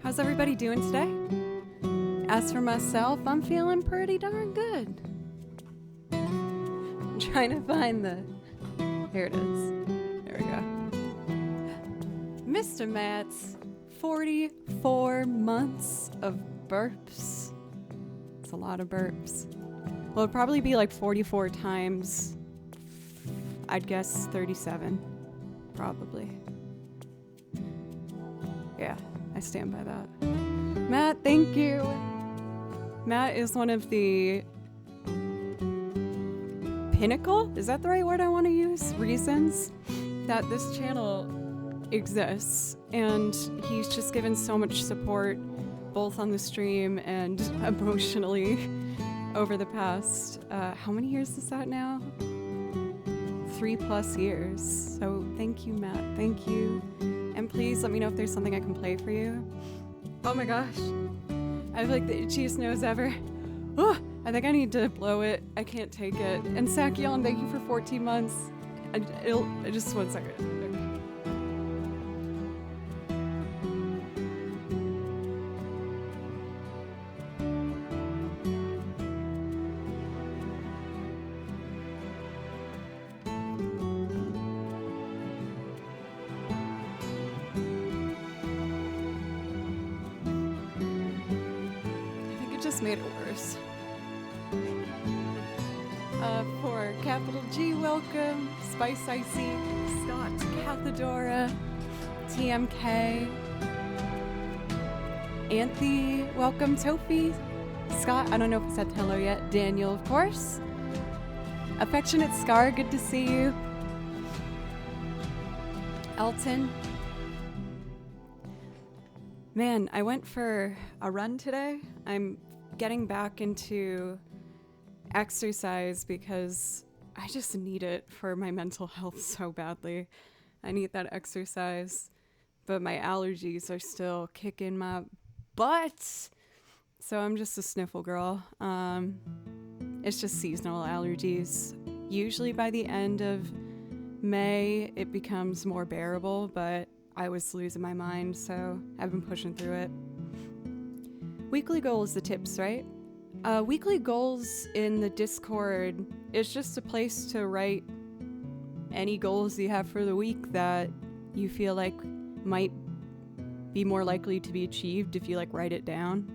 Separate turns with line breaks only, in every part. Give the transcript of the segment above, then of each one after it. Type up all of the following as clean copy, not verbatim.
How's everybody doing today? As for myself, I'm feeling pretty darn good. I'm trying to find here it is. There we go. Mr. Matt's 44 months of burps. It's a lot of burps. Well, it'd probably be like 44 times, I'd guess 37, probably. Yeah, I stand by that. Matt, thank you. Matt is one of the pinnacle, is that the right word I want to use? Reasons that this channel exists. And he's just given so much support, both on the stream and emotionally over the past, how many years is that now? 3+ years. So thank you, Matt. Thank you. And please let me know if there's something I can play for you. Oh my gosh. I have like the itchiest nose ever. Oh, I think I need to blow it. I can't take it. And Sakyon, thank you for 14 months. Just 1 second. Okay. Made it worse. For Capital G, welcome. Spice Icy, Scott, Cathedora, TMK, Anthe, welcome. Tofi, Scott, I don't know if I said hello yet. Daniel, of course. Affectionate Scar, good to see you. Elton. Man, I went for a run today. I'm getting back into exercise because I just need it for my mental health so badly. I need that exercise, but my allergies are still kicking my butt. So I'm just a sniffle girl. It's just seasonal allergies. Usually by the end of May, it becomes more bearable, but I was losing my mind, so I've been pushing through it. Weekly goals, the tips, right? Weekly goals in the Discord is just a place to write any goals you have for the week that you feel like might be more likely to be achieved if you write it down.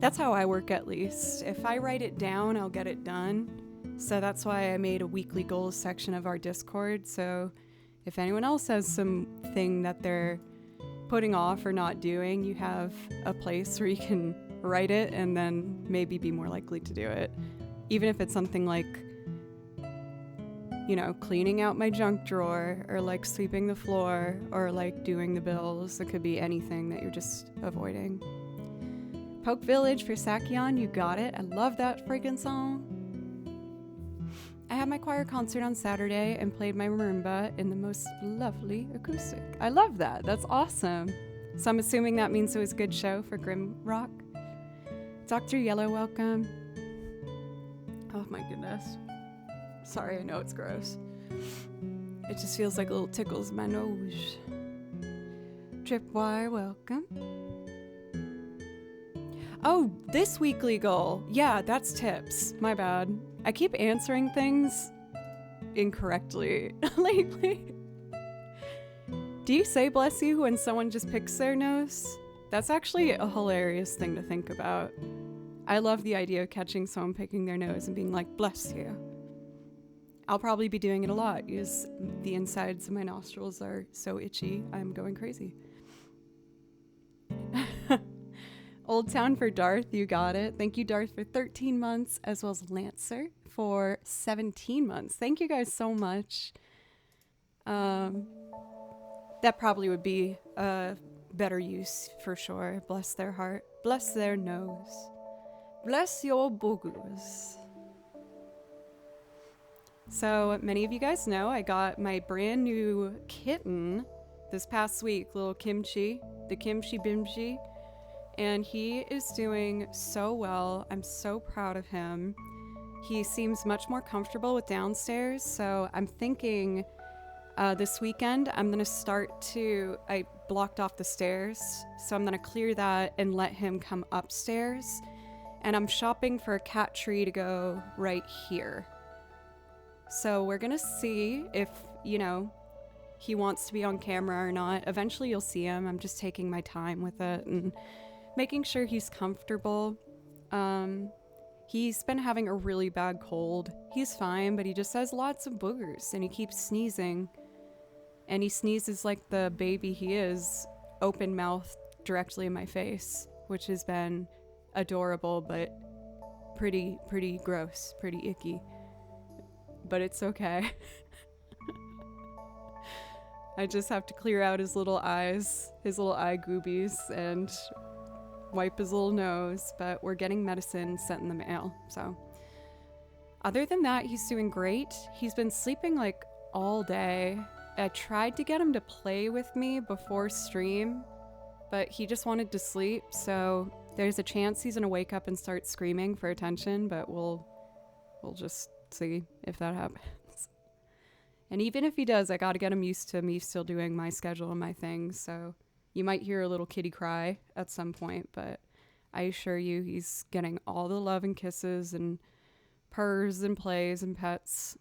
That's how I work, at least. If I write it down, I'll get it done. So that's why I made a weekly goals section of our Discord. So if anyone else has something that they're putting off or not doing, you have a place where you can write it and then maybe be more likely to do it. Even if it's something like, cleaning out my junk drawer or sweeping the floor or doing the bills. It could be anything that you're just avoiding. Poke Village for Sakyon, you got it. I love that freaking song. I had my choir concert on Saturday and played my marimba in the most lovely acoustic. I love that. That's awesome. So I'm assuming that means it was a good show for Grim Rock. Dr. Yellow, welcome. Oh my goodness. Sorry, I know it's gross. It just feels like little tickles in my nose. Tripwire, welcome. Oh, this weekly goal. Yeah, that's tips. My bad. I keep answering things incorrectly lately. Do you say bless you when someone just picks their nose? That's actually a hilarious thing to think about. I love the idea of catching someone picking their nose and being like, bless you. I'll probably be doing it a lot because the insides of my nostrils are so itchy. I'm going crazy. Old Town for Darth, you got it. Thank you, Darth, for 13 months, as well as Lancer for 17 months. Thank you guys so much. That probably would be a better use for sure. Bless their heart. Bless their nose. Bless your boogers. So many of you guys know I got my brand new kitten this past week, little Kimchi, the Kimchi Bimchi. And he is doing so well. I'm so proud of him. He seems much more comfortable with downstairs, so I'm thinking this weekend I'm gonna start to, I blocked off the stairs, so I'm gonna clear that and let him come upstairs. And I'm shopping for a cat tree to go right here. So we're gonna see if, he wants to be on camera or not. Eventually you'll see him. I'm just taking my time with it and making sure he's comfortable. He's been having a really bad cold. He's fine, but he just has lots of boogers and he keeps sneezing. And he sneezes like the baby he is, open mouth directly in my face, which has been adorable, but pretty gross, pretty icky. But it's okay. I just have to clear out his little eyes, his little eye goobies, and wipe his little nose, but we're getting medicine sent in the mail, so. Other than that, he's doing great. He's been sleeping like all day. I tried to get him to play with me before stream, but he just wanted to sleep, so there's a chance he's gonna wake up and start screaming for attention, but we'll just see if that happens. And even if he does, I gotta get him used to me still doing my schedule and my things, so you might hear a little kitty cry at some point, but I assure you he's getting all the love and kisses and purrs and plays and pets.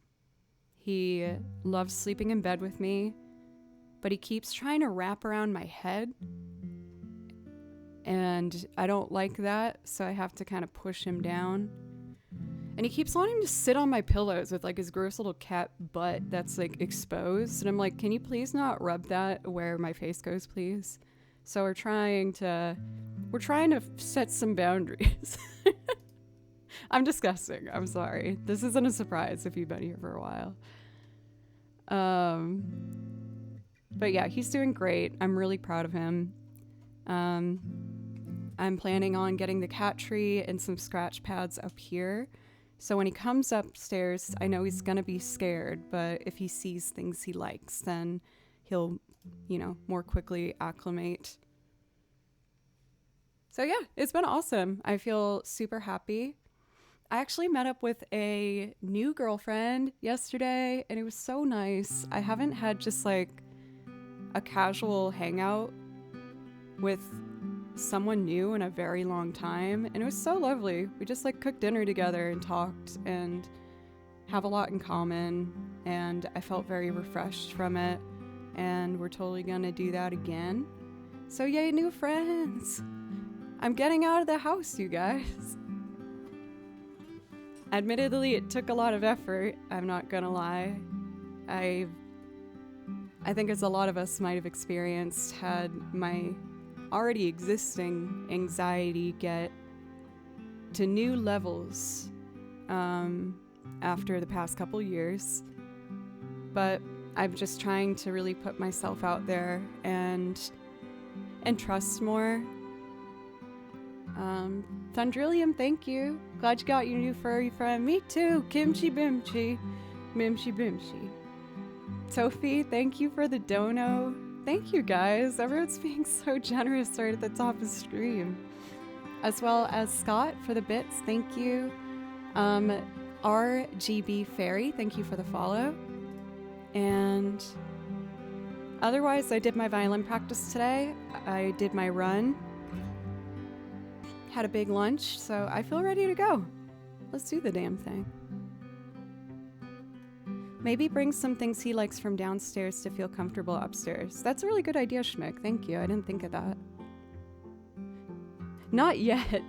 He loves sleeping in bed with me, but he keeps trying to wrap around my head, and I don't like that, so I have to kind of push him down. And he keeps wanting to sit on my pillows with like his gross little cat butt that's like exposed. And I'm like, can you please not rub that where my face goes, please? So we're trying to set some boundaries. I'm disgusting. I'm sorry. This isn't a surprise if you've been here for a while. But yeah, he's doing great. I'm really proud of him. I'm planning on getting the cat tree and some scratch pads up here. So when he comes upstairs, I know he's gonna be scared, but if he sees things he likes, then he'll, more quickly acclimate. So yeah, it's been awesome. I feel super happy. I actually met up with a new girlfriend yesterday, and it was so nice. I haven't had just like a casual hangout with someone new in a very long time, and it was so lovely. We just like cooked dinner together and talked and have a lot in common, and I felt very refreshed from it, and we're totally gonna do that again. So yay, new friends. I'm getting out of the house, you guys. Admittedly, it took a lot of effort, I'm not gonna lie. I think as a lot of us might have experienced, had my already existing anxiety get to new levels after the past couple years. But I'm just trying to really put myself out there and trust more. Thundrillium, thank you. Glad you got your new furry friend. Me too. Kimchi Bimchi. Mimchi Bimchi. Sophie, thank you for the dono. Thank you guys. Everyone's being so generous right at the top of the stream. As well as Scott for the bits. Thank you. RGB Fairy, thank you for the follow. And otherwise, I did my violin practice today. I did my run. Had a big lunch, so I feel ready to go. Let's do the damn thing. Maybe bring some things he likes from downstairs to feel comfortable upstairs. That's a really good idea, Schmick. Thank you. I didn't think of that. Not yet.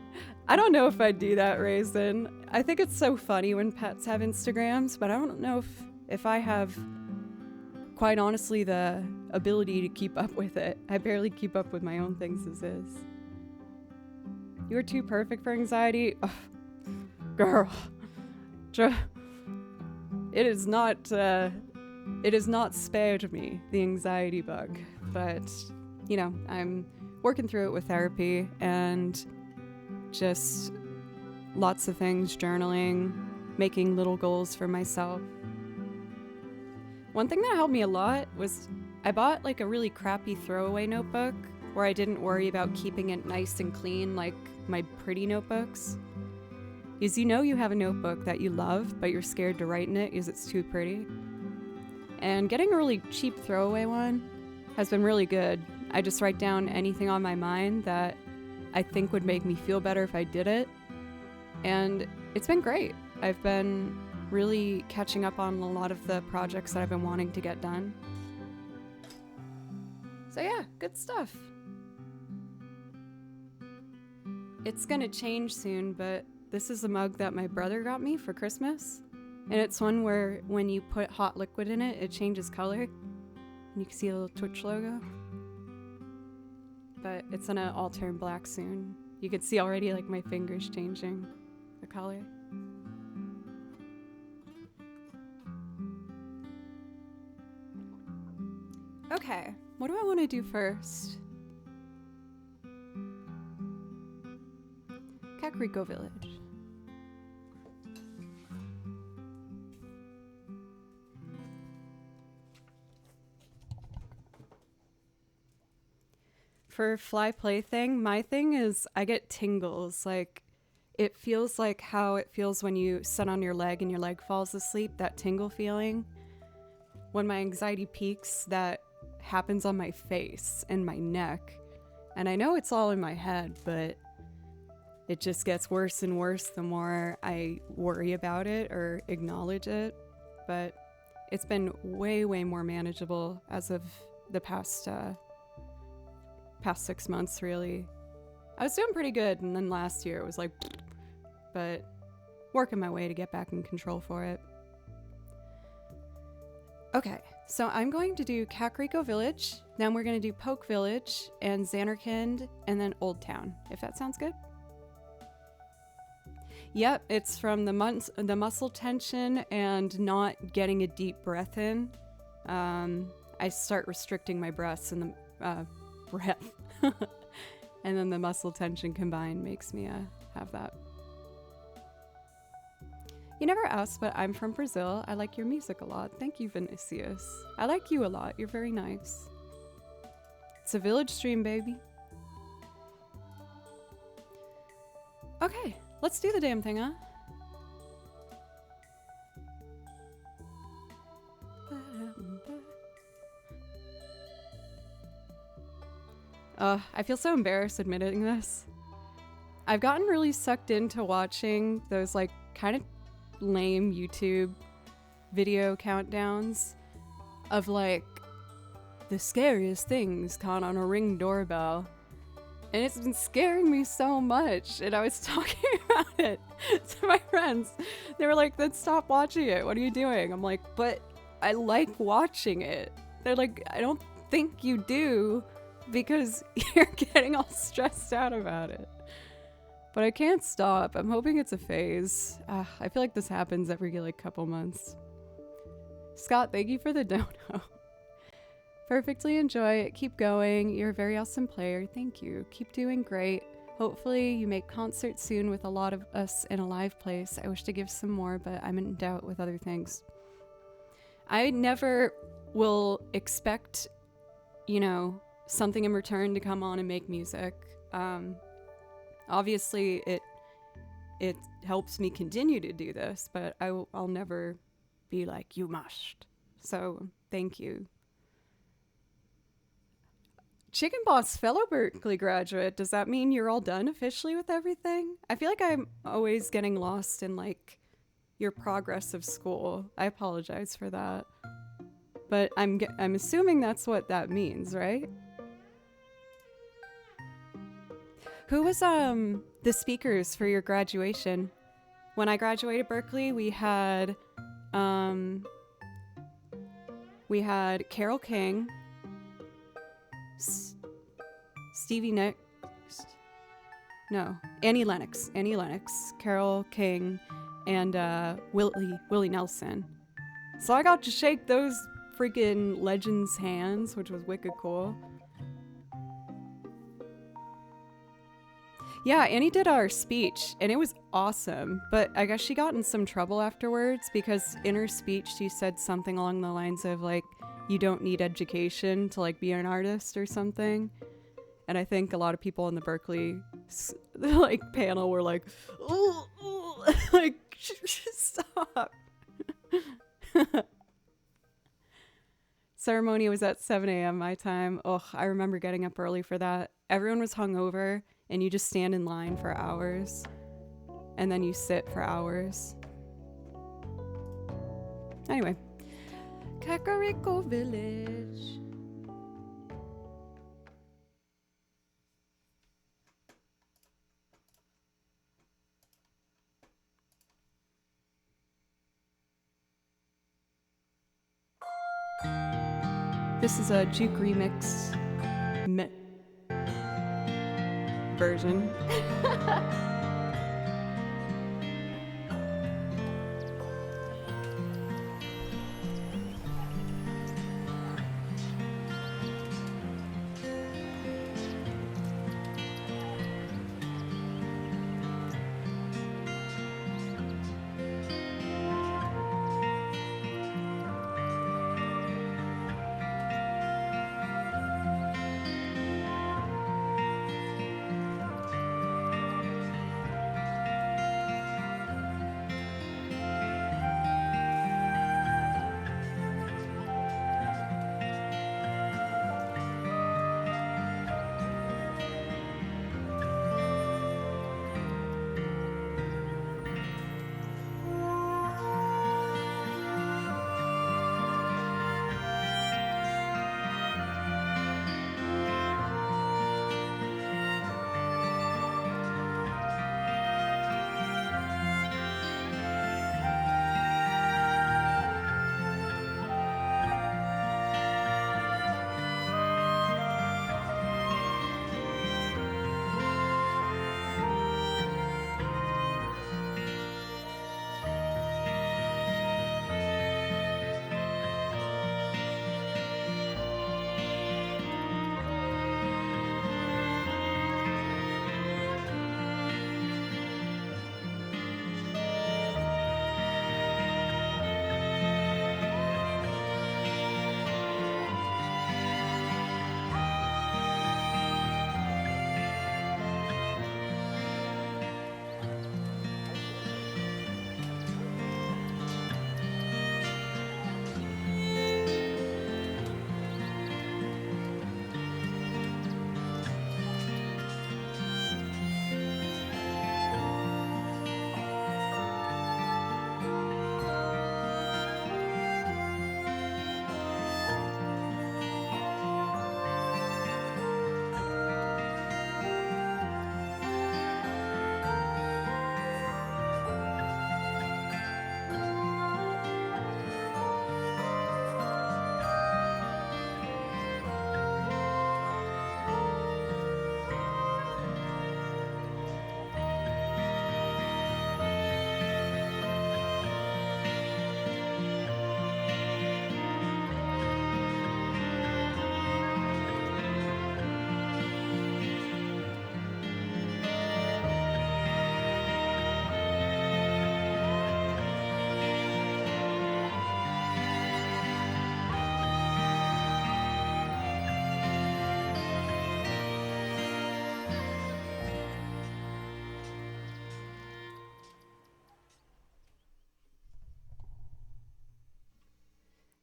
I don't know if I'd do that, Raisin. I think it's so funny when pets have Instagrams, but I don't know if I have, quite honestly, the ability to keep up with it. I barely keep up with my own things as is. You are too perfect for anxiety. Ugh. Girl. It is not spared me, the anxiety bug, but, I'm working through it with therapy and just lots of things, journaling, making little goals for myself. One thing that helped me a lot was I bought like a really crappy throwaway notebook where I didn't worry about keeping it nice and clean like my pretty notebooks. Is you have a notebook that you love, but you're scared to write in it because it's too pretty. And getting a really cheap throwaway one has been really good. I just write down anything on my mind that I think would make me feel better if I did it. And it's been great. I've been really catching up on a lot of the projects that I've been wanting to get done. So yeah, good stuff. It's gonna change soon, but this is a mug that my brother got me for Christmas. And it's one where when you put hot liquid in it, it changes color. And you can see a little Twitch logo. But it's gonna all turn black soon. You can see already like my fingers changing the color. Okay, what do I want to do first? Kakariko Village. For fly play thing, my thing is I get tingles. Like, it feels like how it feels when you sit on your leg and your leg falls asleep, that tingle feeling. When my anxiety peaks, that happens on my face and my neck. And I know it's all in my head, but it just gets worse and worse the more I worry about it or acknowledge it. But it's been way, way more manageable as of the past 6 months, really. I was doing pretty good, and then last year it was like, but working my way to get back in control for it. Okay, so I'm going to do Kakariko Village, then we're going to do Poke Village, and Xanarkand, and then Old Town, if that sounds good. Yep, it's from the muscle tension and not getting a deep breath in. I start restricting my breaths and the breath. And then the muscle tension combined makes me have that. You never asked, but I'm from Brazil. I like your music a lot. Thank you, Vinicius. I like you a lot. You're very nice. It's a village stream, baby. Okay, let's do the damn thing, huh? I feel so embarrassed admitting this. I've gotten really sucked into watching those like kind of lame YouTube video countdowns of like the scariest things caught on a Ring doorbell. And it's been scaring me so much. And I was talking about it to my friends. They were like, then stop watching it. What are you doing? I'm like, but I like watching it. They're like, I don't think you do because you're getting all stressed out about it. But I can't stop. I'm hoping it's a phase. I feel like this happens every like couple months. Scott, thank you for the dono. Perfectly enjoy it. Keep going. You're a very awesome player. Thank you. Keep doing great. Hopefully you make concerts soon with a lot of us in a live place. I wish to give some more, but I'm in doubt with other things. I never will expect, you know, something in return to come on and make music. Obviously it helps me continue to do this, but I'll never be like, you must. So thank you. Chicken Boss, fellow Berkeley graduate, does that mean you're all done officially with everything? I feel like I'm always getting lost in like your progress of school. I apologize for that. But I'm assuming that's what that means, right? Who was the speakers for your graduation? When I graduated Berkeley, we had Carole King, Annie Lennox, Carole King, and Willie Nelson. So I got to shake those freaking legends' hands, which was wicked cool. Yeah, Annie did our speech, and it was awesome, but I guess she got in some trouble afterwards because in her speech she said something along the lines of, like, you don't need education to, like, be an artist or something. And I think a lot of people in the Berkeley, like, panel were like, ooh, like, stop. ceremony was at 7 a.m. my time. Oh, I remember getting up early for that. Everyone was hungover, and you just stand in line for hours, and then you sit for hours. Anyway, Kakariko Village. This is a juke remix version.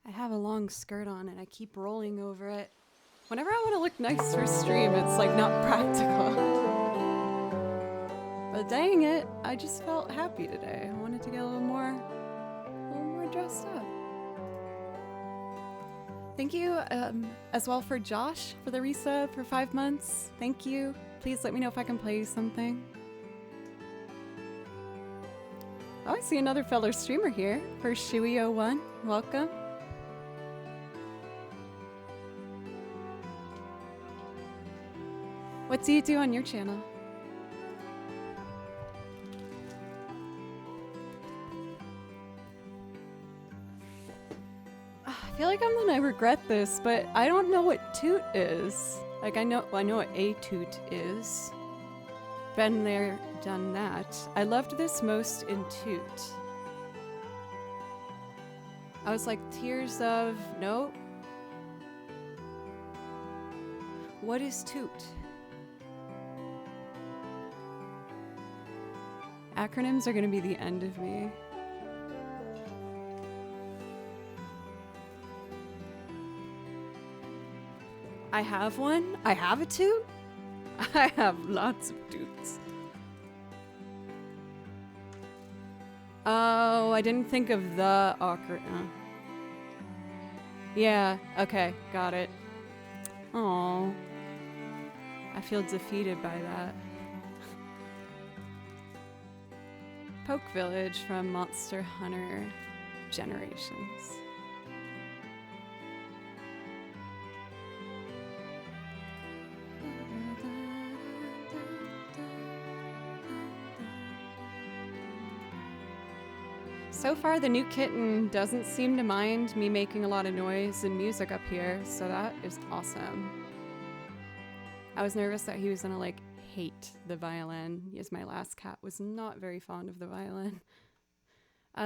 I have a long skirt on and I keep rolling over it. Whenever I want to look nice for stream, it's like not practical. But dang it, I just felt happy today. I wanted to get a little more dressed up. Thank you as well for Josh for the resub for 5 months. Thank you. Please let me know if I can play you something. Oh, I see another fellow streamer here for Shui01. Welcome. What do you do on your channel? I feel like I'm gonna regret this, but I don't know what toot is. Like I know what a toot is. Been there, done that. I loved this most in toot. I was like, tears of no. What is toot? Acronyms are gonna be the end of me. I have one. I have a toot. I have lots of toots. Oh, I didn't think of the ocarina. Yeah, okay, got it. Oh, I feel defeated by that. Poke Village from Monster Hunter Generations. So far, the new kitten doesn't seem to mind me making a lot of noise and music up here, so that is awesome. I was nervous that he was gonna like hate the violin, as my last cat was not very fond of the violin.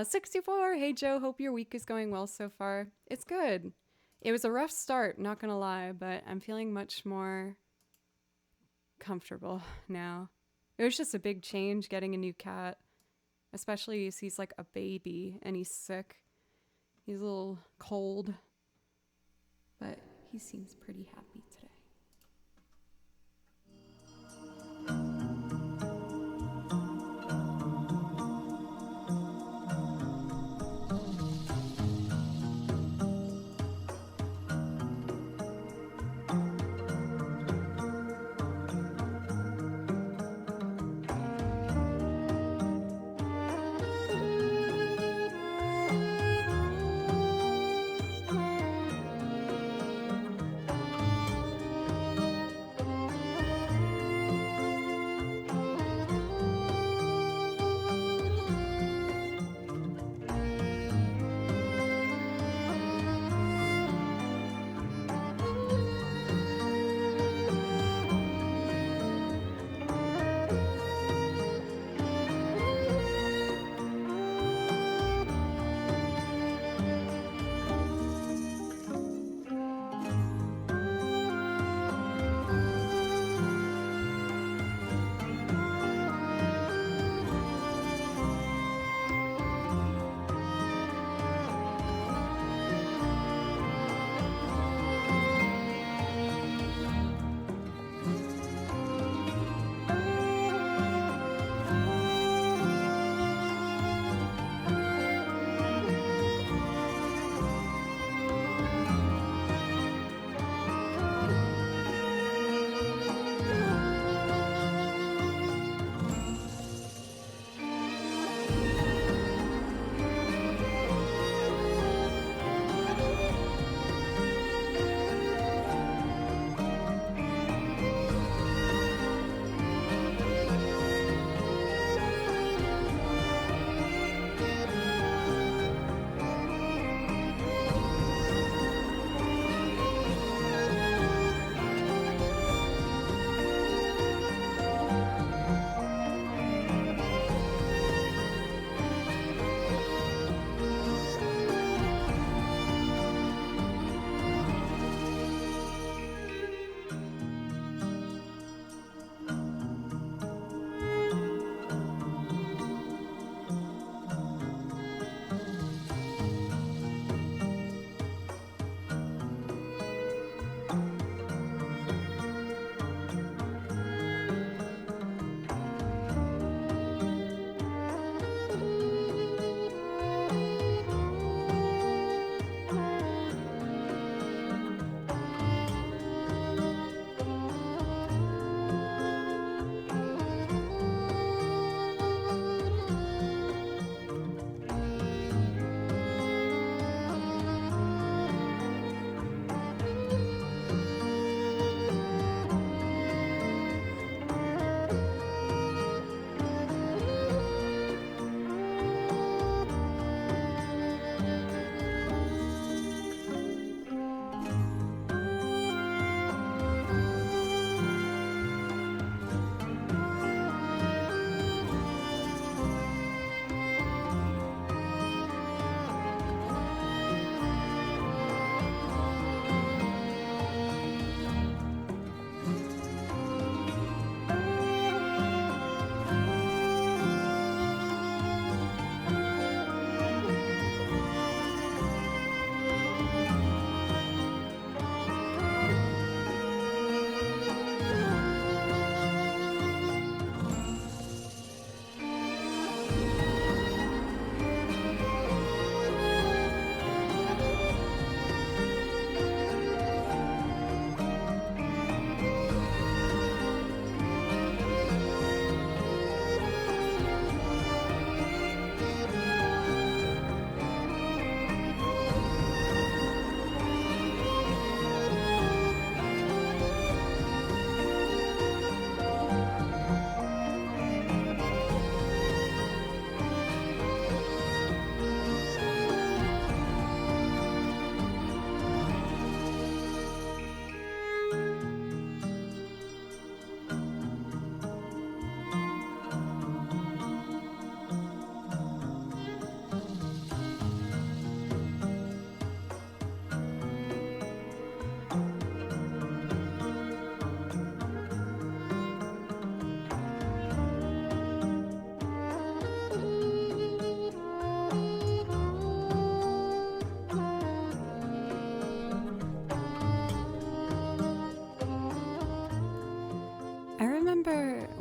64, hey Joe, hope your week is going well so far. It's good. It was a rough start, not gonna lie, but I'm feeling much more comfortable now. It was just a big change getting a new cat. Especially as he's like a baby and he's sick. He's a little cold. But he seems pretty happy today.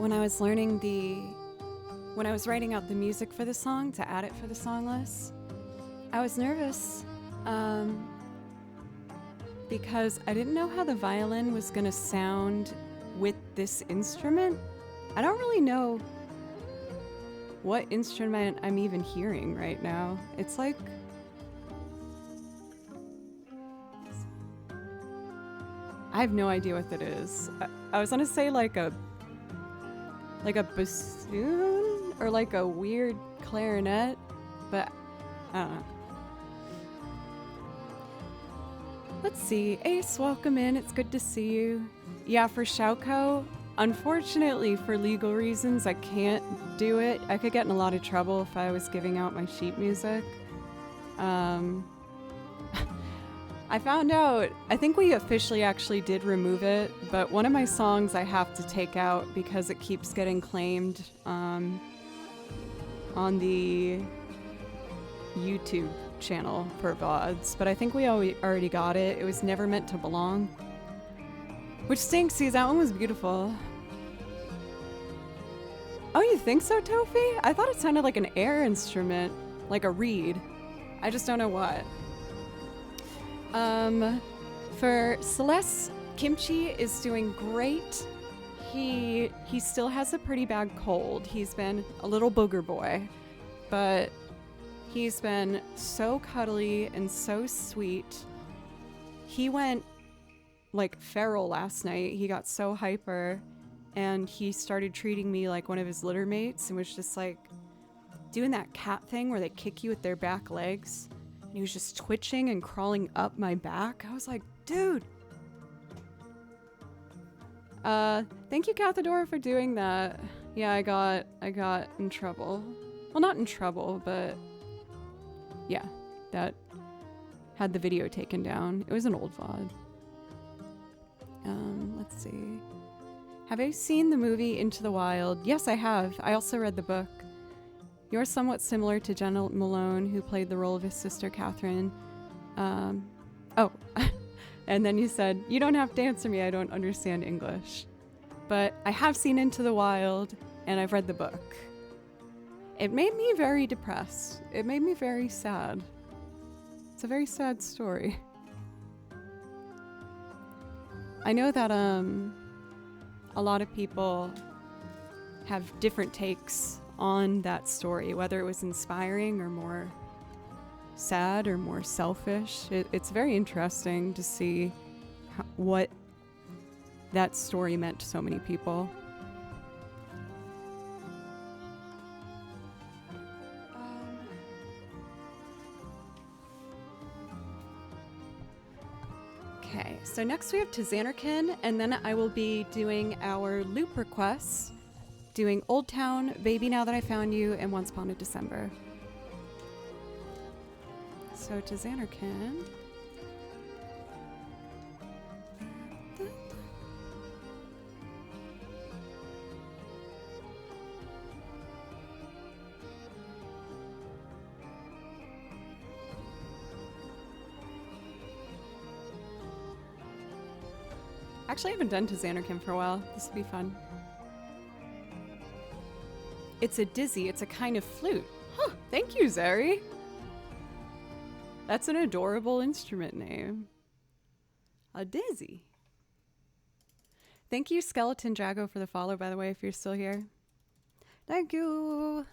when I was when I was writing out the music for the song to add it for the song list, I was nervous because I didn't know how the violin was gonna sound with this instrument. I don't really know what instrument I'm even hearing right now. It's like I have no idea what that is. I was gonna say like a bassoon or like a weird clarinet, but I don't know. Let's see. Ace, welcome in. It's good to see you. Yeah, for Shauko, unfortunately for legal reasons, I can't do it. I could get in a lot of trouble if I was giving out my sheet music. I found out, I think we officially actually did remove it, but one of my songs I have to take out because it keeps getting claimed on the YouTube channel for VODs, but I think we already got it. It was Never Meant to Belong, which stinks because that one was beautiful. Oh, you think so, Tofi? I thought it sounded like an air instrument, like a reed. I just don't know what. For Celeste, Kimchi is doing great. He still has a pretty bad cold. He's been a little booger boy, but he's been so cuddly and so sweet. He went like feral last night. He got so hyper and he started treating me like one of his litter mates and was just like doing that cat thing where they kick you with their back legs. And he was just twitching and crawling up my back. I was like, dude. Thank you, Cathadora, for doing that. Yeah, I got in trouble. Well, not in trouble, but yeah, that had the video taken down. It was an old VOD. Let's see. Have I seen the movie Into the Wild? Yes, I have. I also read the book. You're somewhat similar to Jenna Malone, who played the role of his sister, Catherine. Oh, and then you said, you don't have to answer me, I don't understand English. But I have seen Into the Wild, and I've read the book. It made me very depressed. It made me very sad. It's a very sad story. I know that a lot of people have different takes on that story, whether it was inspiring or more sad or more selfish. It's very interesting to see what that story meant to so many people. Okay, so next we have Tizanarkin, and then I will be doing our loop requests, doing Old Town, Baby Now That I Found You, and Once Upon a December. So Tizanarkin. Actually, I haven't done Tizanarkin for a while. This will be fun. It's a dizzy. It's a kind of flute. Huh, thank you, Zeri. That's an adorable instrument name. A dizzy. Thank you, Skeleton Jago, for the follow, by the way, if you're still here. Thank you.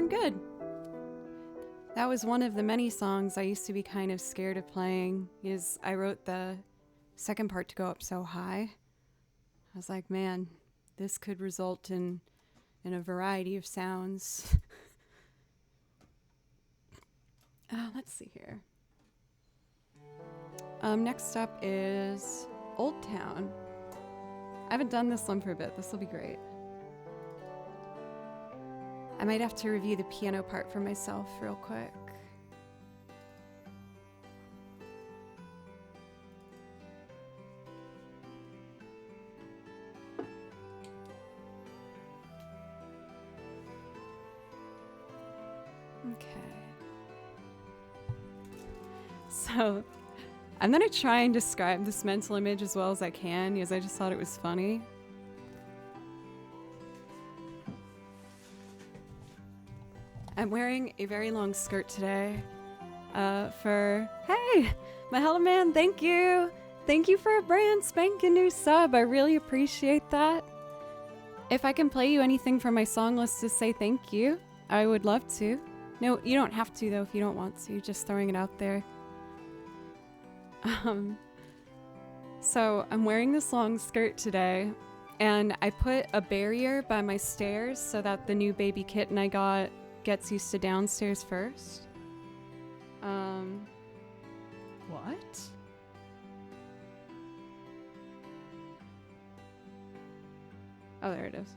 darn good. That was one of the many songs I used to be kind of scared of playing, is I wrote the second part to go up so high. I was like, man, this could result in a variety of sounds. Let's see here. Next up is Old Town. I haven't done this one for a bit. This will be great. I might have to review the piano part for myself real quick. Okay. So, I'm going to try and describe this mental image as well as I can, because I just thought it was funny. I'm wearing a very long skirt today hey, my Hello Man, thank you. Thank you for a brand spanking new sub. I really appreciate that. If I can play you anything from my song list to say thank you, I would love to. No, you don't have to though if you don't want to, just throwing it out there. So I'm wearing this long skirt today, and I put a barrier by my stairs so that the new baby kitten I got gets used to downstairs first. What? Oh, there it is.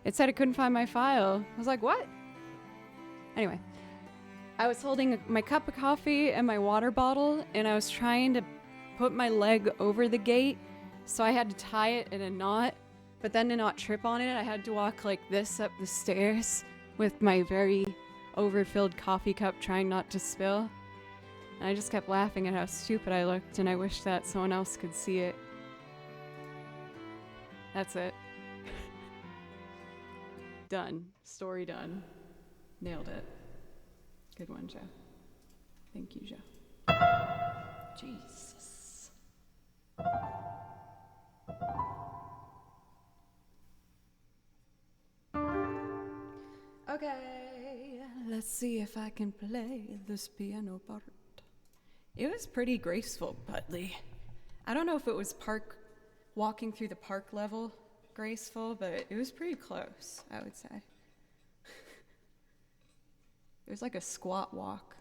It said it couldn't find my file. I was like, what? Anyway, I was holding my cup of coffee and my water bottle, and I was trying to put my leg over the gate, so I had to tie it in a knot, but then to not trip on it, I had to walk like this up the stairs with my very overfilled coffee cup trying not to spill. And I just kept laughing at how stupid I looked, and I wish that someone else could see it. That's it. Done. Story done. Nailed it. Good one, Joe. Thank you, Joe. Jesus. Okay, let's see if I can play this piano part. It was pretty graceful, Buttley. I don't know if it was walking through the park level graceful, but it was pretty close, I would say. It was like a squat walk.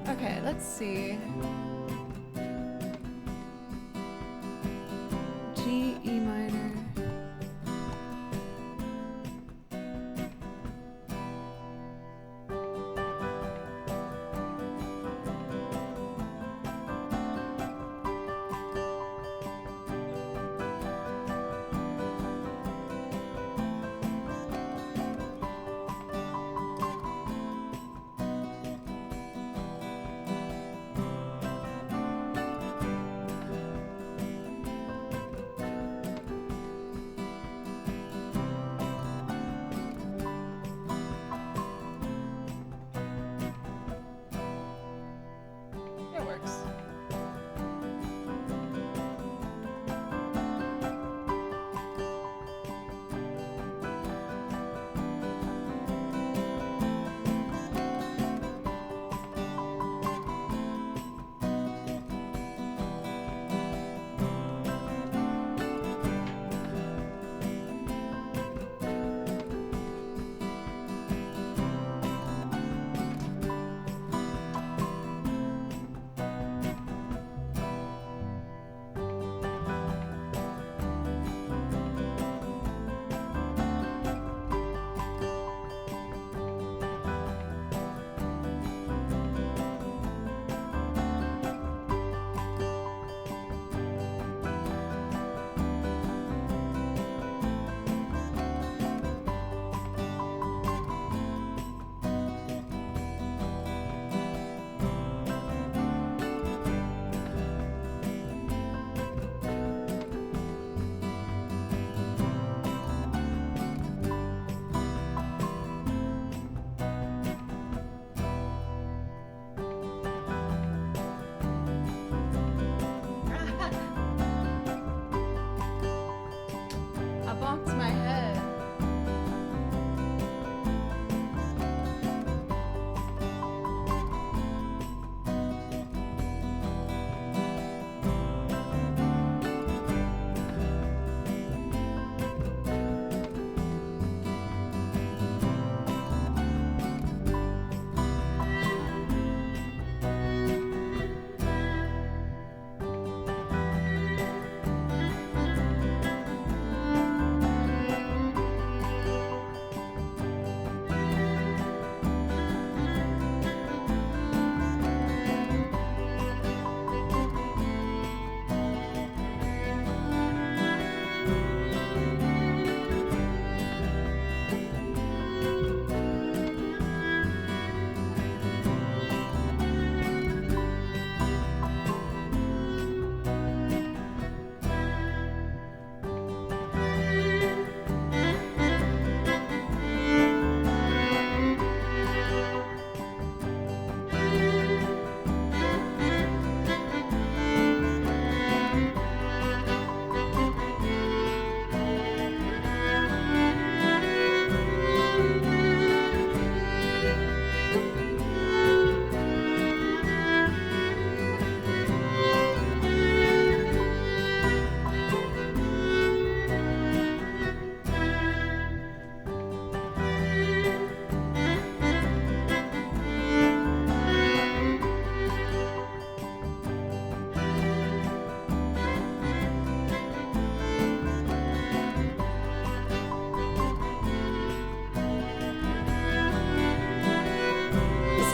Okay, let's see. G, E minor.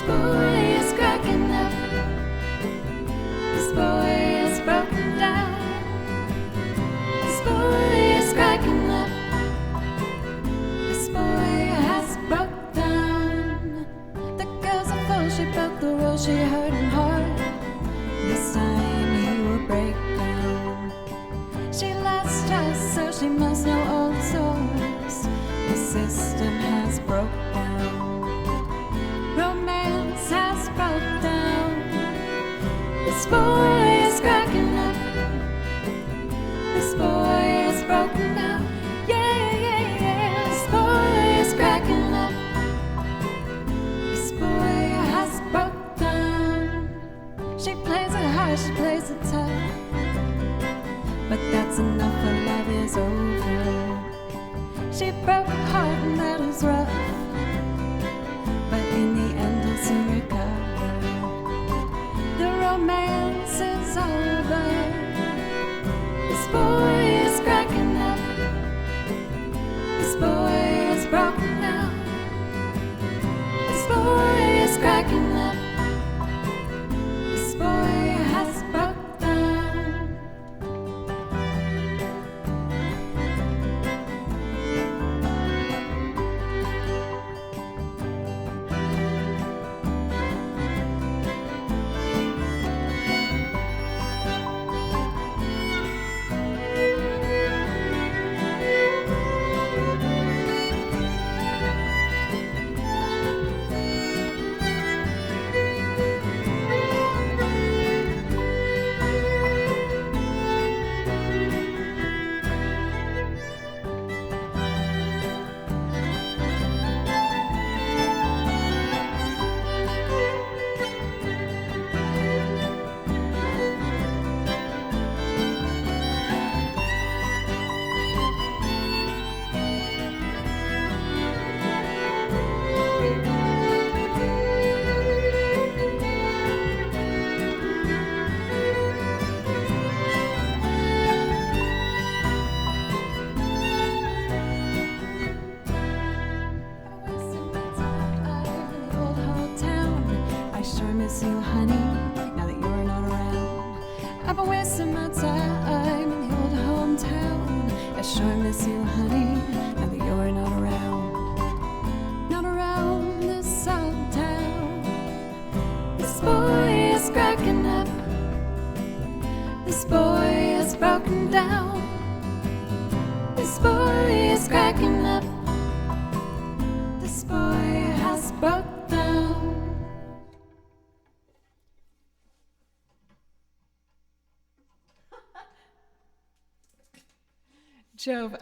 boy is cracking up. This boy is broken down. This boy is cracking up. This boy has broke down. The girl's a fool, she broke the rules, she hurt him hard. This time he will break down. She lost trust, so she must know old souls. The system has broke down. Romance has broke down. This boy is cracking up. This boy is broken down. Yeah, yeah, yeah. This boy is cracking up. This boy has broke down. She plays it hard, she plays it tough. But that's enough, her love is over. She broke her heart and that is rough. But in the end he'll soon recover. The romance is over. This boy is cracking up. This boy is broken down. This boy is cracking up. This boy has broke down. Miss you, honey, now that you're not around. I've been wasting my time in the old hometown. I sure miss you, honey, now that you're not around. Not around this old town. This boy is cracking up. This boy is broken down. This boy is cracking up. This boy has broke down.
Jove,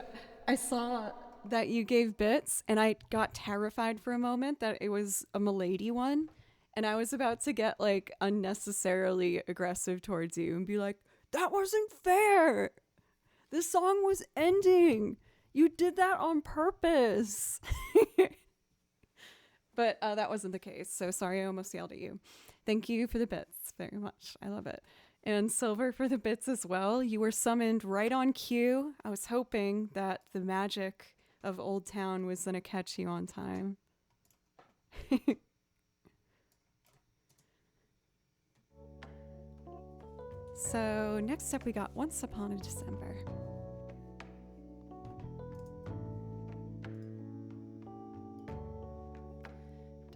I saw that you gave bits and I got terrified for a moment that it was a Milady one. And I was about to get like unnecessarily aggressive towards you and be like, that wasn't fair. This song was ending. You did that on purpose. But that wasn't the case. So sorry, I almost yelled at you. Thank you for the bits very much. I love it. And Silver for the bits as well. You were summoned right on cue. I was hoping that the magic of Old Town was going to catch you on time. So next up we got Once Upon a December.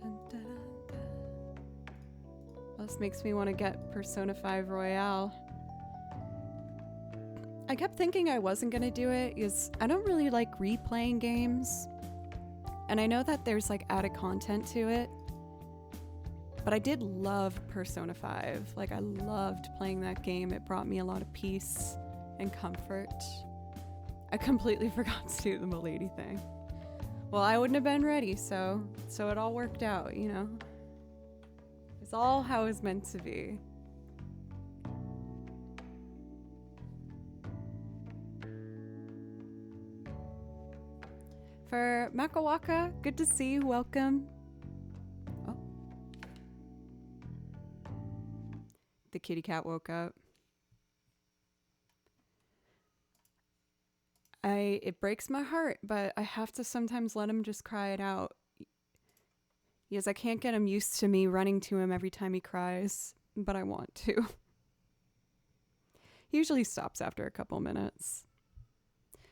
Dun, dun, dun, dun. This makes me want to get Persona 5 Royale. I kept thinking I wasn't going to do it because I don't really like replaying games. And I know that there's like added content to it. But I did love Persona 5. Like, I loved playing that game. It brought me a lot of peace and comfort. I completely forgot to do the Milady thing. Well, I wouldn't have been ready, so it all worked out, you know? It's all how it was meant to be. For Makawaka, good to see you. Welcome. Oh. The kitty cat woke up. It breaks my heart, but I have to sometimes let him just cry it out. Because I can't get him used to me running to him every time he cries, but I want to. He usually stops after a couple minutes.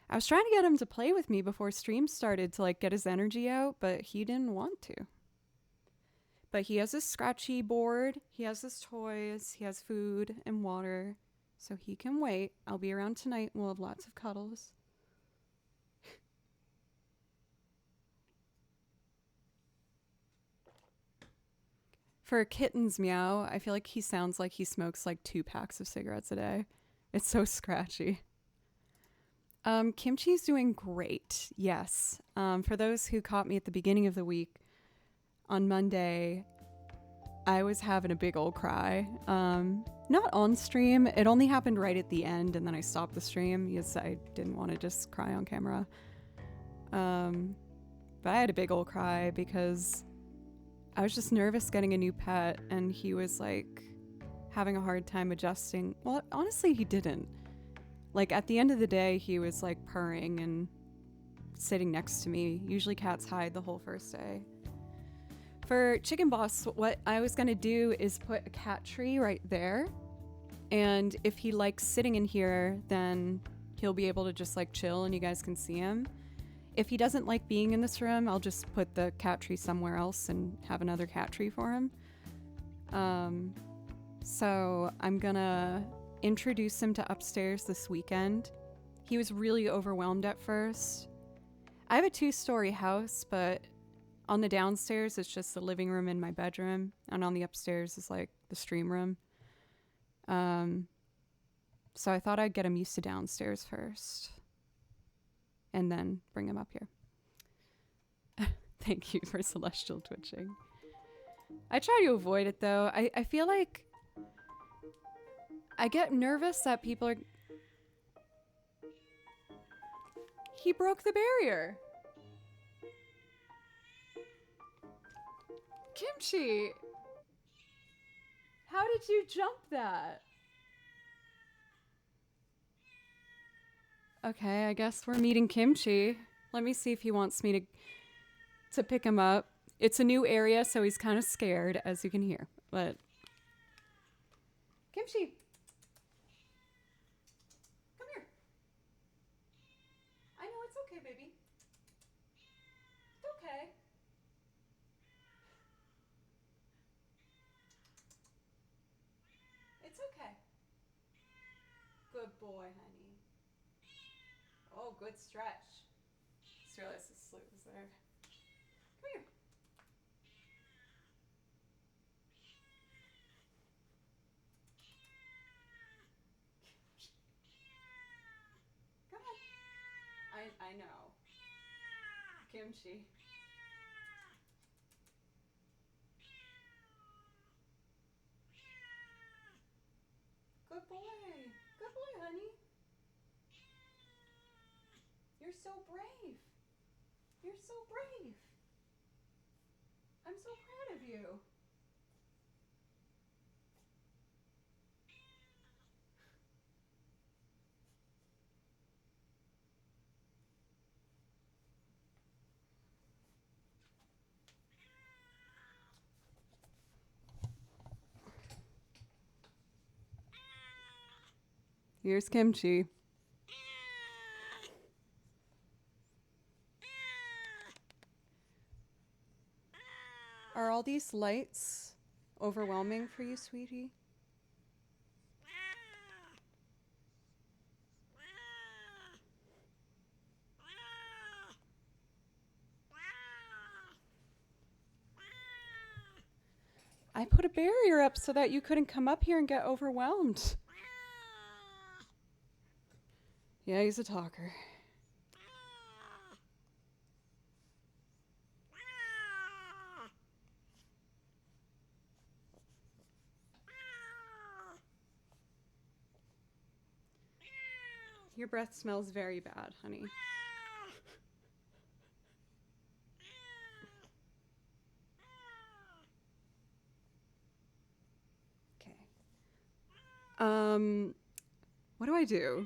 I was trying to get him to play with me before stream started to like get his energy out, but he didn't want to. But he has his scratchy board, he has his toys, he has food and water, so he can wait. I'll be around tonight and we'll have lots of cuddles. For a kitten's meow, I feel like he sounds like he smokes like 2 packs of cigarettes a day. It's so scratchy. Kimchi's doing great, yes. For those who caught me at the beginning of the week, on Monday, I was having a big old cry. Not on stream. It only happened right at the end, and then I stopped the stream because I didn't want to just cry on camera. But I had a big old cry because I was just nervous getting a new pet, and he was like having a hard time adjusting. Well, honestly, he didn't. Like at the end of the day, he was like purring and sitting next to me. Usually cats hide the whole first day. For Chicken Boss, what I was gonna do is put a cat tree right there. And if he likes sitting in here, then he'll be able to just like chill and you guys can see him. If he doesn't like being in this room, I'll just put the cat tree somewhere else and have another cat tree for him. So I'm gonna introduce him to upstairs this weekend. He was really overwhelmed at first. I have a 2-story house, but on the downstairs, it's just the living room and my bedroom. And on the upstairs is like the stream room. So I thought I'd get him used to downstairs first. And then bring him up here. Thank you for celestial twitching. I try to avoid it though. I feel like I get nervous that people are... He broke the barrier. Kimchi! How did you jump that? Okay, I guess we're meeting Kimchi. Let me see if he wants me to pick him up. It's a new area, so he's kind of scared, as you can hear. But Kimchi! Come here. I know it's okay, baby. It's okay. It's okay. Good boy, honey. Oh, good stretch. Just realized the slit was there. Come here. Come on. I know. Kimchi. Good boy. Good boy, honey. You're so brave. You're so brave. I'm so proud of you. Here's Kimchi. Are all these lights overwhelming for you, sweetie? I put a barrier up so that you couldn't come up here and get overwhelmed. Yeah, he's a talker. Your breath smells very bad, honey. Okay. What do I do?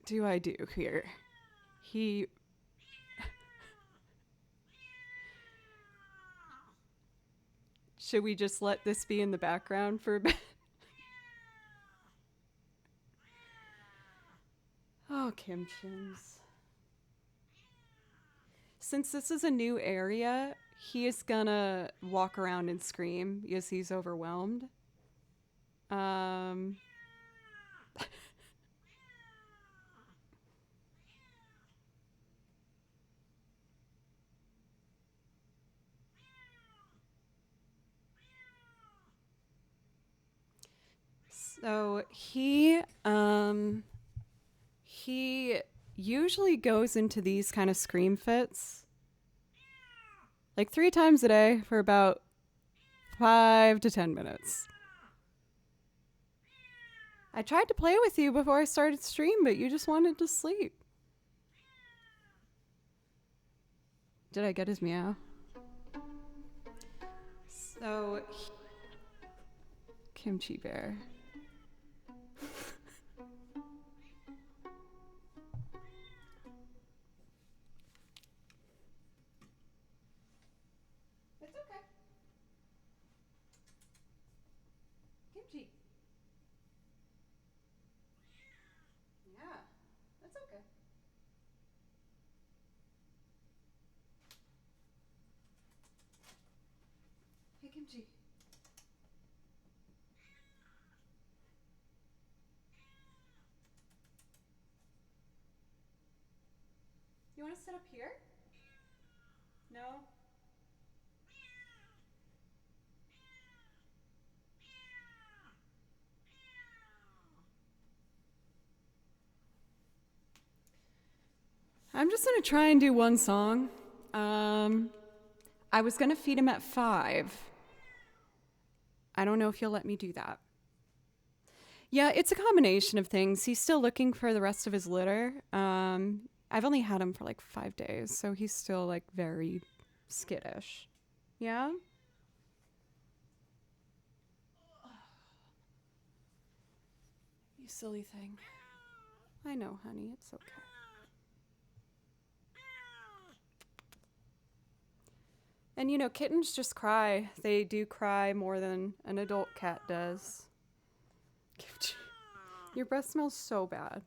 do I do here? He... Should we just let this be in the background for a bit? Oh, Kim Chims. Since this is a new area, he is gonna walk around and scream because he's overwhelmed. So he usually goes into these kind of scream fits like 3 times a day for about 5 to 10 minutes. I tried to play with you before I started stream, but you just wanted to sleep. Did I get his meow? So, Kimchi Bear. It's okay. Kimchi. Yeah, that's okay. Hey, Kimchi. You want to sit up here? No? I'm just going to try and do one song. I was going to feed him at 5. I don't know if you'll let me do that. Yeah, it's a combination of things. He's still looking for the rest of his litter. I've only had him for like 5 days, so he's still like very skittish. Yeah? You silly thing. I know, honey, it's okay. And you know, kittens just cry. They do cry more than an adult cat does. Your breath smells so bad.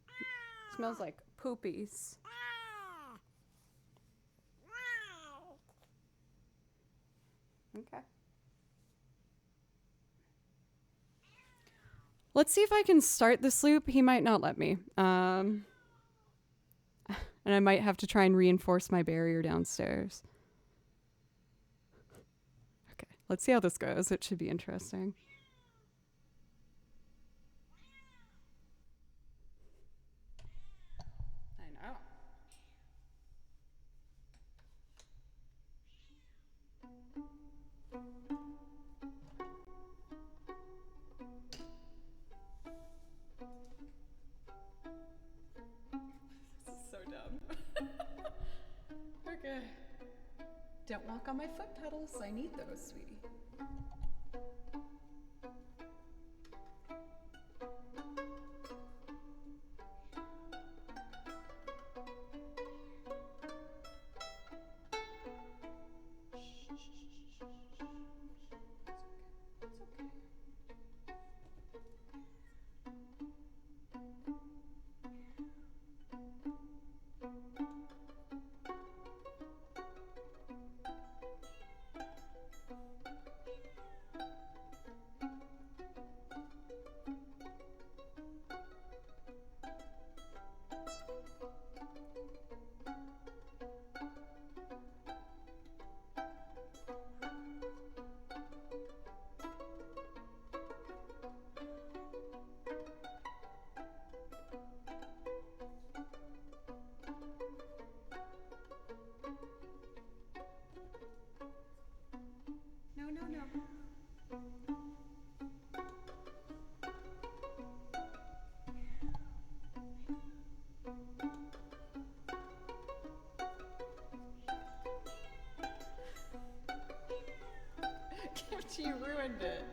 It smells like poopies. Okay. Let's see if I can start this loop. He might not let me. And I might have to try and reinforce my barrier downstairs. Okay, let's see how this goes. It should be interesting. I know. This is so dumb. Okay. Don't walk on my foot pedals. I need those, sweetie. Kimchi, you ruined it.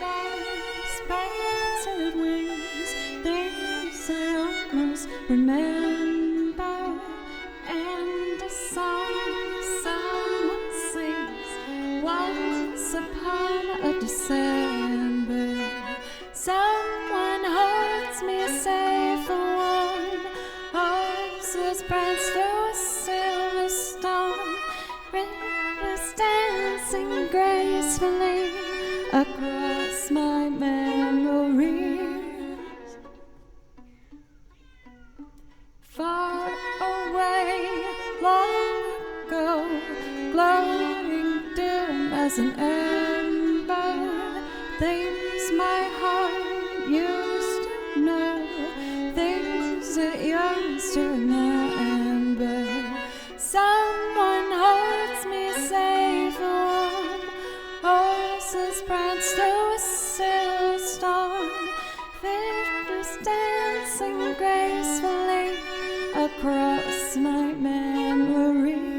bears, painted wings, things I almost remember, and a song someone sings once upon a December. Someone holds me safe for one, horses prance through a silver storm, rivers dancing gracefully across my memories. Far away, long ago, glowing dim as an ember, things my heart used to know, things it yearns to remember. Someone holds me safe warm, horses prance through a silver storm, figures dancing gracefully across my memories.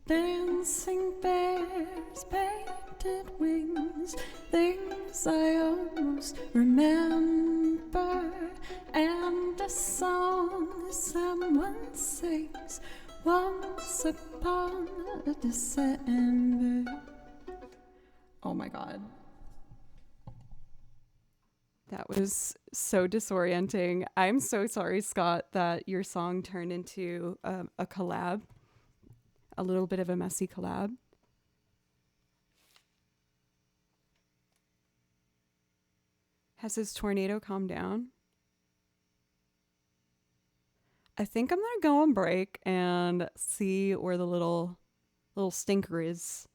Dancing bears, painted wings, things I almost remember, and a song someone sings once upon a December. Oh my God.
That was so disorienting. I'm so sorry, Scott, that your song turned into a collab, a little bit of a messy collab. Has this tornado calmed down? I think I'm gonna go on break and see where the little stinker is.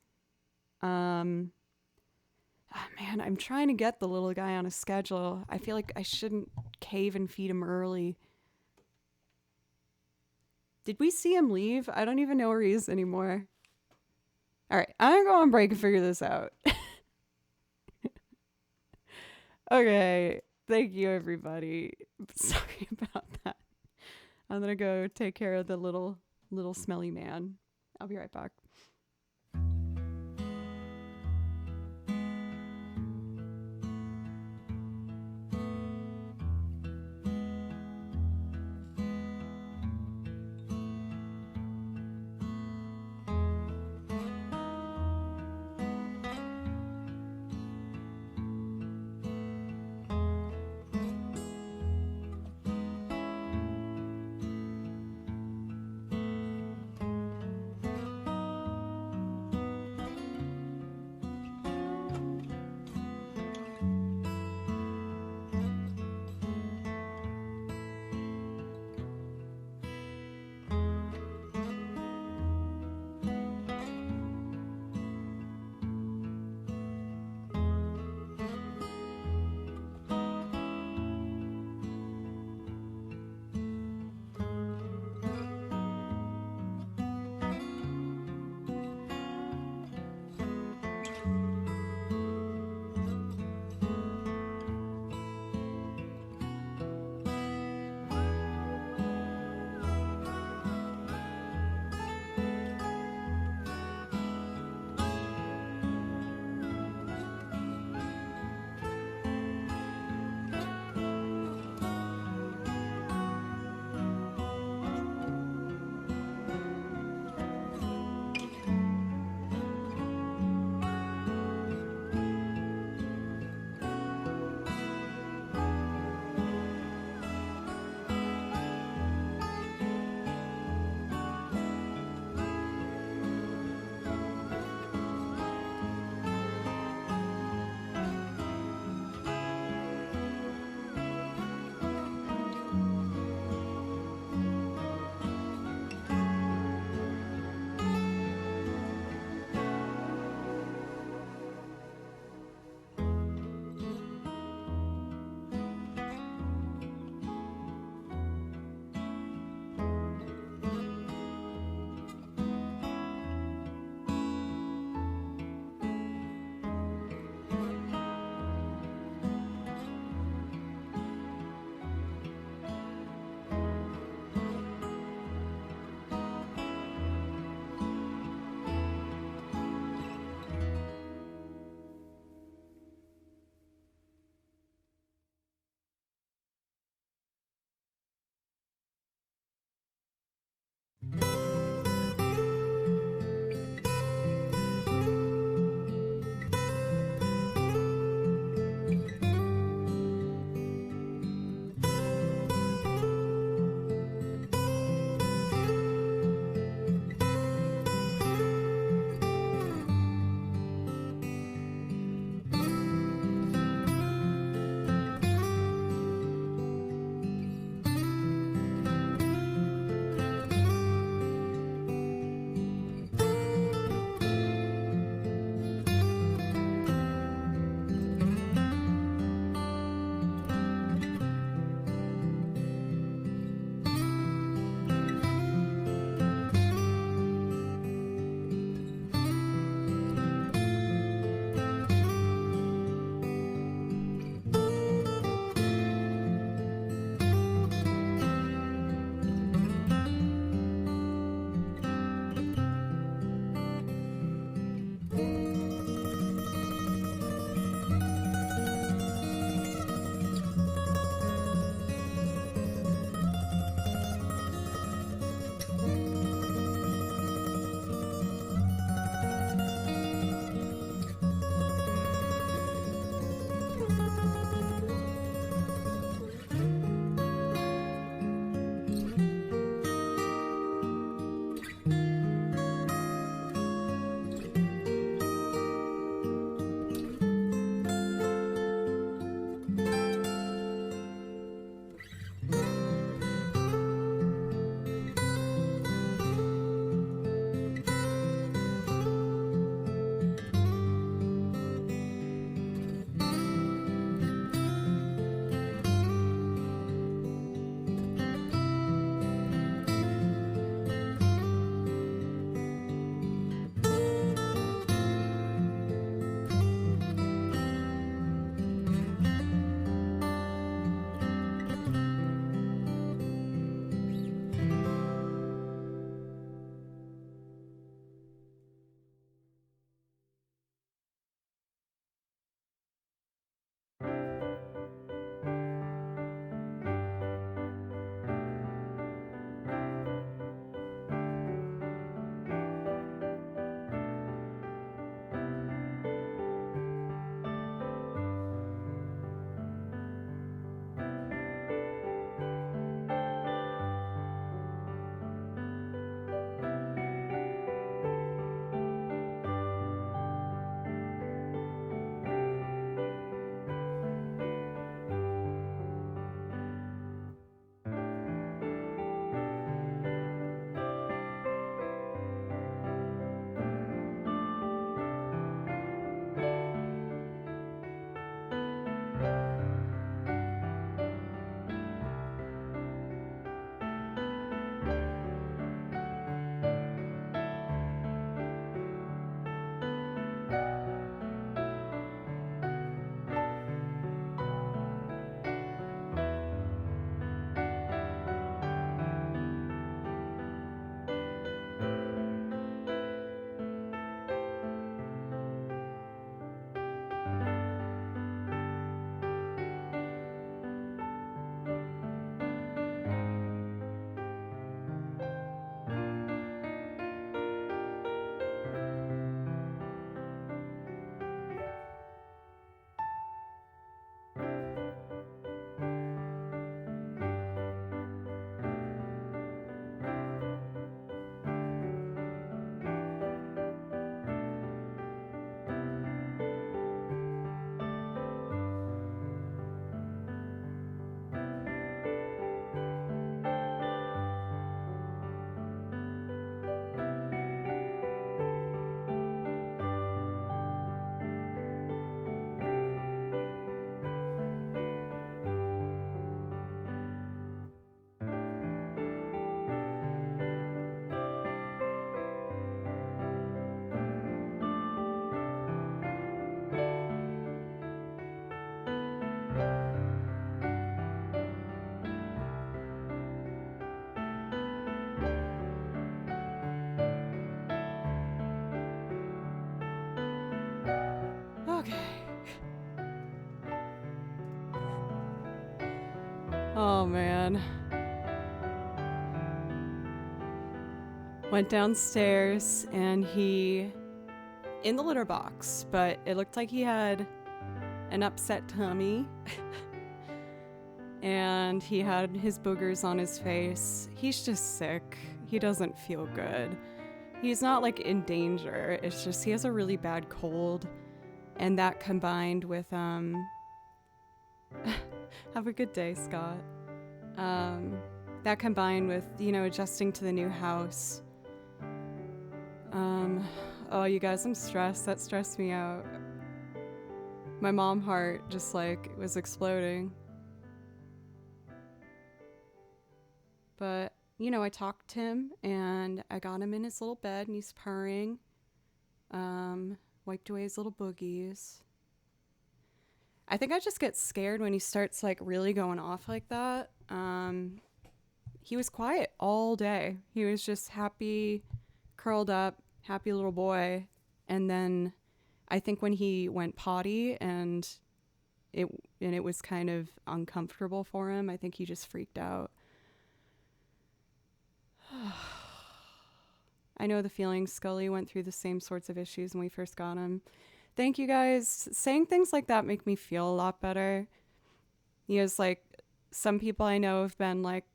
Man, I'm trying to get the little guy on a schedule. I feel like I shouldn't cave and feed him early. Did we see him leave? I don't even know where he is anymore. All right, I'm gonna go on break and figure this out. Okay, thank you, everybody. Sorry about that. I'm gonna go take care of the little smelly man. I'll be right back. Oh man. Went downstairs and he in the litter box, but it looked like he had an upset tummy. And he had his boogers on his face. He's just sick. He doesn't feel good. He's not like in danger. It's just he has a really bad cold. And that combined with have a good day, Scott. That combined with, adjusting to the new house. Oh, you guys, I'm stressed. That stressed me out. My mom heart just like was exploding. But, I talked to him and I got him in his little bed and he's purring. Wiped away his little boogies. I think I just get scared when he starts like really going off like that. He was quiet all day. He was just happy, curled up, happy little boy. And then I think when he went potty and it was kind of uncomfortable for him, I think he just freaked out. I know the feeling. Scully went through the same sorts of issues when we first got him. Thank you guys. Saying things like that make me feel a lot better. Like some people I know have been like,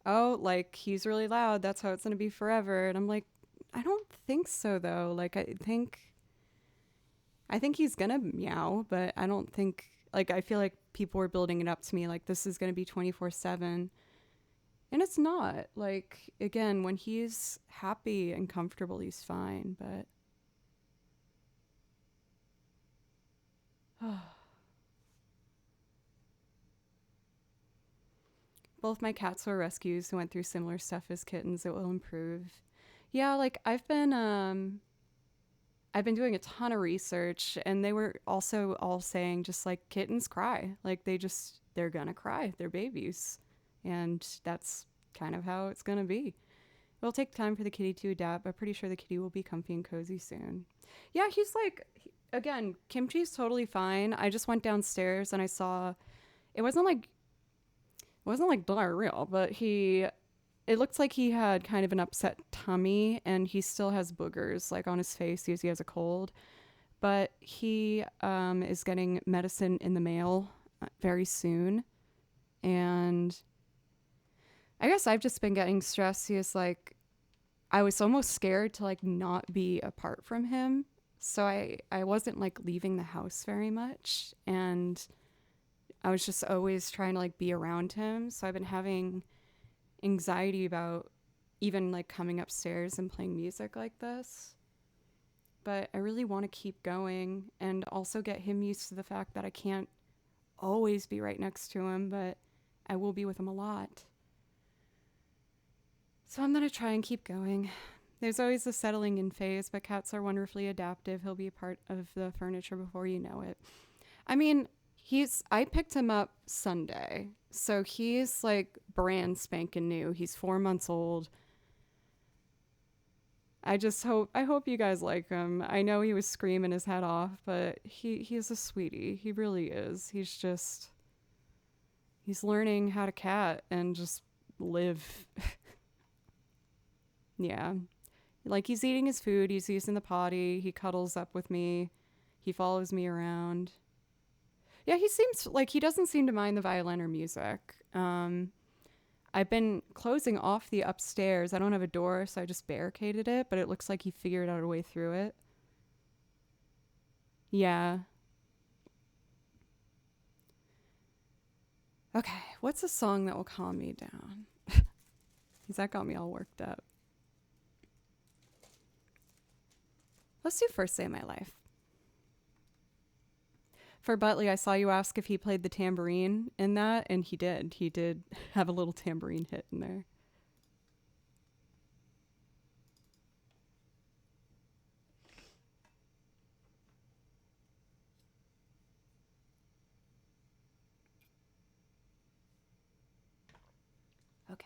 oh, like he's really loud. That's how it's going to be forever. And I'm like, I don't think so though. Like I think he's going to meow, but I don't think I feel like people were building it up to me like this is going to be 24/7. And it's not. Like, again, when he's happy and comfortable, he's fine, but... Both my cats were rescues who went through similar stuff as kittens. It will improve. Yeah, I've been doing a ton of research, and they were also all saying just, kittens cry. They're gonna cry. They're babies. And that's kind of how it's gonna be. It'll take time for the kitty to adapt, but pretty sure the kitty will be comfy and cozy soon. Yeah, he's again, Kimchi's totally fine. I just went downstairs and I saw, it wasn't like diarrhea, but it looked like he had kind of an upset tummy and he still has boogers on his face. He has a cold, but he is getting medicine in the mail very soon. And I guess I've just been getting stressed. He is I was almost scared to not be apart from him. So I wasn't leaving the house very much. And I was just always trying to be around him. So I've been having anxiety about even coming upstairs and playing music like this. But I really want to keep going and also get him used to the fact that I can't always be right next to him, but I will be with him a lot. So I'm going to try and keep going. There's always a settling in phase, but cats are wonderfully adaptive. He'll be a part of the furniture before you know it. I mean, I picked him up Sunday, so he's brand spanking new. He's 4 months old. I hope you guys like him. I know he was screaming his head off, but he's a sweetie. He really is. He's learning how to cat and just live. Yeah. He's eating his food. He's using the potty. He cuddles up with me. He follows me around. Yeah, he seems he doesn't seem to mind the violin or music. I've been closing off the upstairs. I don't have a door, so I just barricaded it, but it looks like he figured out a way through it. Yeah. Okay, what's a song that will calm me down? Because that got me all worked up. Let's do First Day of My Life. For Butley, I saw you ask if he played the tambourine in that, and he did. He did have a little tambourine hit in there. Okay.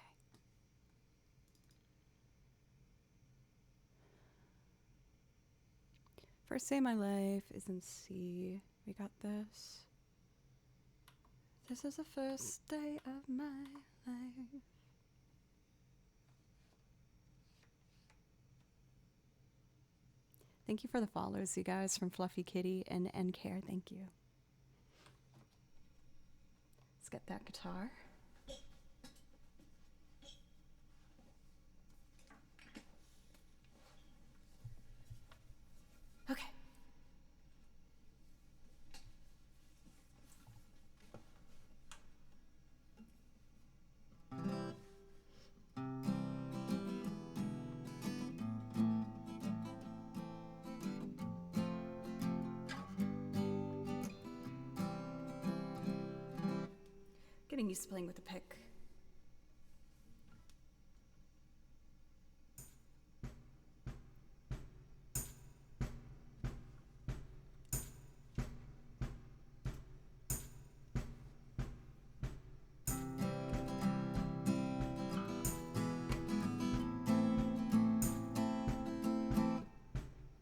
First Day of My Life is in C. We got this. This is the first day of my life. Thank you for the follows, you guys, from Fluffy Kitty and N-Care. Thank you. Let's get that guitar. Okay. Getting used to playing with the pick.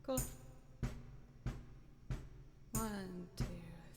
Cool. 1, 2, 3.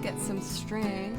Let's get some strings.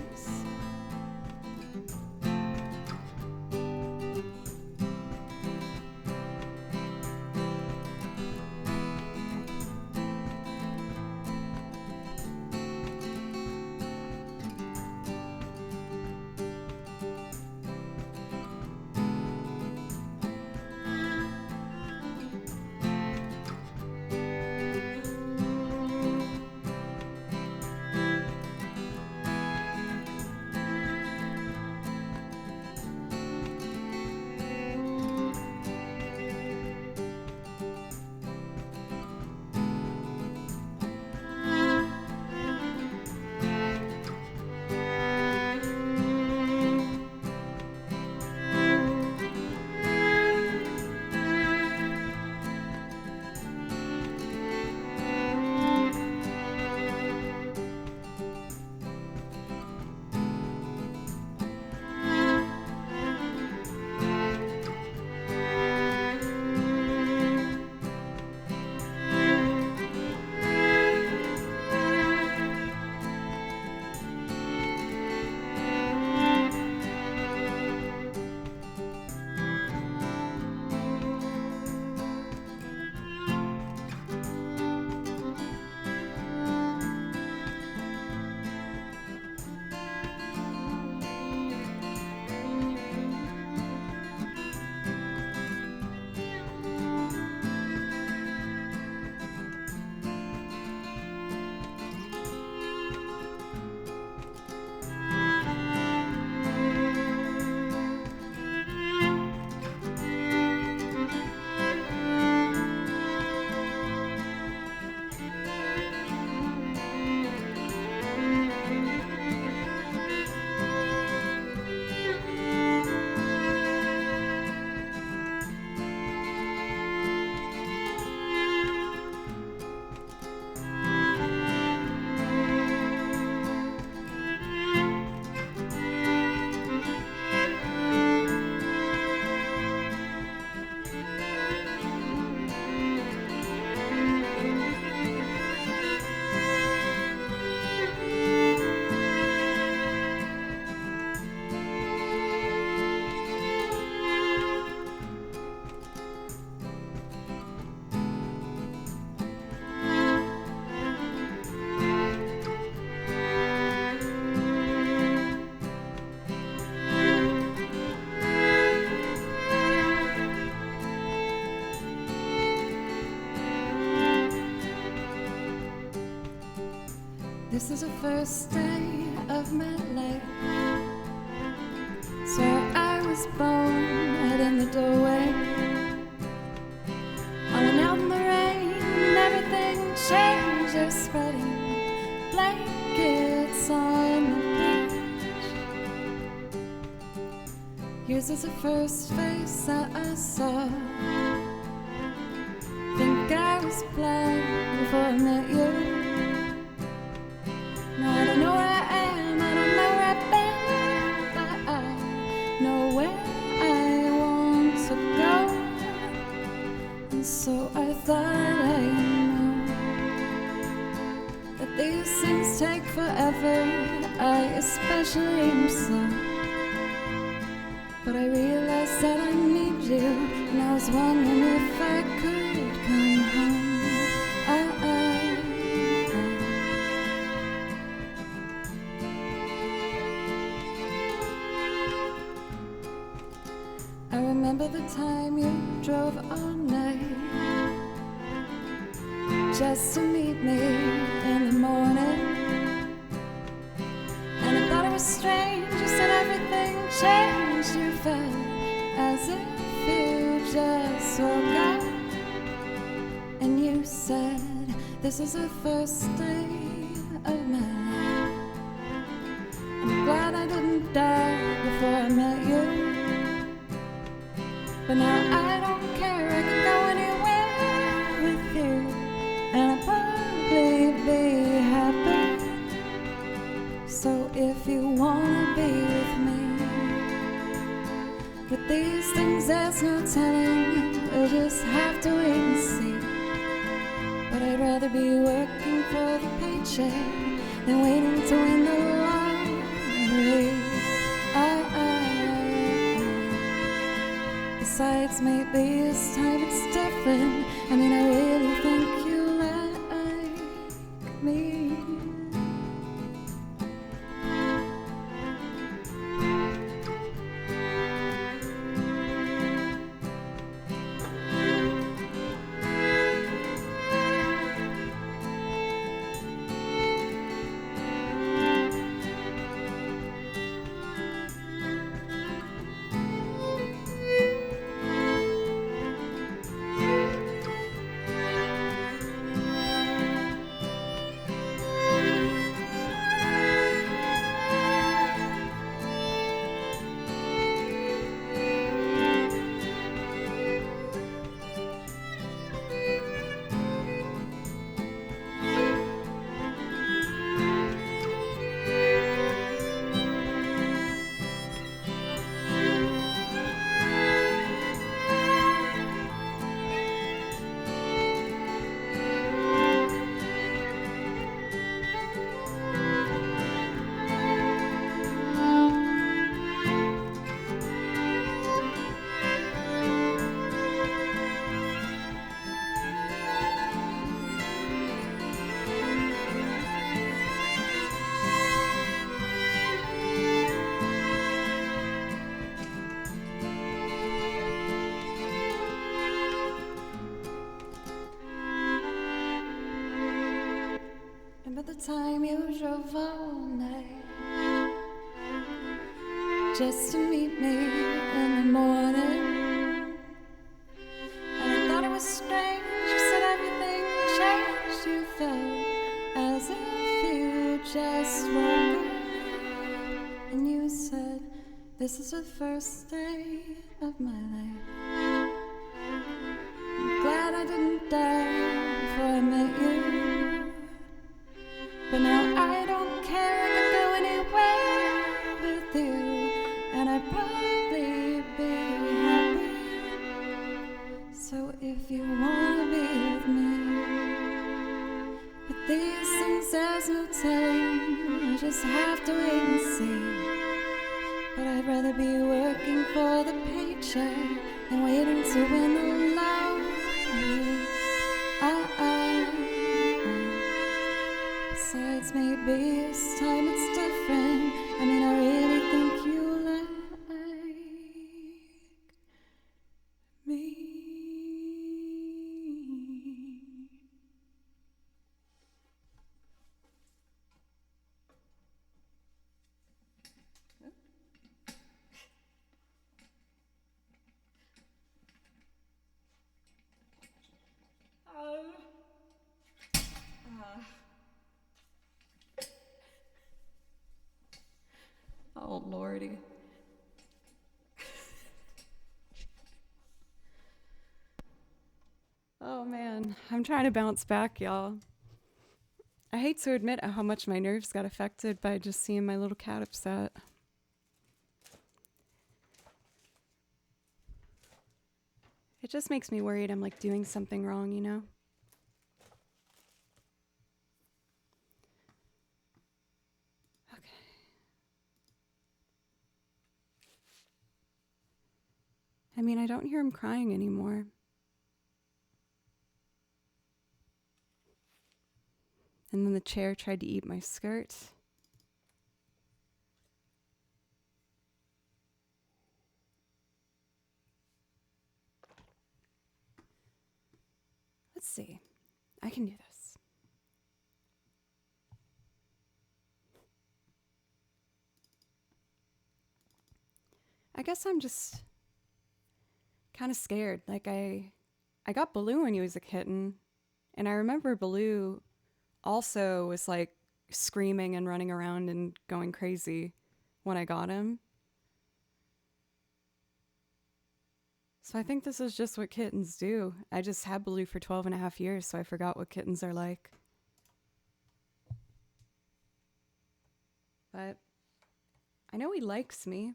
This is the first day of my life. So I was born right in the doorway. I went out in the rain and everything changed. They're spreading blankets on the beach. Yours is the first face that I saw. Think I was blind before I met you. Now I don't know where I am, I don't know where I've been, but I know where I want to go. And so I thought I know that these things take forever. I especially am slow, but I realized that I need you, and I was wondering if I could come home. I remember the time you drove all night just to meet me in the morning. And I thought it was strange, you said everything changed. You felt as if you just woke up. And you said, this is the first day of my life. I'm glad I didn't die before I met you. But now I don't care, I could go anywhere with you, and I'd probably be happy. So if you wanna be with me, with these things there's no telling, we'll just have to wait and see. But I'd rather be working for the paycheck than waiting to win the lottery. Besides, maybe this time it's different. I mean, I really think you like me. Remember the time you drove all night just to meet me in the morning? And I thought it was strange, you said everything changed. You felt as if you just woke up. And you said, this is the first day of my life. I'm glad I didn't die before I met you. But now I don't care, I could go anywhere with you, and I'd probably be happy. So if you wanna be with me, with these things there's no telling, you just have to wait and see. But I'd rather be working for the paycheck than waiting to win the lottery. Besides, maybe this time it's different. I mean, I really think you like me.
Oh, Lordy. Oh, man. I'm trying to bounce back, y'all. I hate to admit how much my nerves got affected by just seeing my little cat upset. It just makes me worried I'm like doing something wrong, you know? Okay. I mean, I don't hear him crying anymore. And then the chair tried to eat my skirt. Let's see. I can do this. I guess I'm just kind of scared. Like I got Baloo when he was a kitten, and I remember Baloo also was like screaming and running around and going crazy when I got him. So I think this is just what kittens do. I just had Baloo for 12 and a half years, so I forgot what kittens are like. But I know he likes me.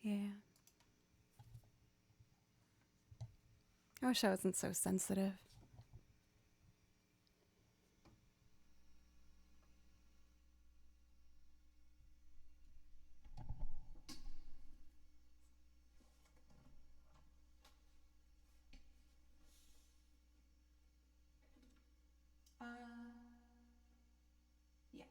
Yeah. I wish I wasn't so sensitive. Yes.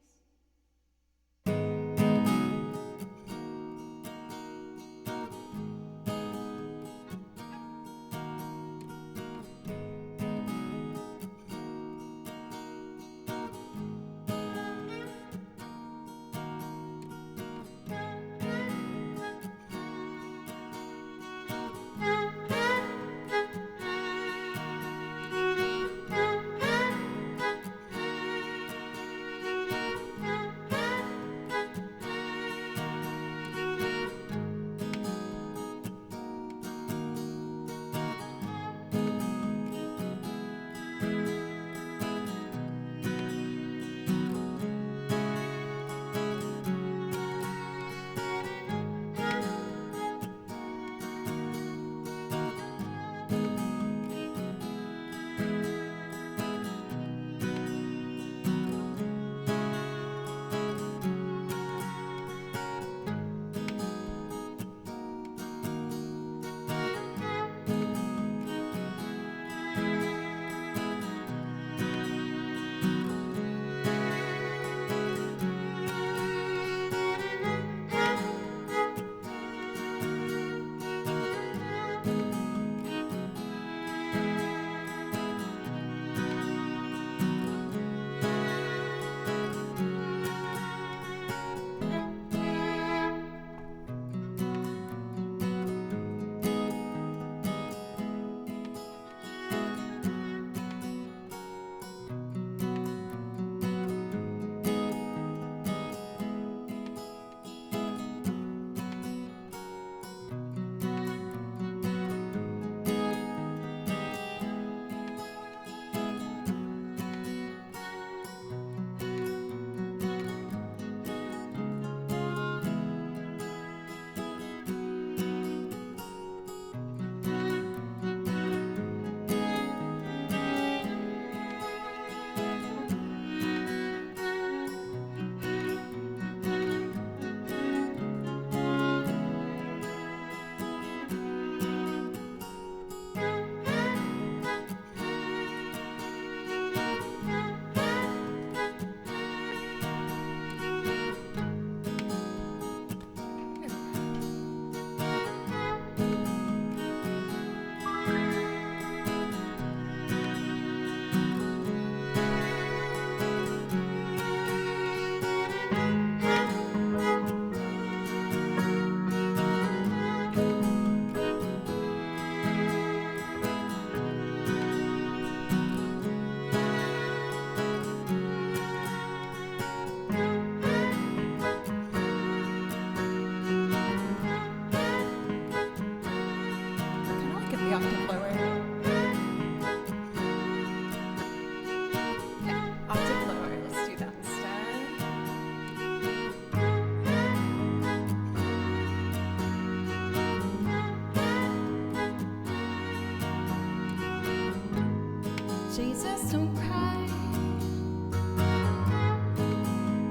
says don't cry.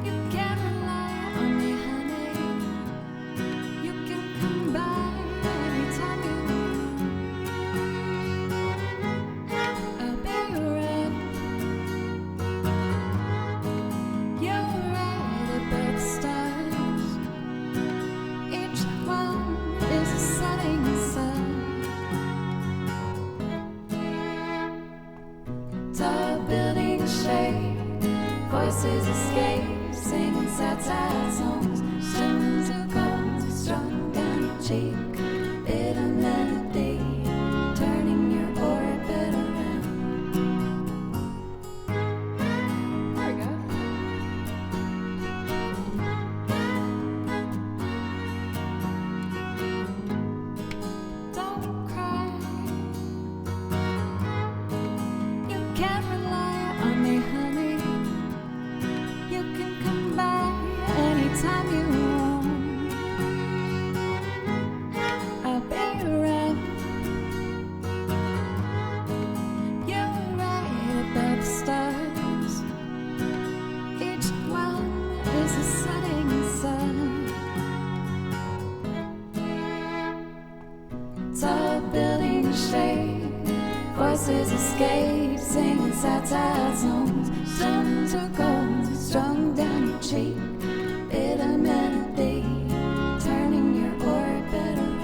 You can rely on me, honey. You can come by anytime you want. I'll be around. You're right above the stars. Each one is a setting sun. Tall buildings shake, voices escape, singing sad songs. Stones of gold strung down your cheek, bitter melody, turning your orbit around. There we go. Don't cry. You can rely on me, honey. You can come by anytime you want. I'll be around. You're right above the stars. Each one is a setting sun. Tall buildings shake, voices escape, singing sad songs. Stones of gold strung down your cheek, bitter melody, turning your orbit around.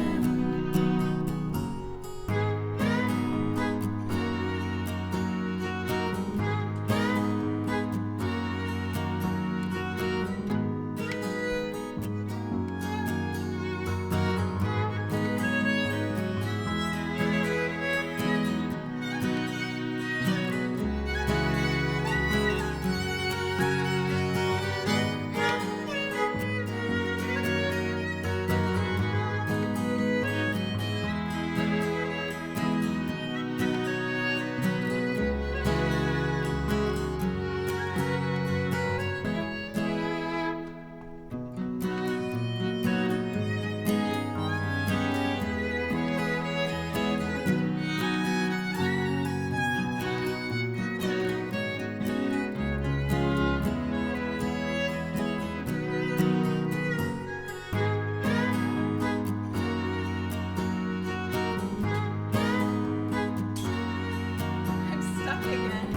I'm stuck again.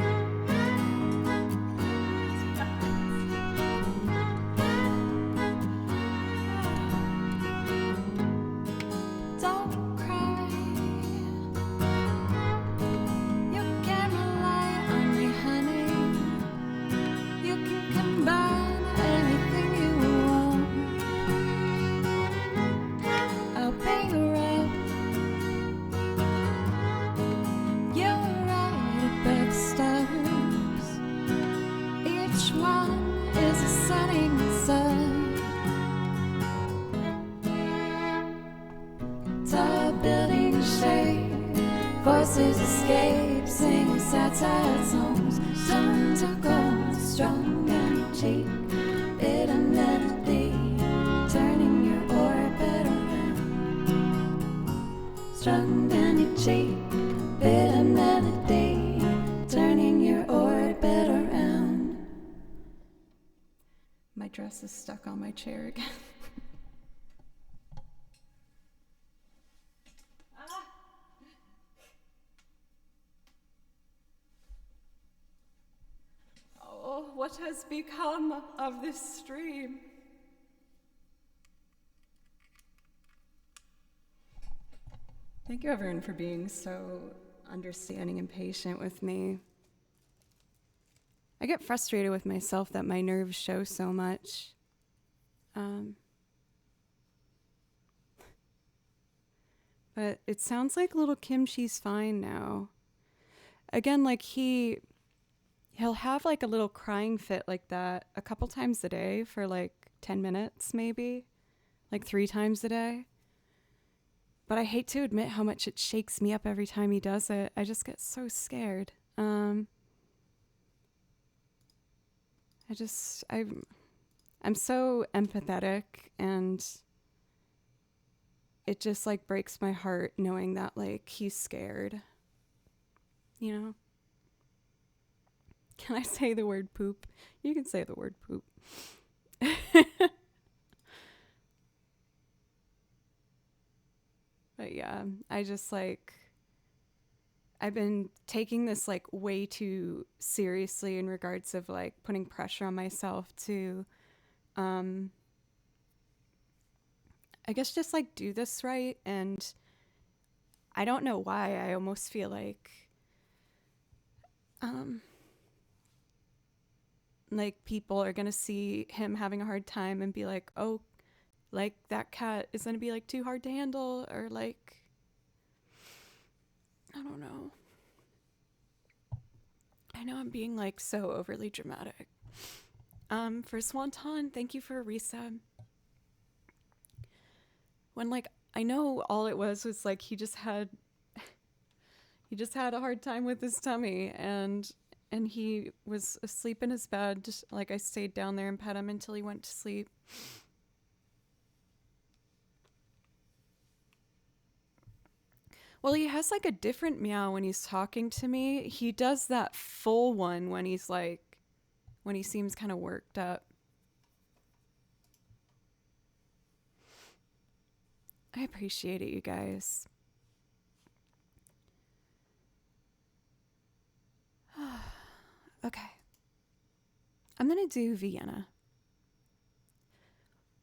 Don't cry. You can rely on me, honey. You can combine anything you want. I'll be around. You're right above the stars. Each one is a setting sun. Tall buildings shake, voices escape, singing sad songs. Stones of gold strung down your cheek, bitter melody, turning your orbit around. Strung down your cheek, bitter melody, turning your orbit around. My dress is stuck on my chair again. Oh, what has become of this stream? Thank you, everyone, for being so understanding and patient with me. I get frustrated with myself that my nerves show so much. But it sounds like little Kimchi's fine now. Again, like he'll have like a little crying fit like that a couple times a day for like 10 minutes maybe, like 3 times a day. But I hate to admit how much it shakes me up every time he does it. I just get so scared. I'm so empathetic, and it just like breaks my heart knowing that like he's scared, you know?
Can I say the word poop? You can say the word poop. But yeah, I just like, I've been taking this like way too seriously in regards of like putting pressure on myself to, I guess just like do this right. And I don't know why. I almost feel like people are gonna see him having a hard time and be like, oh, like that cat is gonna be like too hard to handle, or like, I don't know. I know I'm being like so overly dramatic. For Swanton, thank you for a resub. When like I know all it was like he just had a hard time with his tummy, and he was asleep in his bed. Like I stayed down there and pet him until he went to sleep. Well, he has like a different meow when he's talking to me. He does that full one when he's like, when he seems kind of worked up. I appreciate it, you guys. Okay. I'm going to do Vienna.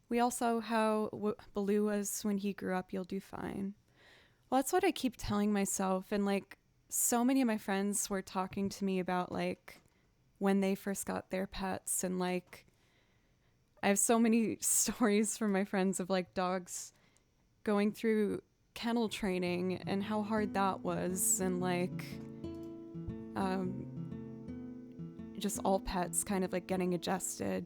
We also how Baloo was when he grew up, you'll do fine. Well, that's what I keep telling myself. And like so many of my friends were talking to me about like when they first got their pets. And like I have so many stories from my friends of like dogs going through kennel training and how hard that was. And like just all pets kind of like getting adjusted.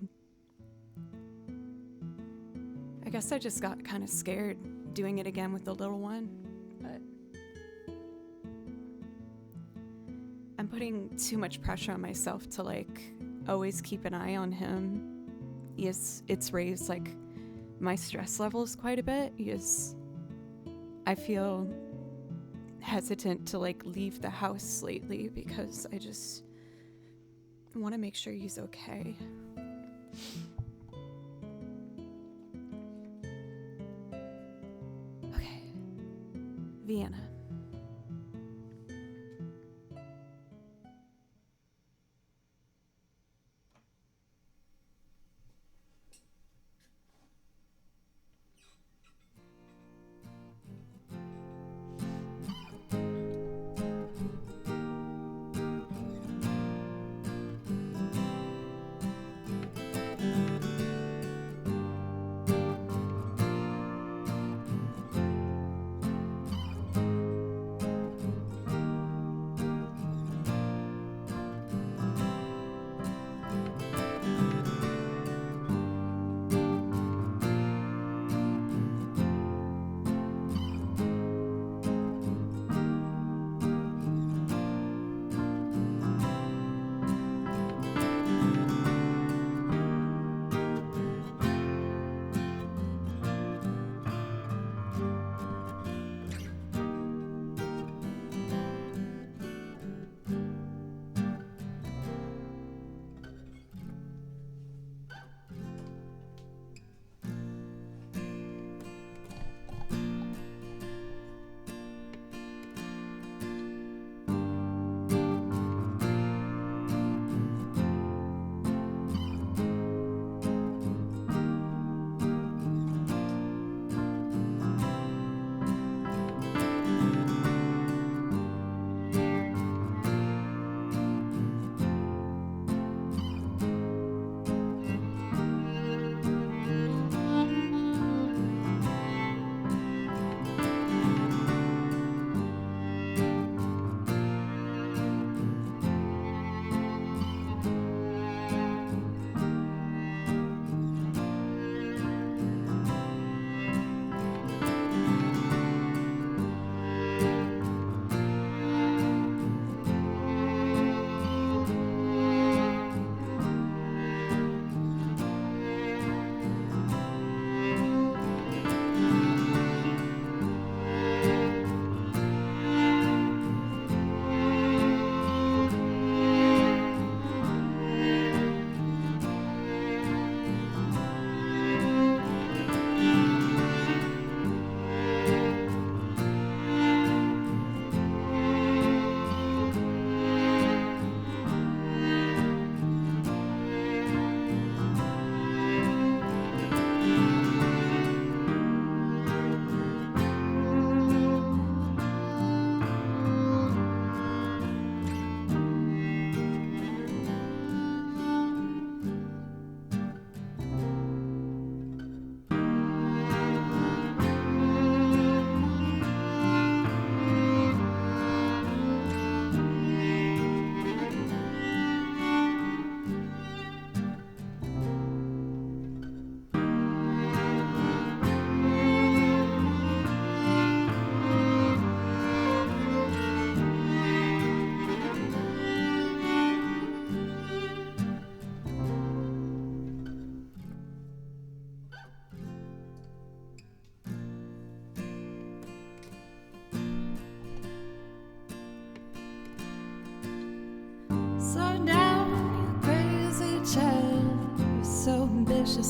I guess I just got kind of scared doing it again with the little one, but I'm putting too much pressure on myself to like always keep an eye on him. It's raised like my stress levels quite a bit. I feel hesitant to like leave the house lately because I just want to make sure he's okay. Okay, Vienna.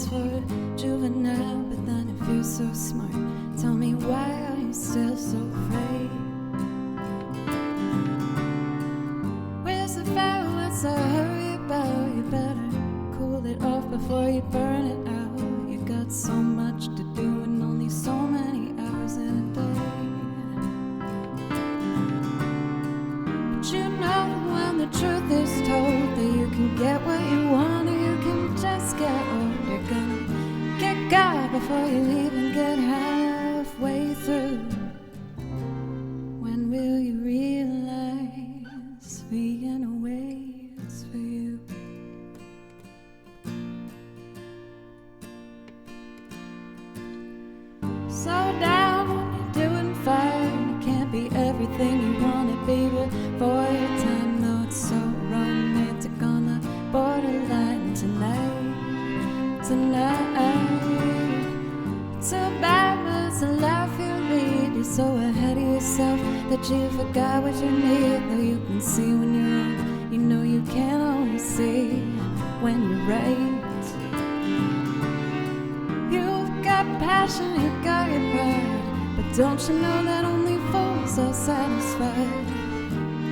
for a juvenile, but then if you're so smart, tell me why are you still so afraid? Where's the fire? What's the hurry about? You better cool it off before you burn it out. You got so much to do and only so many hours in a day. But you know when the truth is told that you can get what you want or you can just get old. You're gonna get God before you even get halfway through. When will you realize Vienna waits for you? Slow down, you're doing fine. You can't be everything you wanna be before your time. Though it's so romantic on the borderline tonight. So bad was the life you lead. You're so ahead of yourself that you forgot what you need. Though you can see when you're wrong, you know you can't always see when you're right. You've got passion, you've got your pride, but don't you know that only fools are satisfied?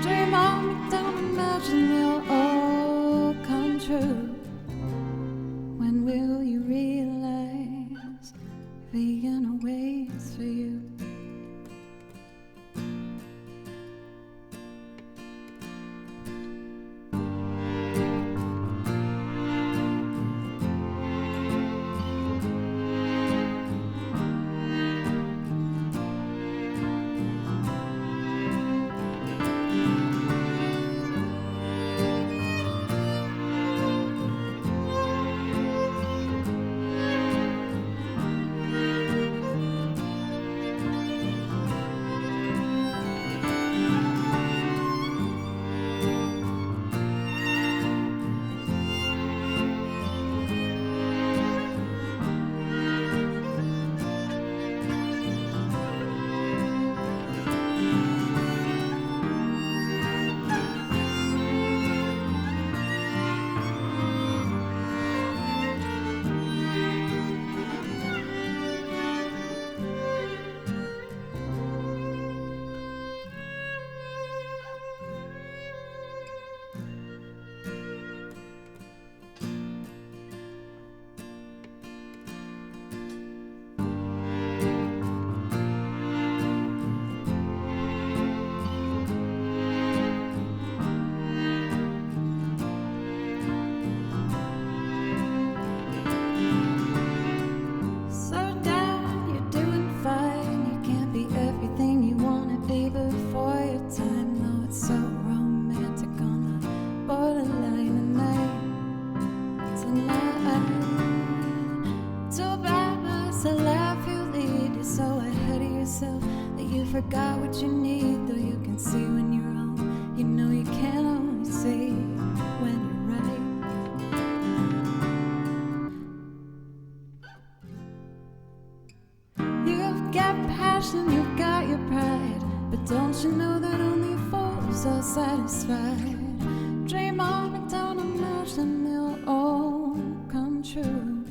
Dream on, but don't imagine they'll all come true. When will you realize Vienna waits for you? Forgot what you need, though you can see when you're wrong. You know you can't always see when you're right. You've got passion, you've got your pride, but don't you know that only fools are satisfied? Dream on, but don't imagine they'll all come true.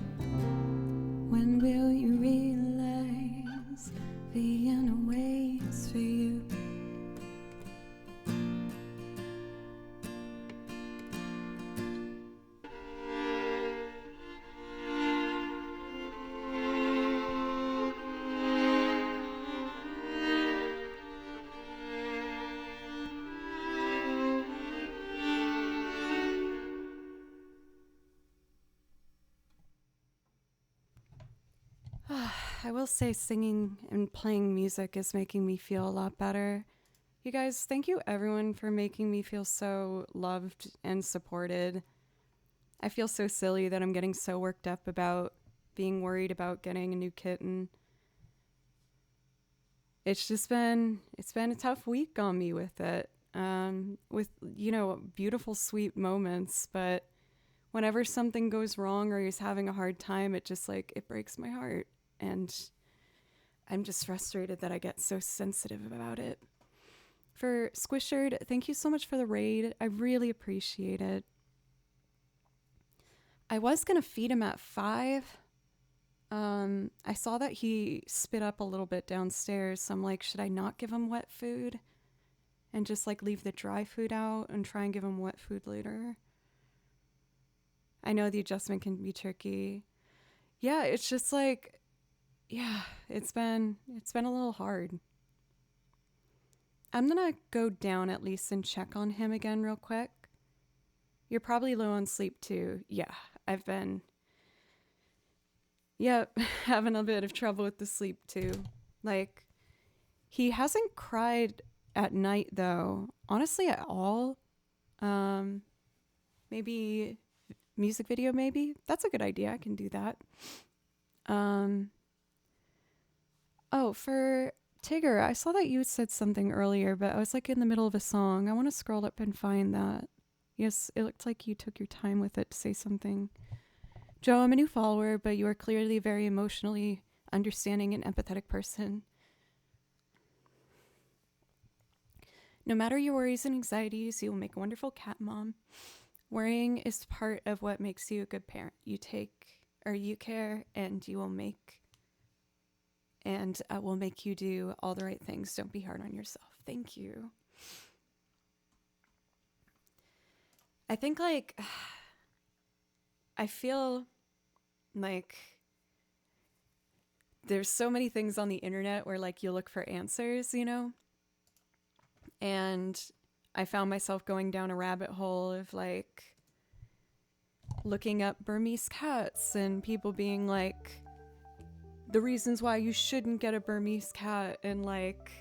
When will you realize Vienna waits for you?
I will say singing and playing music is making me feel a lot better. You guys, thank you everyone for making me feel so loved and supported. I feel so silly that I'm getting so worked up about being worried about getting a new kitten. It's been a tough week on me with it. With, beautiful, sweet moments, but whenever something goes wrong or he's having a hard time, it breaks my heart. And I'm just frustrated that I get so sensitive about it. For Squishered, thank you so much for the raid. I really appreciate it. I was going to feed him at 5. I saw that he spit up a little bit downstairs, so I'm like, should I not give him wet food and just like leave the dry food out and try and give him wet food later? I know the adjustment can be tricky. Yeah, it's just like, yeah, it's been a little hard. I'm gonna go down at least and check on him again real quick. You're probably low on sleep too. Yeah, I've been, yep, having a bit of trouble with the sleep too. Like, he hasn't cried at night though, honestly at all. Maybe music video, maybe. That's a good idea. I can do that. Oh, for Tigger, I saw that you said something earlier, but I was like in the middle of a song. I want to scroll up and find that. Yes, it looked like you took your time with it to say something. Joe, I'm a new follower, but you are clearly a very emotionally understanding and empathetic person. No matter your worries and anxieties, you will make a wonderful cat mom. Worrying is part of what makes you a good parent. You care, and you will make, and will make you do all the right things. Don't be hard on yourself. Thank you. I think, like, I feel like there's so many things on the internet where, like, you look for answers, you know? And I found myself going down a rabbit hole of, like, looking up Burmese cats and people being like, the reasons why you shouldn't get a Burmese cat, and, like,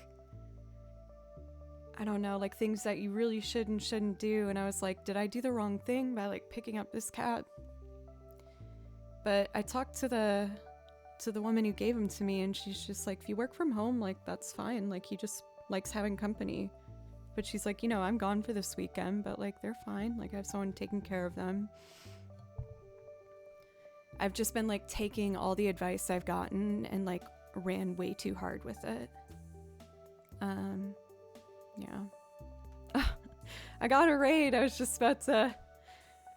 I don't know, like things that you really shouldn't do. And I was like, did I do the wrong thing by like picking up this cat? But I talked to the woman who gave him to me, and she's just like, if you work from home, like that's fine. Like he just likes having company. But she's like, you know, I'm gone for this weekend, but like they're fine. Like I have someone taking care of them. I've just been like taking all the advice I've gotten and like ran way too hard with it. Yeah. I got a raid. I was just about to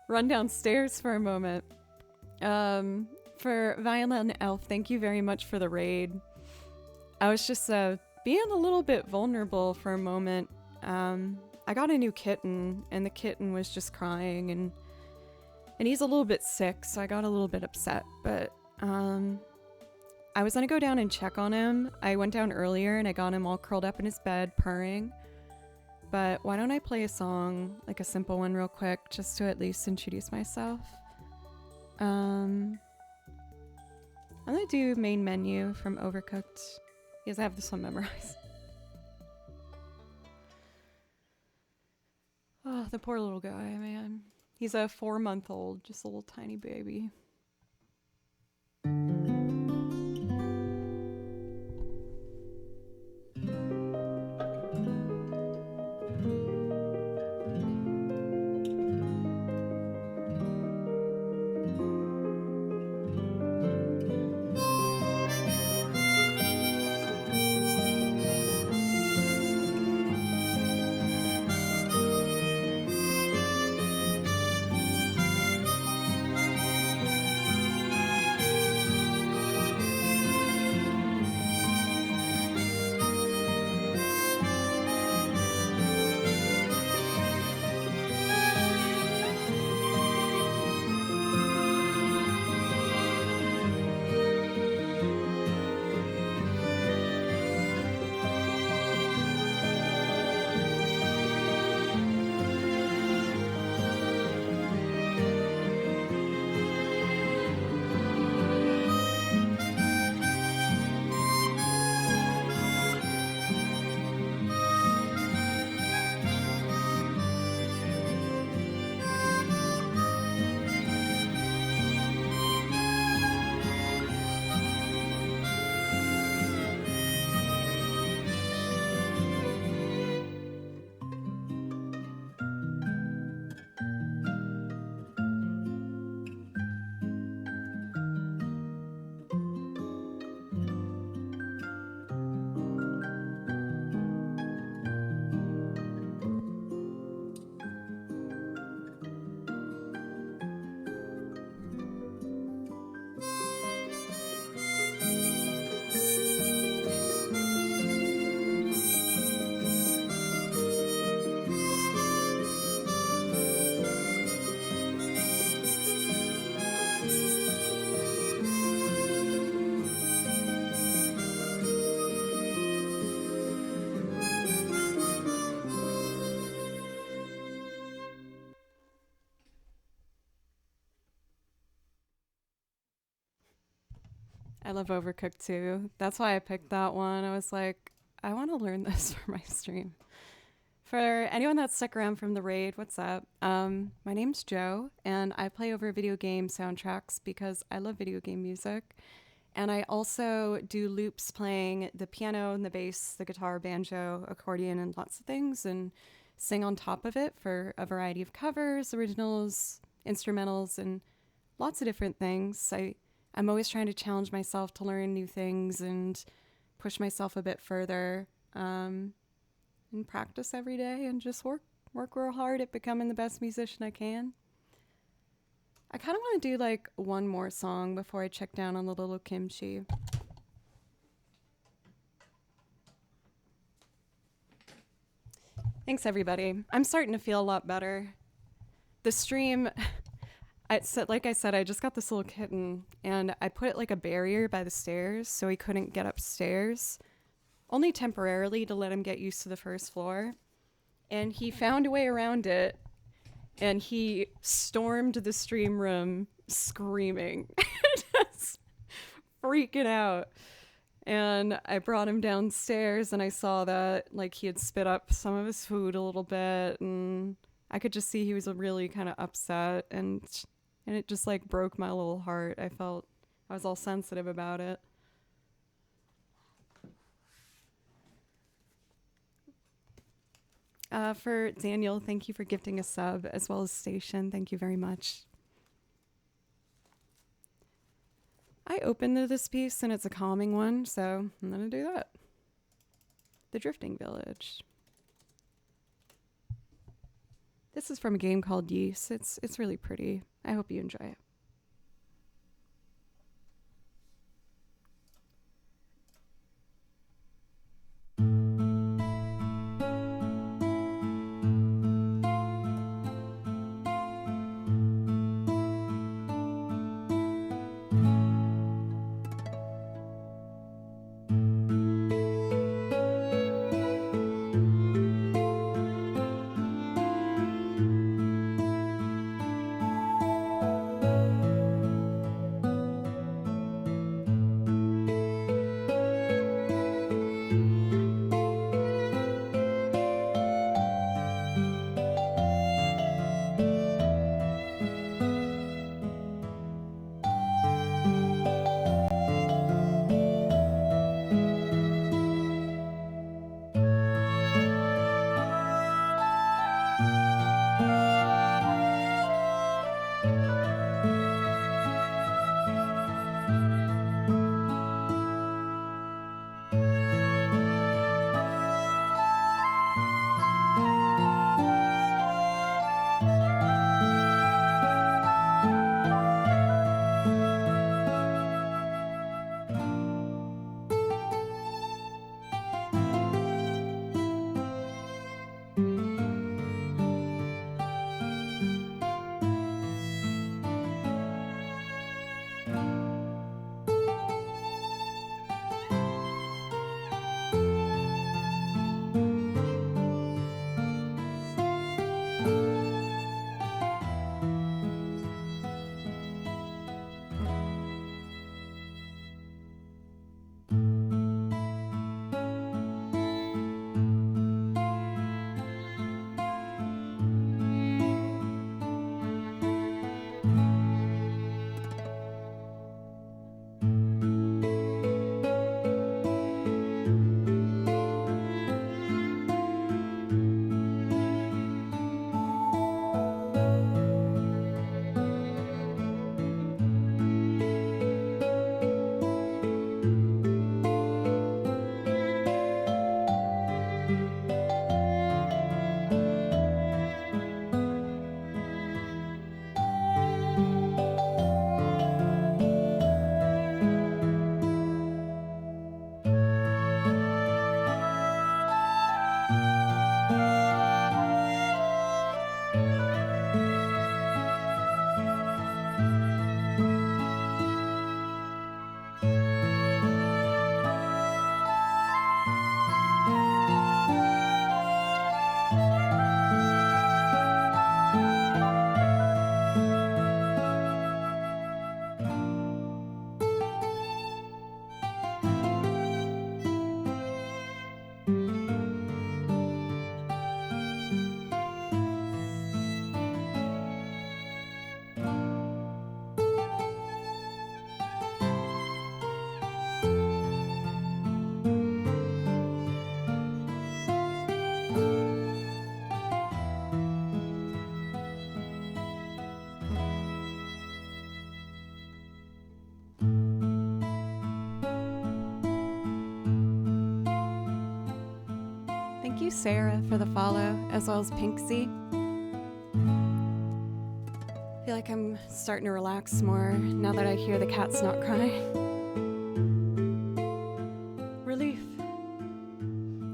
run downstairs for a moment. For Violin Elf, thank you very much for the raid. I was just being a little bit vulnerable for a moment. I got a new kitten, and the kitten was just crying, and he's a little bit sick, so I got a little bit upset. But I was gonna go down and check on him. I went down earlier, and I got him all curled up in his bed, purring. But why don't I play a song, like a simple one real quick, just to at least introduce myself. I'm gonna do Main Menu from Overcooked, because I have this one memorized. Oh, the poor little guy, man. He's a 4-month-old, just a little tiny baby. I love Overcooked too. That's why I picked that one. I was like, I want to learn this for my stream. For anyone that's stuck around from the raid, what's up? My name's Joe, and I play over video game soundtracks because I love video game music. And I also do loops playing the piano and the bass, the guitar, banjo, accordion, and lots of things, and sing on top of it for a variety of covers, originals, instrumentals, and lots of different things. I'm always trying to challenge myself to learn new things and push myself a bit further. And practice every day and just work real hard at becoming the best musician I can. I kind of want to do like one more song before I check down on the little kimchi. Thanks everybody. I'm starting to feel a lot better. The stream, like I said, I just got this little kitten and I put like a barrier by the stairs so he couldn't get upstairs. Only temporarily to let him get used to the first floor. And he found a way around it, and he stormed the stream room screaming, just freaking out. And I brought him downstairs, and I saw that like he had spit up some of his food a little bit, and I could just see he was really kind of upset, and it just like broke my little heart. I was all sensitive about it. For Daniel, thank you for gifting a sub, as well as Station. Thank you very much. I opened this piece and it's a calming one, so I'm going to do that. The Drifting Village. This is from a game called Yeast. It's really pretty. I hope you enjoy it. Thank you, Sarah, for the follow, as well as Pinksy. I feel like I'm starting to relax more now that I hear the cat's not crying. Relief.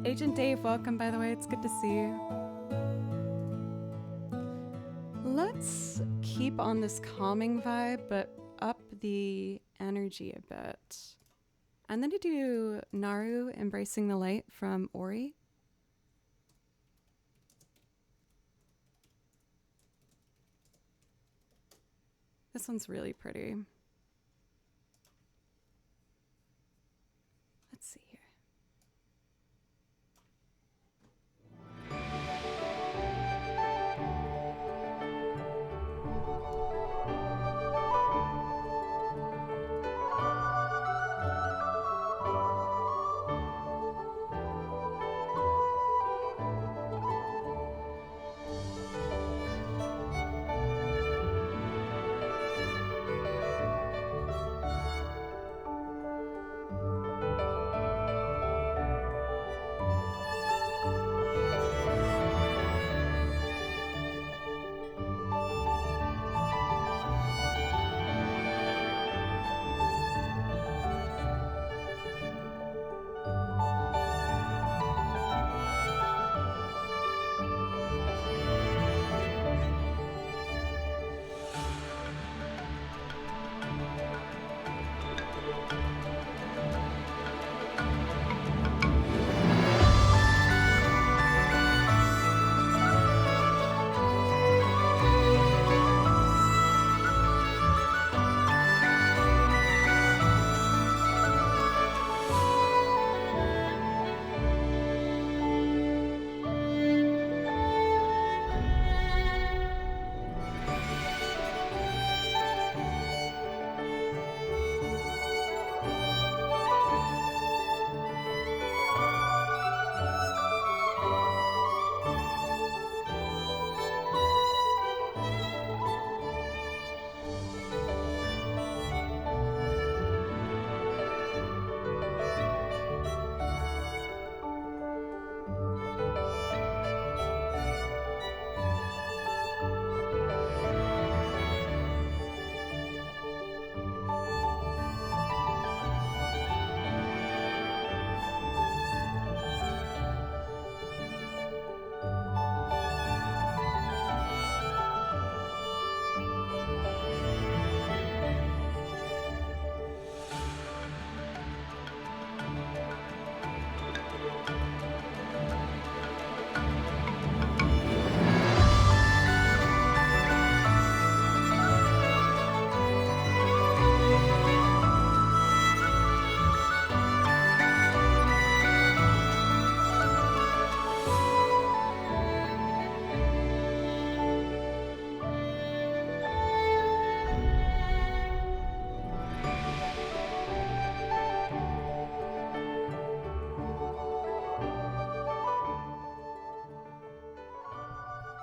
Agent Dave, welcome, by the way. It's good to see you. Let's keep on this calming vibe, but up the energy a bit. I'm going to do Naru, Embracing the Light from Ori. This one's really pretty. Let's see here.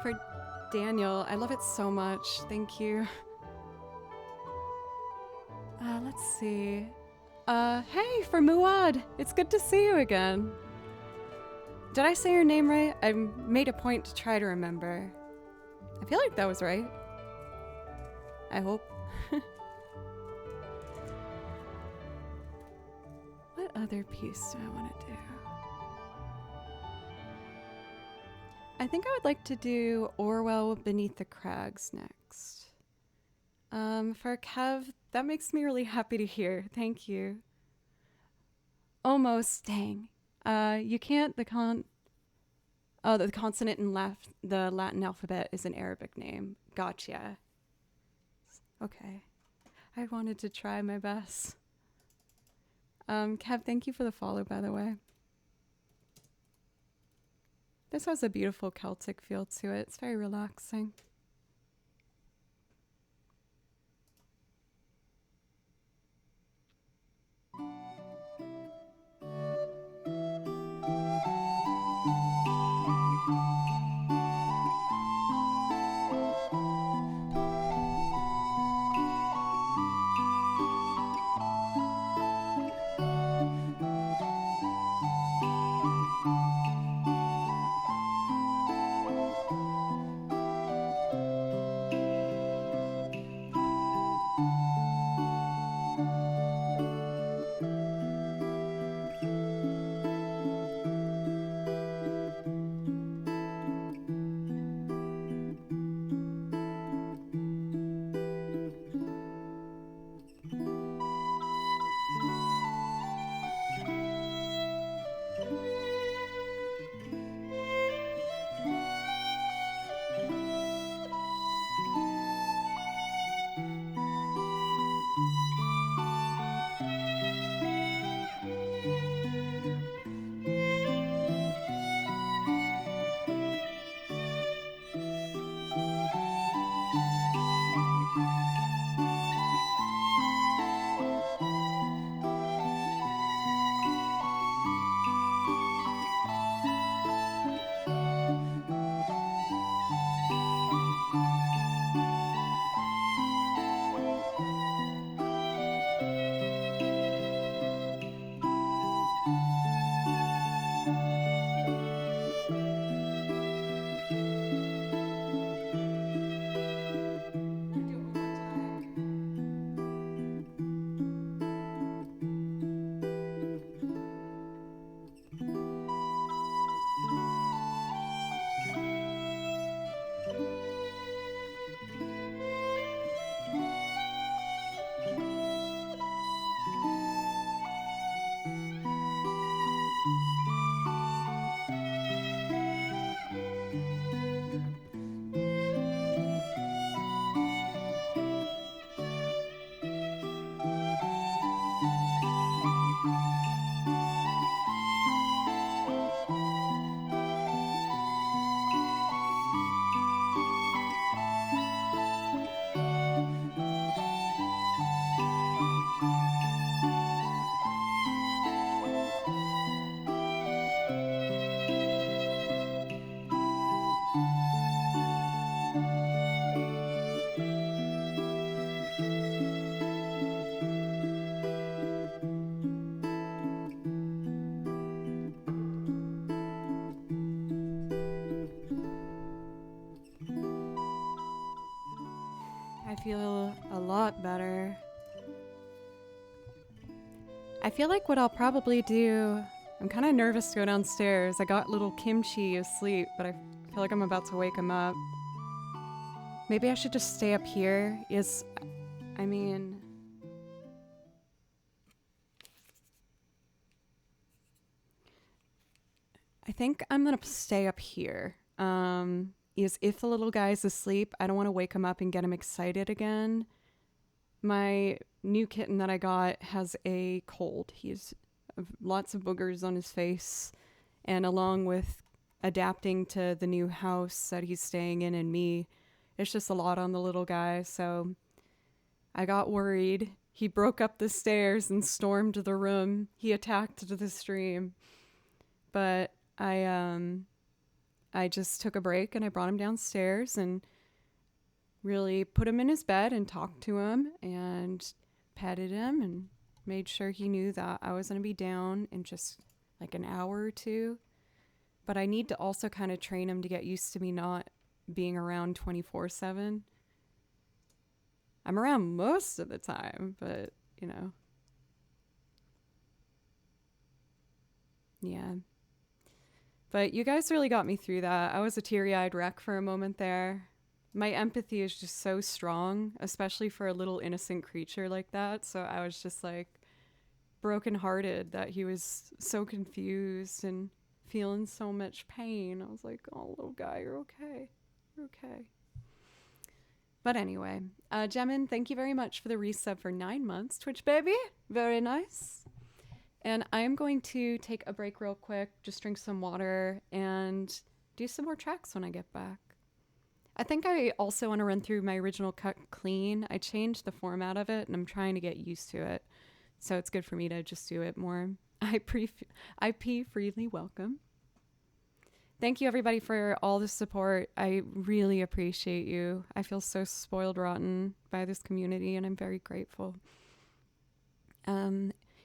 For Daniel, I love it so much. Thank you. Let's see. Hey, for Muad. It's good to see you again. Did I say your name right? I made a point to try to remember. I feel like that was right. I hope. What other piece do I want to do? I think I would like to do Orwell Beneath the Crags next. For Kev, that makes me really happy to hear. Thank you. Almost, dang. You can't, the consonant in the Latin alphabet is an Arabic name. Gotcha. Okay. I wanted to try my best. Kev, thank you for the follow, by the way. This has a beautiful Celtic feel to it. It's very relaxing. feel a lot better. I feel like what I'll probably do, I'm kind of nervous to go downstairs. I got little Kimchi asleep, but I feel like I'm about to wake him up. Maybe I should just stay up here. I mean, I think I'm gonna stay up here. If the little guy's asleep, I don't want to wake him up and get him excited again. My new kitten that I got has a cold. He has lots of boogers on his face, and along with adapting to the new house that he's staying in and me, it's just a lot on the little guy. So I got worried. He broke up the stairs and stormed the room. He attacked the stream. But I just took a break and I brought him downstairs and really put him in his bed and talked to him and petted him and made sure he knew that I was going to be down in just like an hour or two. But I need to also kind of train him to get used to me not being around 24/7. I'm around most of the time, but, you know. Yeah. But you guys really got me through that. I was a teary-eyed wreck for a moment there. My empathy is just so strong, especially for a little innocent creature like that. So I was just like brokenhearted that he was so confused and feeling so much pain. I was like, oh, little guy, you're okay. You're okay. But anyway, Jemin, thank you very much for the resub for 9 months. Twitch baby, very nice. And I am going to take a break real quick, just drink some water, and do some more tracks when I get back. I think I also want to run through my original cut clean. I changed the format of it, and I'm trying to get used to it. So it's good for me to just do it more. IP freely welcome. Thank you, everybody, for all the support. I really appreciate you. I feel so spoiled rotten by this community, and I'm very grateful.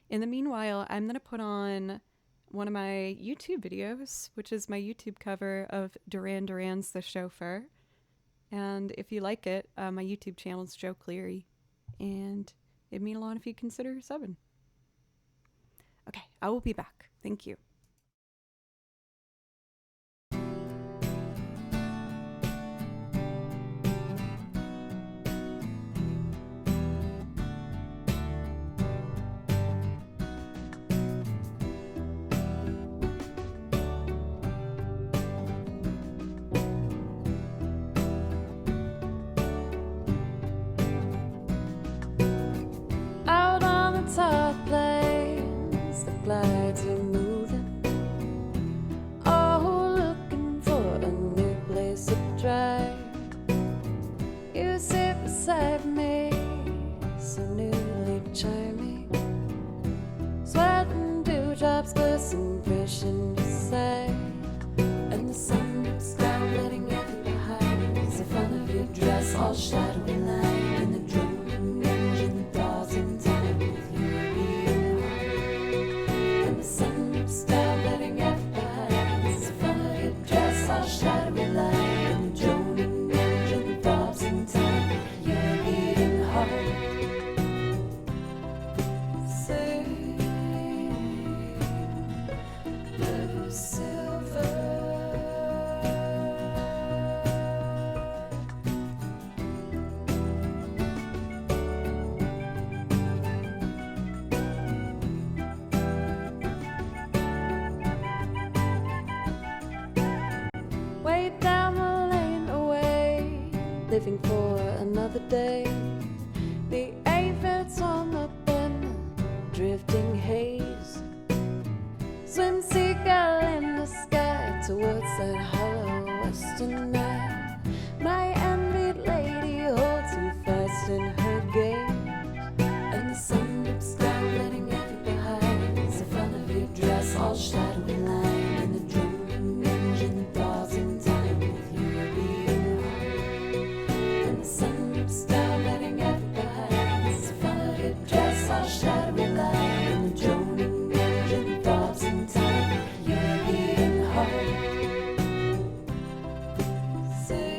In the meanwhile, I'm going to put on one of my YouTube videos, which is my YouTube cover of Duran Duran's The Chauffeur. And if you like it, my YouTube channel is Joe Cleary. And it'd mean a lot if you consider subbing. Okay, I will be back. Thank you.
Out on the top plains, the glides are moving. Oh, looking for a new place to drive. You sit beside me, so newly charming. Sweating dewdrops glisten fresh in your sight. And the sun looks down, letting everything behind. It's the front of your dress, all shadowy line. And the droning engine thaws in time with you being hard. And the sun looks down, letting everything behind. It's the front of your dress, all shadowy line. And the droning engine thaws in time with you being hard. Say, blue silver. Way down the lane away, living for another day. The aphids on the bend, drifting haze. Swim seagull in the sky towards that hollow western night. My envied lady holds you fast in her gaze. And the sun looks down, letting everything behind. It's the front of your dress, all shadowy line. And the droning engine thaws in time with you being hard. And the sun looks down, letting everything behind. It's the front of your dress, all shadowy line. And the droning engine thaws in time with you being hard. Say,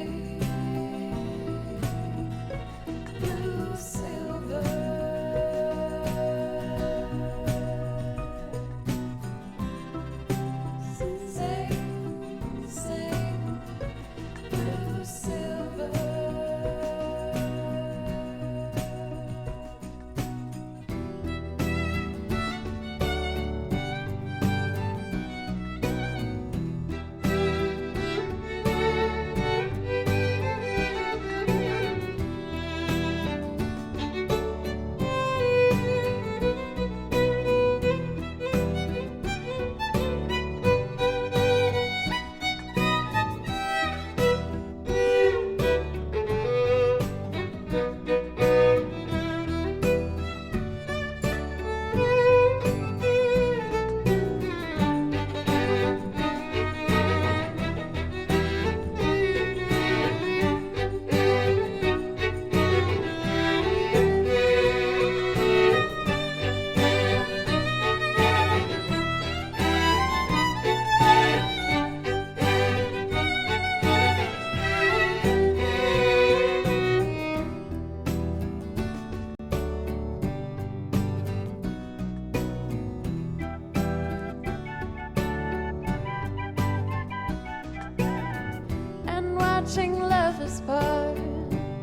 watching lovers part.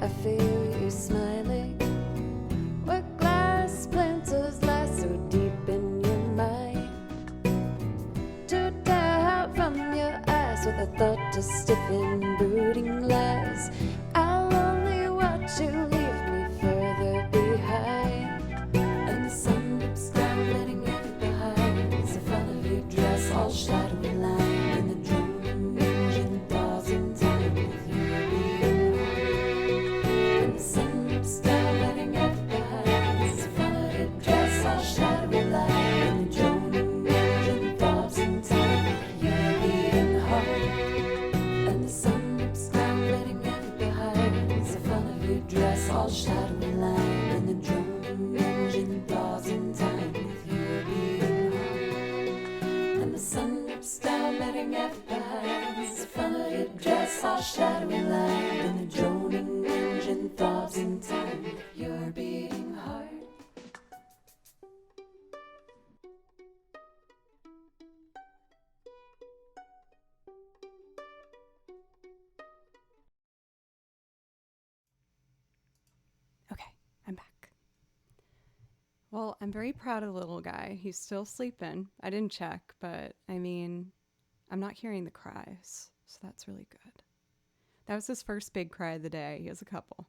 I feel you smiling. What glass splinters lie so deep in your mind? To tear out from your eyes with a thought to stiffen brooding lies. I'll only watch you leave me further behind. And the sun dips down, letting it behind. The front of your dress all shadowy line, and the droning engine thaws in time with you being home. And the sun dips down, letting it behind. The front of your dress all shadowy line, and the droning engine thaws in time with you being home. And the sun dips down, letting it behind. The front of your dress all shadowy line, and the droning engine thaws in time with you being home. And the sun dips down, letting it behind. The front of your dress all shadowy line, and the droning engine thaws in time with your beating heart.
Okay, I'm back. Well, I'm very proud of the little guy. He's still sleeping. I didn't check, but I mean, I'm not hearing the cries, so that's really good. That was his first big cry of the day. He has a couple.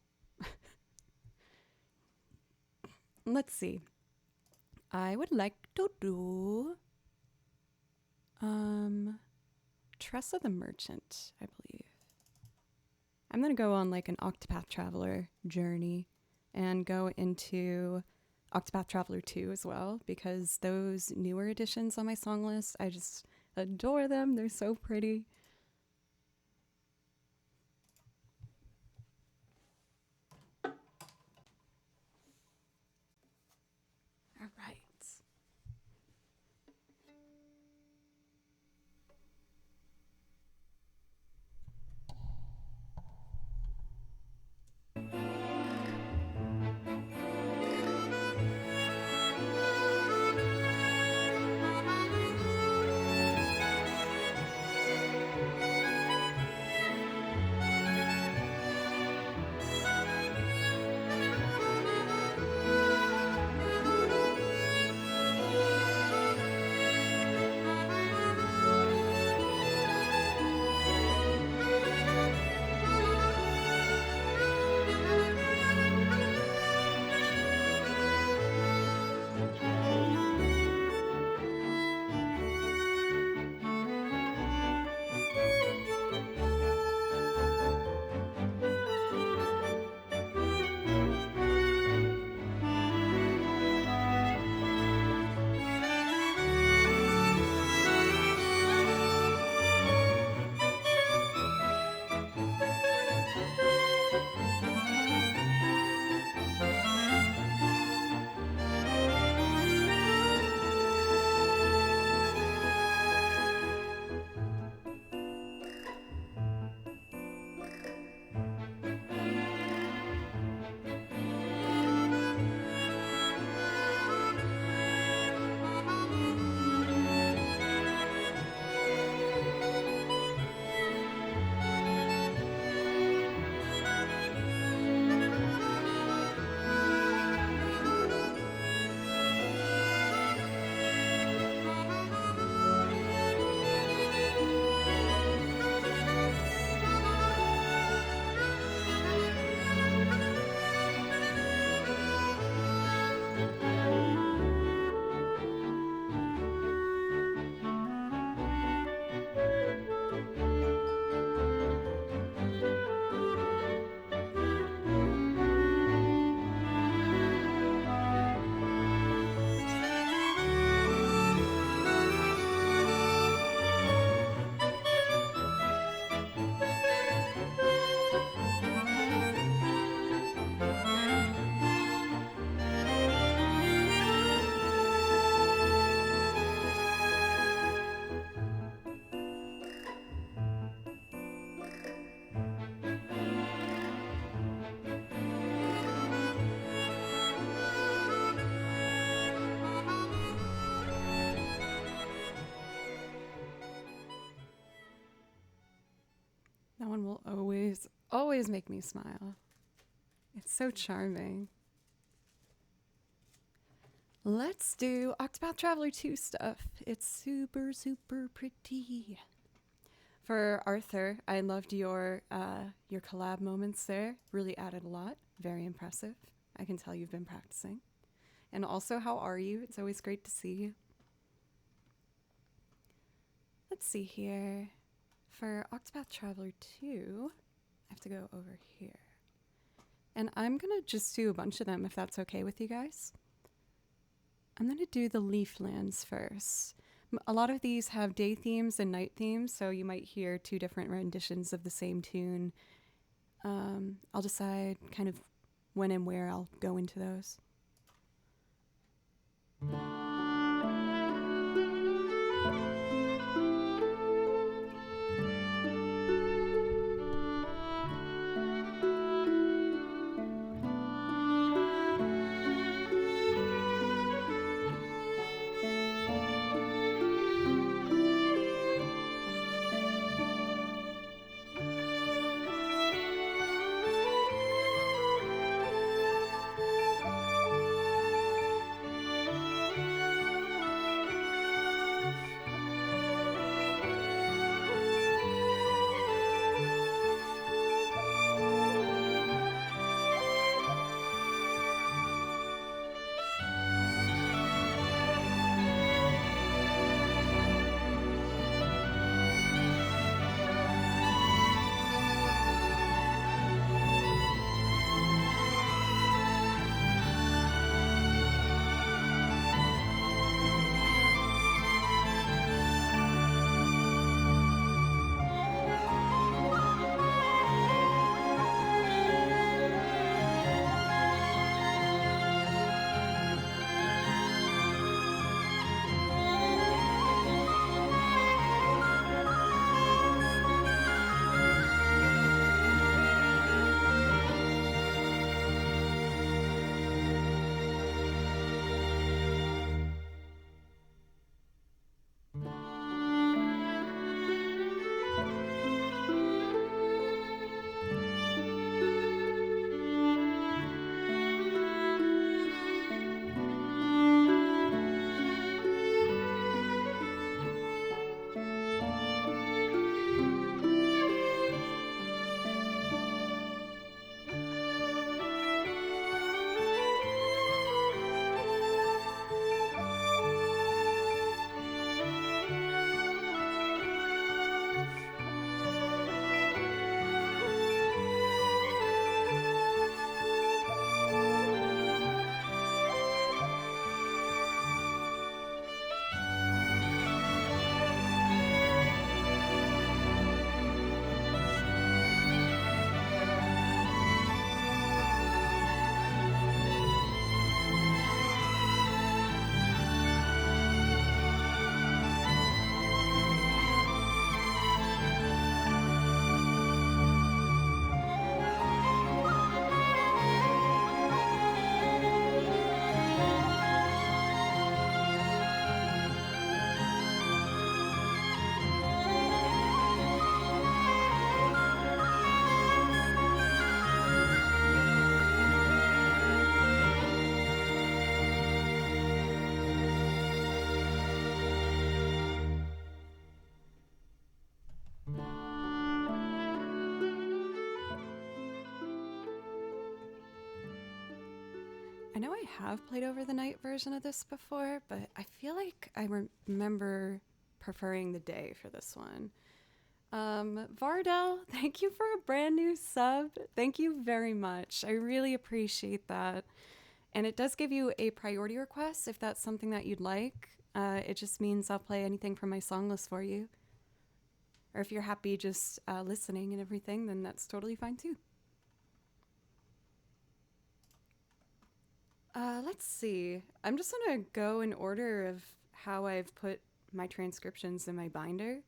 Let's see. I would like to do Tressa the Merchant, I believe. I'm going to go on like an Octopath Traveler journey and go into Octopath Traveler 2 as well, because those newer additions on my song list, I just adore them. They're so pretty. All right. will always, always make me smile. It's so charming. Let's do Octopath Traveler 2 stuff. It's super, super pretty. For Arthur, I loved your collab moments there. Really added a lot. Very impressive. I can tell you've been practicing. And also, how are you? It's always great to see you. Let's see here. For Octopath Traveler 2, I have to go over here. And I'm going to just do a bunch of them if that's okay with you guys. I'm going to do the Leaflands first. A lot of these have day themes and night themes, so you might hear two different renditions of the same tune. I'll decide kind of when and where I'll go into those. I know I have played over the night version of this before, but I feel like I remember preferring the day for this one. Vardell, thank you for a brand new sub. Thank you very much. I really appreciate that. And it does give you a priority request if that's something that you'd like. It just means I'll play anything from my song list for you. Or if you're happy just listening and everything, then that's totally fine too. Let's see. I'm just going to go in order of how I've put my transcriptions in my binder.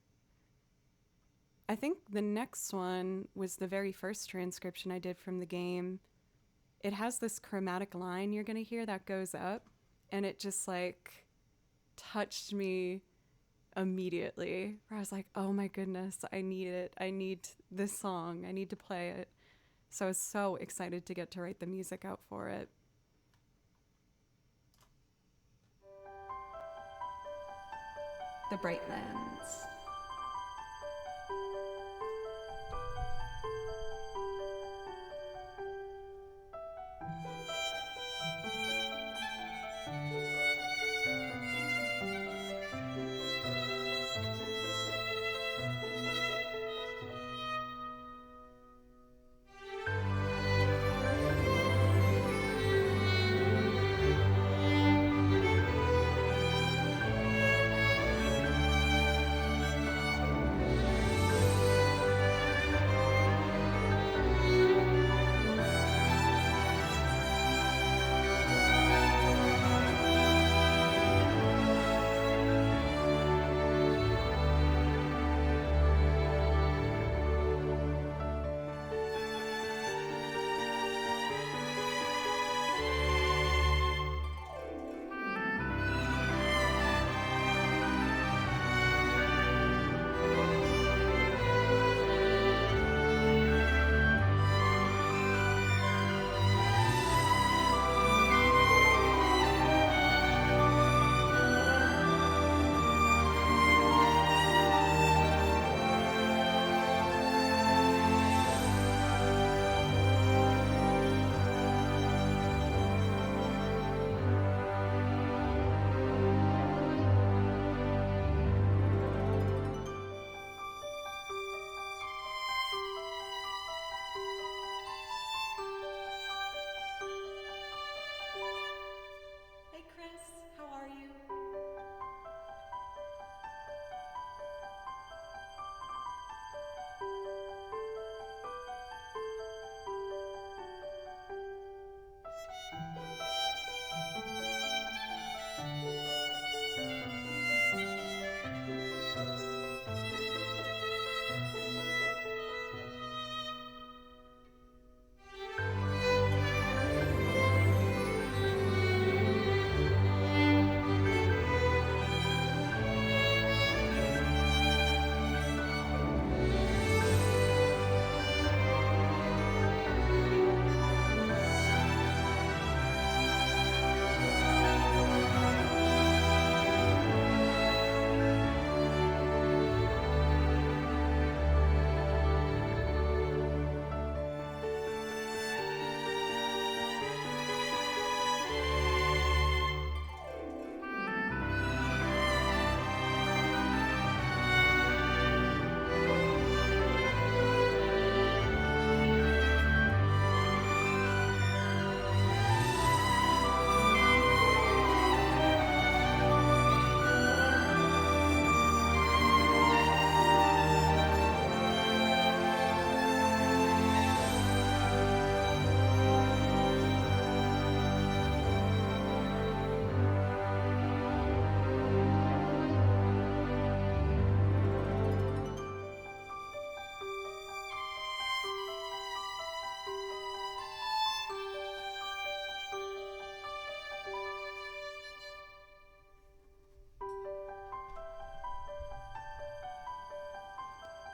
I think the next one was the very first transcription I did from the game. It has this chromatic line you're going to hear that goes up, and it just like touched me immediately, where I was like, oh my goodness, I need it. I need this song. I need to play it. So I was so excited to get to write the music out for it. The Brightlands. Hey Chris, how are you?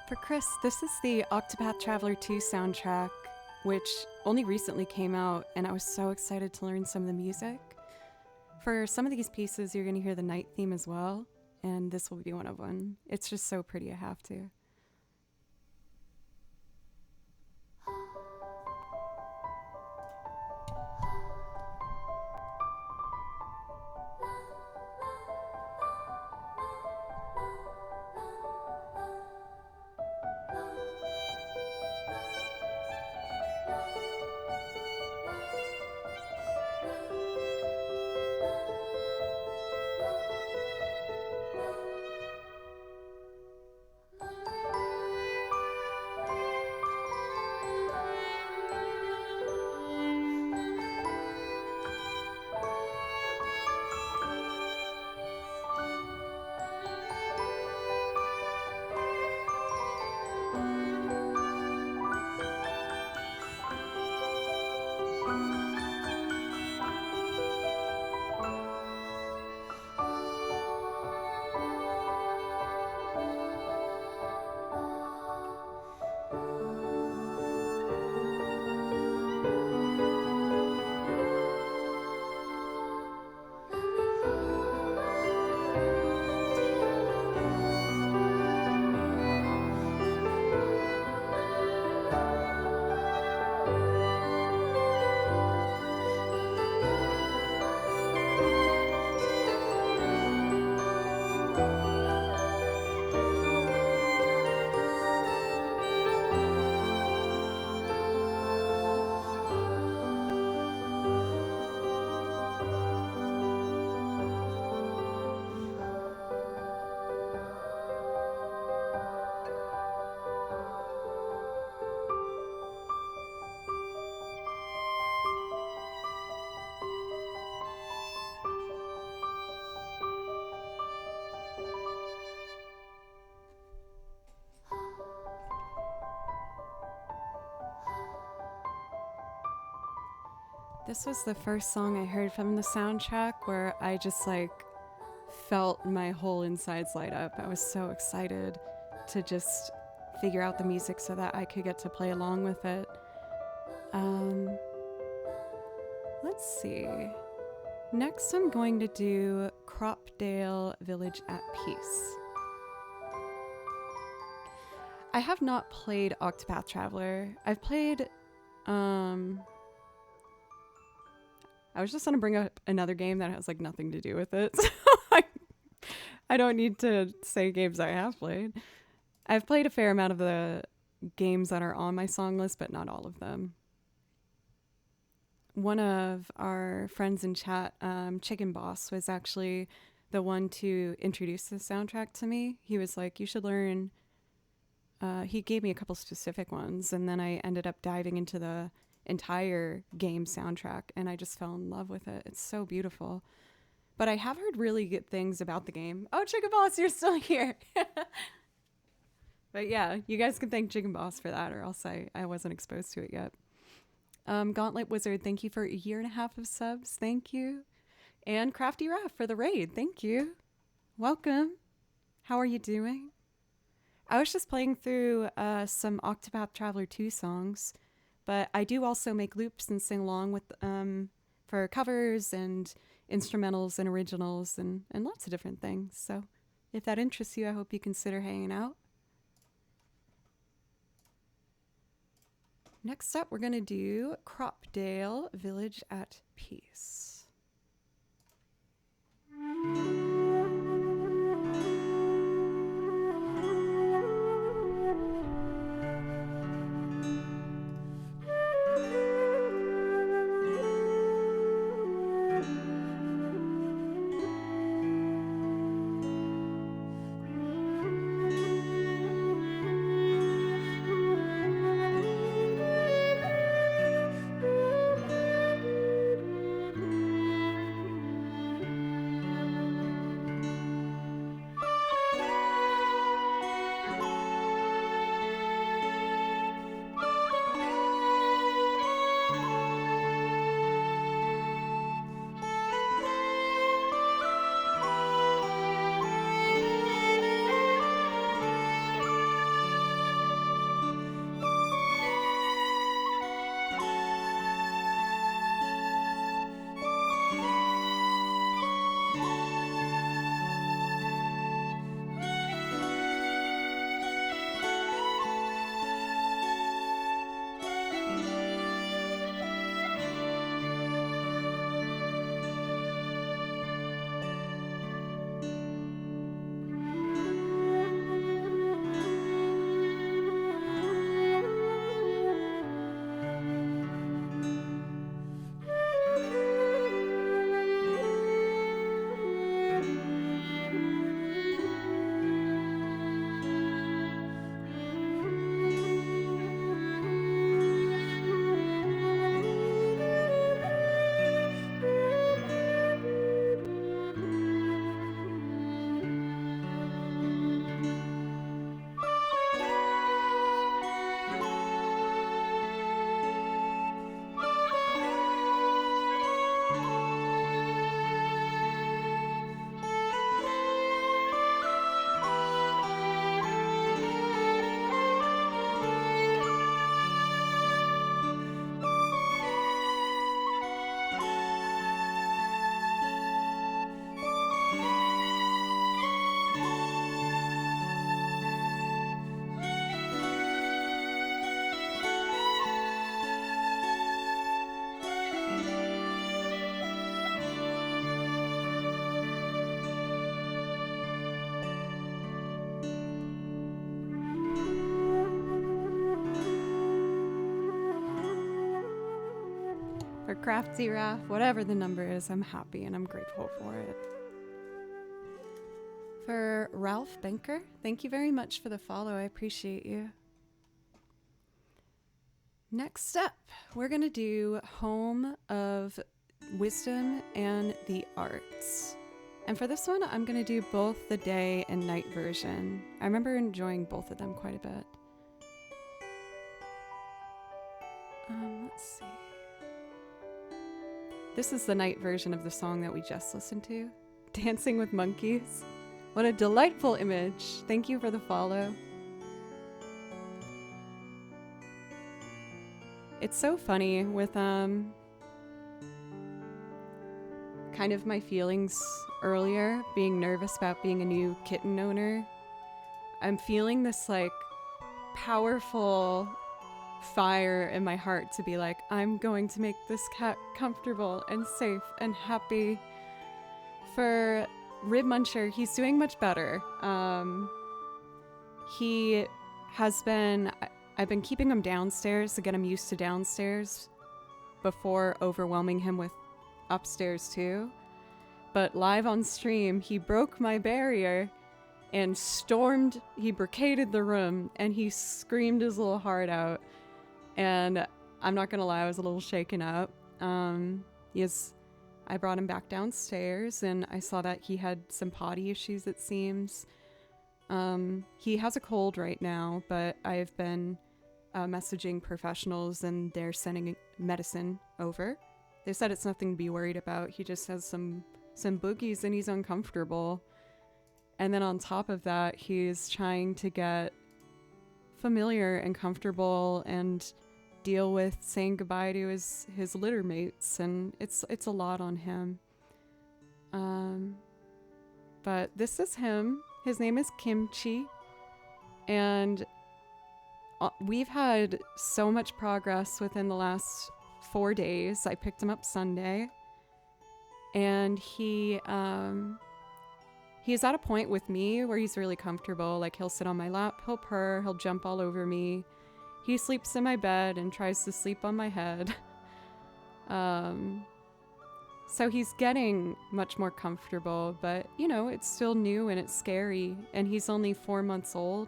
For Chris, this is the Octopath Traveler 2 soundtrack, which only recently came out, and I was so excited to learn some of the music. For some of these pieces, you're going to hear the night theme as well, and this will be one of them. It's just so pretty, I have to. This was the first song I heard from the soundtrack where I just like felt my whole insides light up. I was so excited to just figure out the music so that I could get to play along with it. Let's see. Next, I'm going to do Cropdale Village at Peace. I have not played Octopath Traveler. I've played, I was just going to bring up another game that has like nothing to do with it. So I don't need to say games I have played. I've played a fair amount of the games that are on my song list, but not all of them. One of our friends in chat, Chicken Boss, was actually the one to introduce the soundtrack to me. He was like, you should learn. He gave me a couple specific ones, and then I ended up diving into the entire game soundtrack, and I just fell in love with it. It's so beautiful. But I have heard really good things about the game. Oh, Chicken Boss, you're still here. But yeah, you guys can thank Chicken Boss for that, or else I wasn't exposed to it yet. Gauntlet Wizard, thank you for 1.5 years of subs. Thank you. And Crafty Raff for the raid. Thank you. Welcome. How are you doing? I was just playing through some Octopath Traveler 2 songs, but I do also make loops and sing along with for covers and instrumentals and originals and lots of different things. So if that interests you, I hope you consider hanging out. Next up, we're going to do Cropdale Village at Peace. For Crafty Raff, whatever the number is, I'm happy and I'm grateful for it. For Ralph Benker, thank you very much for the follow. I appreciate you. Next up, we're going to do Home of Wisdom and the Arts. And for this one, I'm going to do both the day and night version. I remember enjoying both of them quite a bit. Let's see. This is the night version of the song that we just listened to, Dancing with Monkeys. What a delightful image. Thank you for the follow. It's so funny with kind of my feelings earlier, being nervous about being a new kitten owner. I'm feeling this like powerful fire in my heart to be like, I'm going to make this cat comfortable and safe and happy. For Rib Muncher, he's doing much better. He has been, I've been keeping him downstairs to get him used to downstairs before overwhelming him with upstairs too. But live on stream, he broke my barrier and stormed, he barricaded the room and he screamed his little heart out. And I'm not gonna lie, I was a little shaken up. I brought him back downstairs and I saw that he had some potty issues, it seems. He has a cold right now, but I've been messaging professionals and they're sending medicine over. They said it's nothing to be worried about. He just has some boogies and he's uncomfortable. And then on top of that, he's trying to get familiar and comfortable and deal with saying goodbye to his litter mates, and it's a lot on him. But this is him. His name is Kimchi, and we've had so much progress within the last 4 days. I picked him up Sunday, and he's at a point with me where he's really comfortable. Like, he'll sit on my lap, he'll purr, he'll jump all over me. He sleeps in my bed and tries to sleep on my head. So he's getting much more comfortable, but you know, it's still new and it's scary, and he's only 4 months old.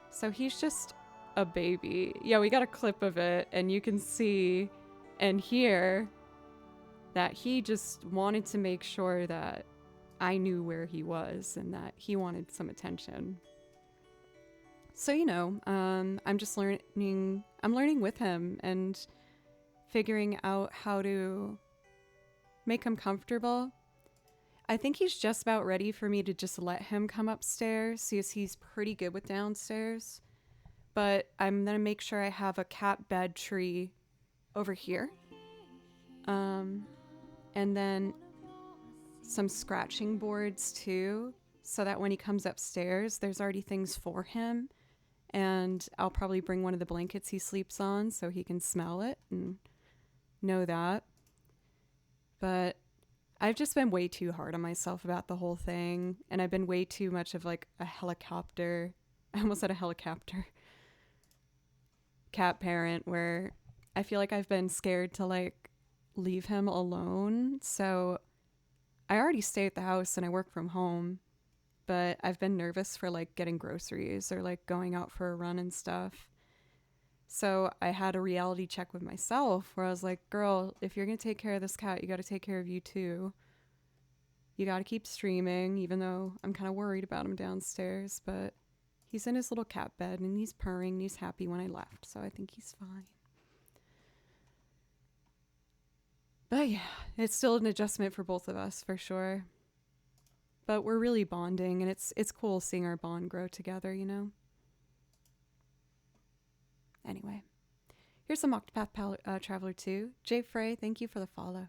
So he's just a baby. Yeah, we got a clip of it and you can see and hear that he just wanted to make sure that I knew where he was and that he wanted some attention. So, you know, I'm just learning with him and figuring out how to make him comfortable. I think he's just about ready for me to just let him come upstairs, since he's pretty good with downstairs. But I'm going to make sure I have a cat bed tree over here. And then some scratching boards too, so that when he comes upstairs, there's already things for him. And I'll probably bring one of the blankets he sleeps on so he can smell it and know that. But I've just been way too hard on myself about the whole thing. And I've been way too much of like a helicopter. I almost said a helicopter cat parent, where I feel like I've been scared to like leave him alone. So I already stay at the house and I work from home. But I've been nervous for like getting groceries or like going out for a run and stuff. So I had a reality check with myself where I was like, girl, if you're going to take care of this cat, you got to take care of you too. You got to keep streaming, even though I'm kind of worried about him downstairs. But he's in his little cat bed and he's purring and he's happy when I left. So I think he's fine. But yeah, it's still an adjustment for both of us for sure. But we're really bonding, and it's cool seeing our bond grow together, you know? Anyway, here's some Octopath Traveler 2. Jay Frey, thank you for the follow.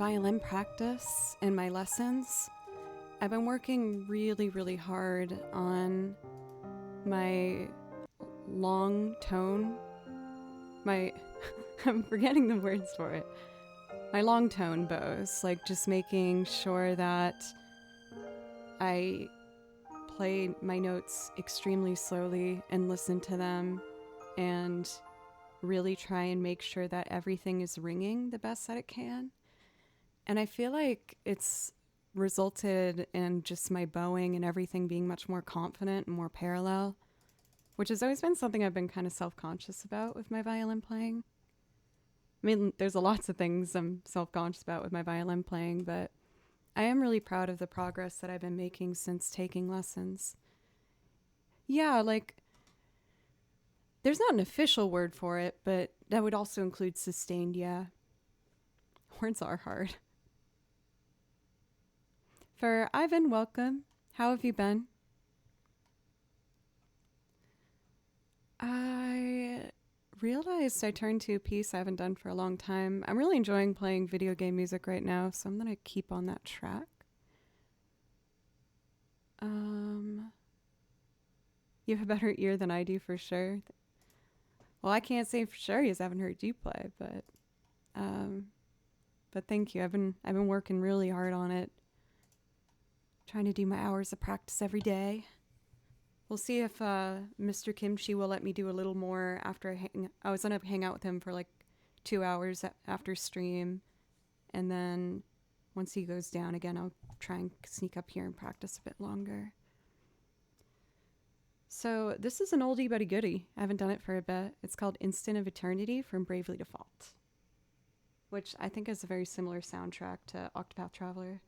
violin practice and my lessons, I've been working really, really hard on my long tone. I'm forgetting the words for it. My long tone bows, like just making sure that I play my notes extremely slowly and listen to them and really try and make sure that everything is ringing the best that it can. And I feel like it's resulted in just my bowing and everything being much more confident and more parallel, which has always been something I've been kind of self-conscious about with my violin playing. I mean, there's lots of things I'm self-conscious about with my violin playing, but I am really proud of the progress that I've been making since taking lessons. Yeah, like, there's not an official word for it, but that would also include sustained, yeah. Words are hard. For Ivan, welcome. How have you been? I realized I turned to a piece I haven't done for a long time. I'm really enjoying playing video game music right now, so I'm going to keep on that track. You have a better ear than I do for sure. Well, I can't say for sure because I haven't heard you play, but thank you. I've been working really hard on it. Trying to do my hours of practice every day. We'll see if Mr. Kimchi will let me do a little more after I was gonna hang out with him for like 2 hours after stream, and then once he goes down again, I'll try and sneak up here and practice a bit longer. So this is an oldie but a goodie. I haven't done it for a bit. It's called Instant of Eternity from Bravely Default, which I think is a very similar soundtrack to Octopath Traveler.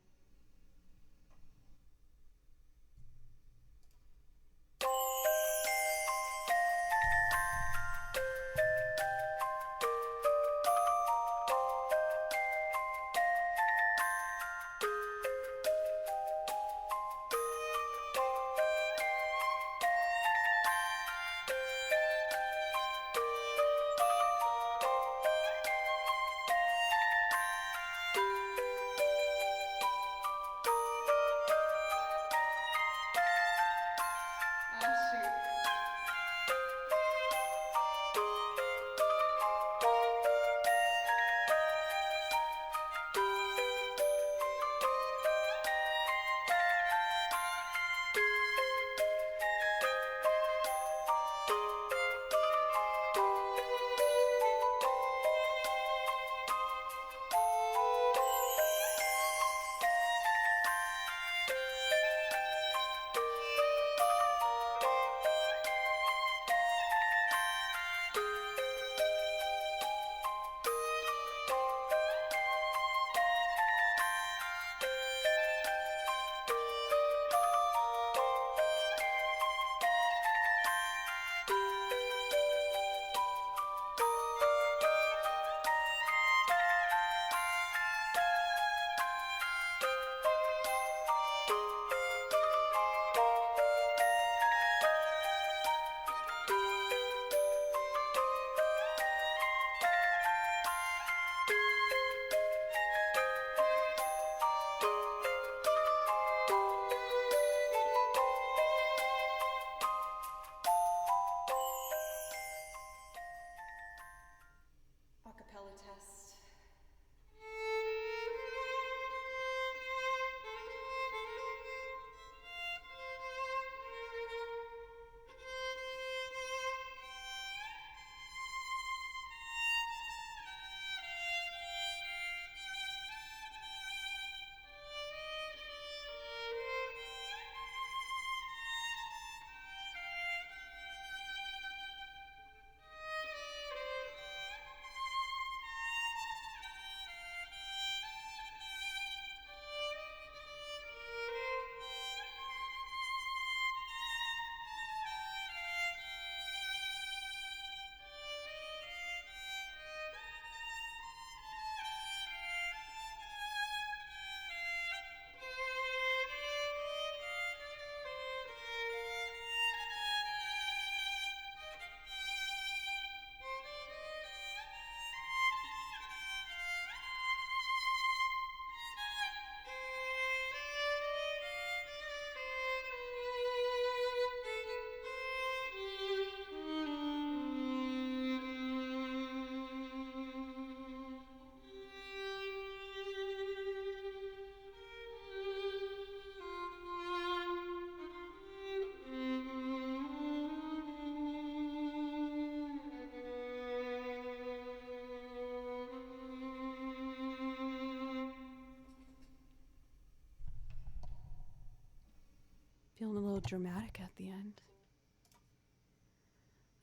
dramatic at the end.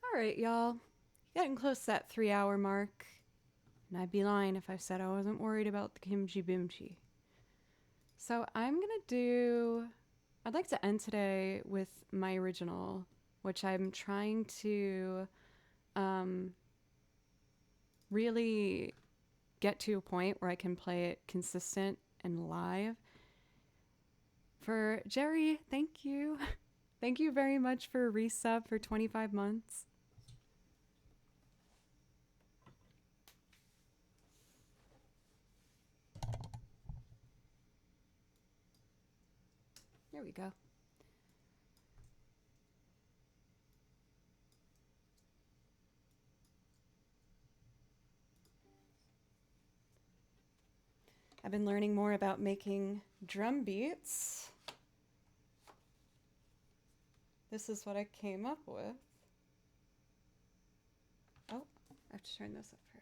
All right, y'all. Getting close to that 3-hour mark. And I'd be lying if I said I wasn't worried about the kimchi bimchi. So I'd like to end today with my original, which I'm trying to really get to a point where I can play it consistent and live. For Jerry, thank you. Thank you very much for a resub for 25 months. There we go. I've been learning more about making drum beats. This is what I came up with. Oh, I have to turn this up first.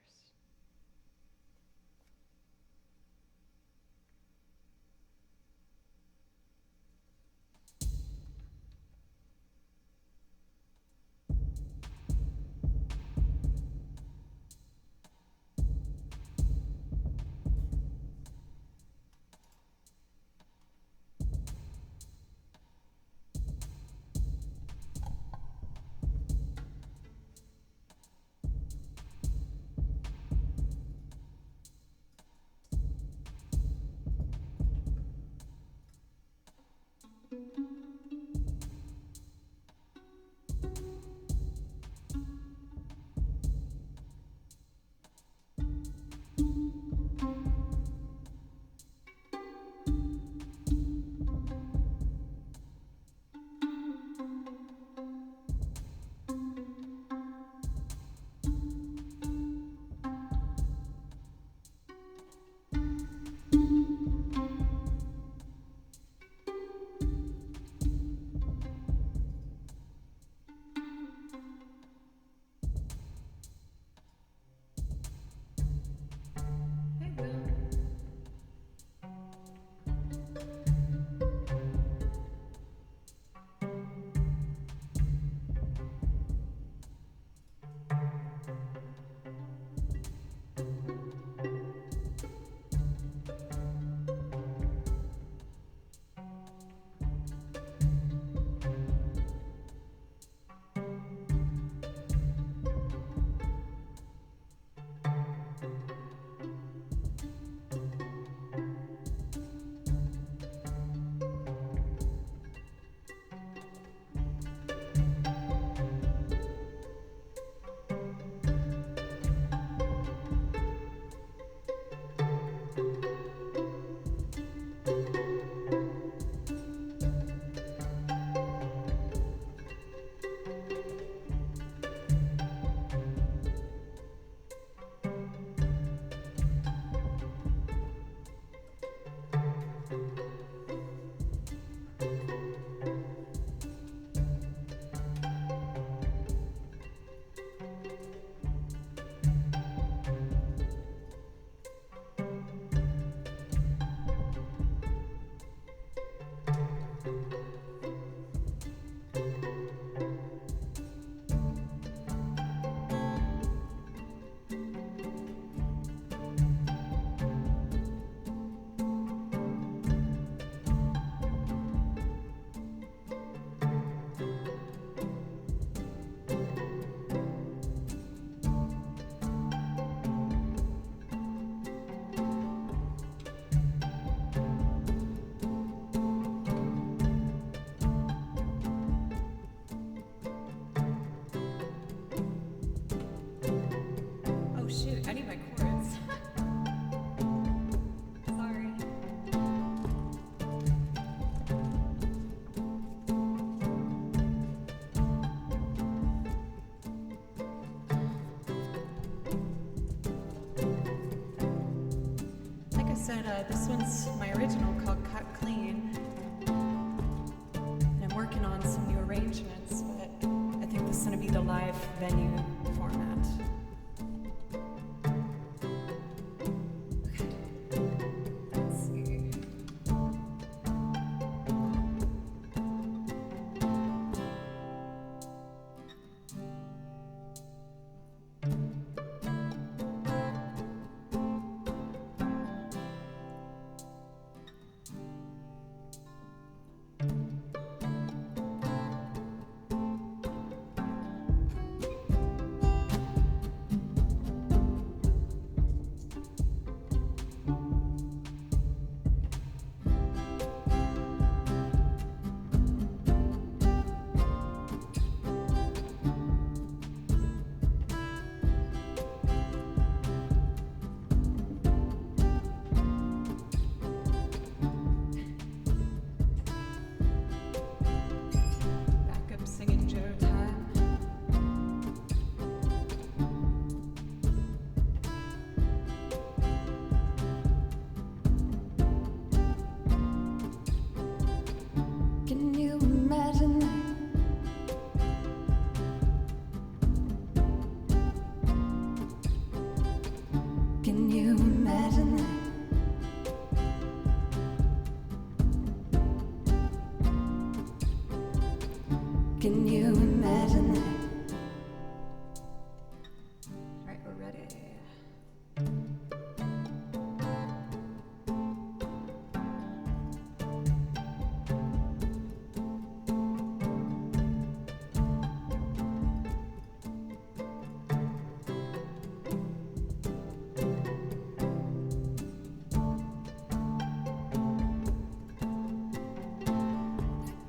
This one's my original called Cut Clean. And I'm working on some new arrangements, but I think this is going to be the live venue format. Okay. Let's see.
Can you imagine that? Can you imagine that?
All right, we're ready.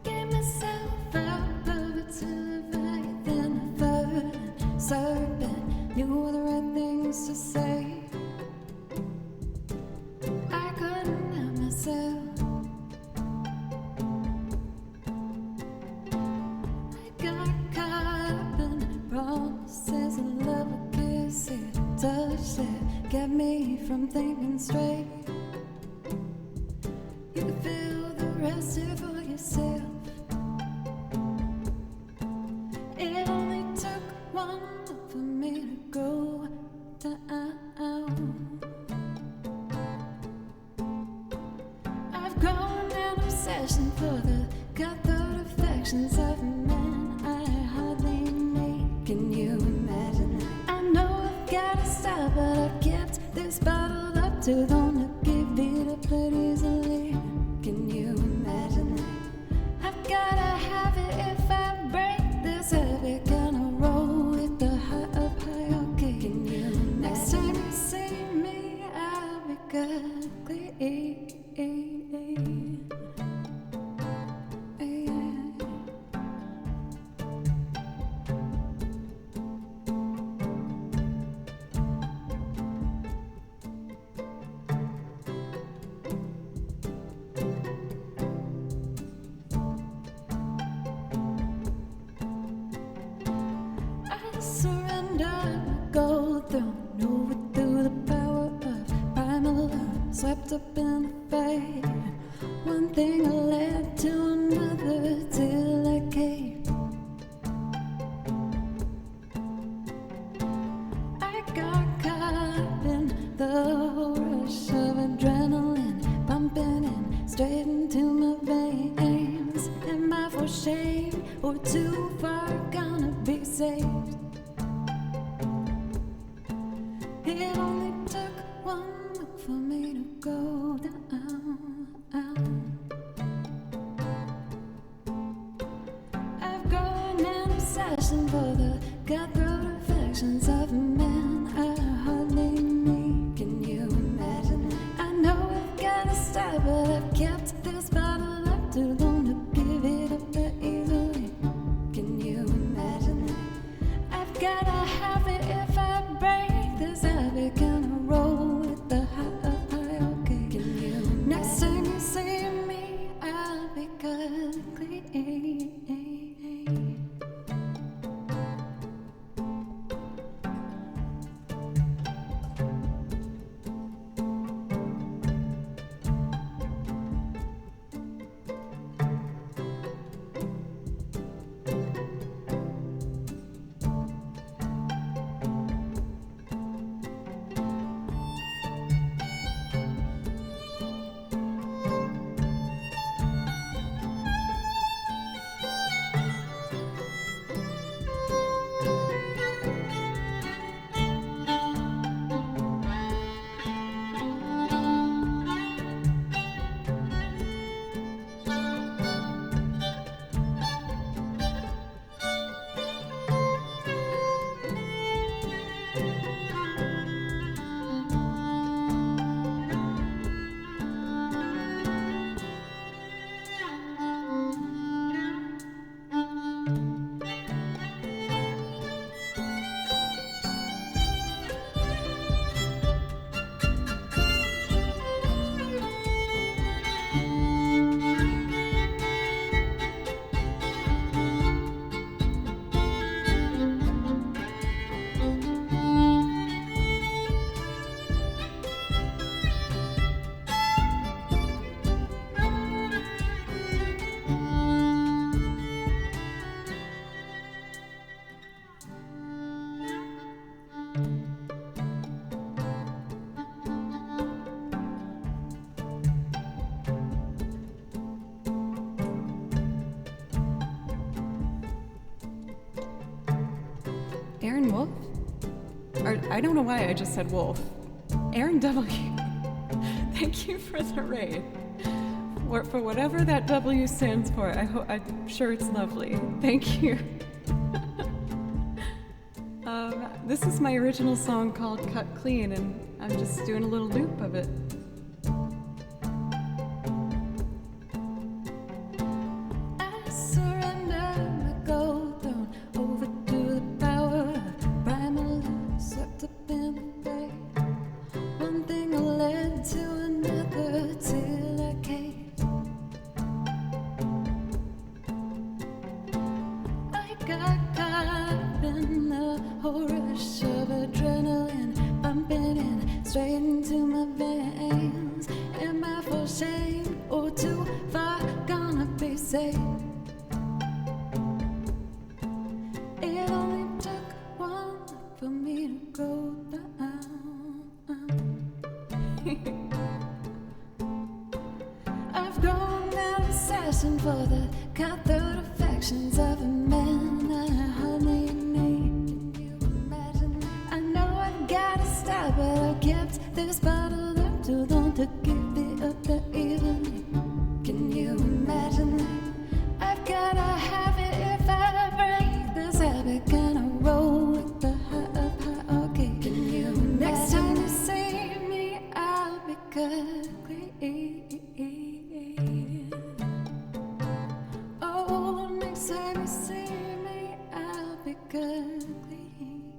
Gave myself out of it to live then I felt and serpent knew all the right things to say. I couldn't help myself. I got caught up in promises of love, a kiss, a touch that kept me from thinking straight. You can feel the rest here for yourself. It only took one look for me to go down. I've grown an obsession for the cutthroat affections of men I hardly need. Can you imagine that? I know I've gotta stop, but I've kept this bottled up too long to give it up that easily. Can you imagine that? I've gotta have it if I break this habit. Can I roll with the high up hierarchy? Can you imagine? Next time you see me, I'll be good clean. I surrender my gold throne over through the power of primal love, swept up in the fade. One thing led to another till I caved. I got caught up in the rush of adrenaline, pumping in straight into my veins. Am I for shame or too far gonna be saved? It only took one look for me to go down. I've grown an obsession for the cutthroat affections of men I hardly need. Can you imagine that? I know I've gotta stop, but I've kept this bottle up too long to give it up that easily. Can you imagine that? I've gotta have it if I break this habit. Can I roll with the hierarchy? Can you imagine? Next time you see me, I'll be good clean.
Aaron Wolf? Or I don't know why I just said Wolf. Aaron W. Thank you for the raid. For whatever that W stands for, I'm sure it's lovely. Thank you. This is my original song called Cut Clean, and I'm just doing a little loop of it.
I surrender my gold throne over to the power of primal swept up in the bay. One thing led to another till I caved. I got caught up in the whole rush of adrenaline pumping in straight into my veins. Am I for shame or too far gonna be safe? It only took one for me to go down. I've grown out of obsession for the cutthroat affections of a man I hardly need. Can you imagine? I know I gotta stop, but I kept this bottle up too long to give it up that evening. Can you imagine that? I've gotta have it if I break this habit. Can I roll with the hierarchy? Can you imagine? Next time you see me, I'll be good clean. Oh, next time you see me, I'll be good clean.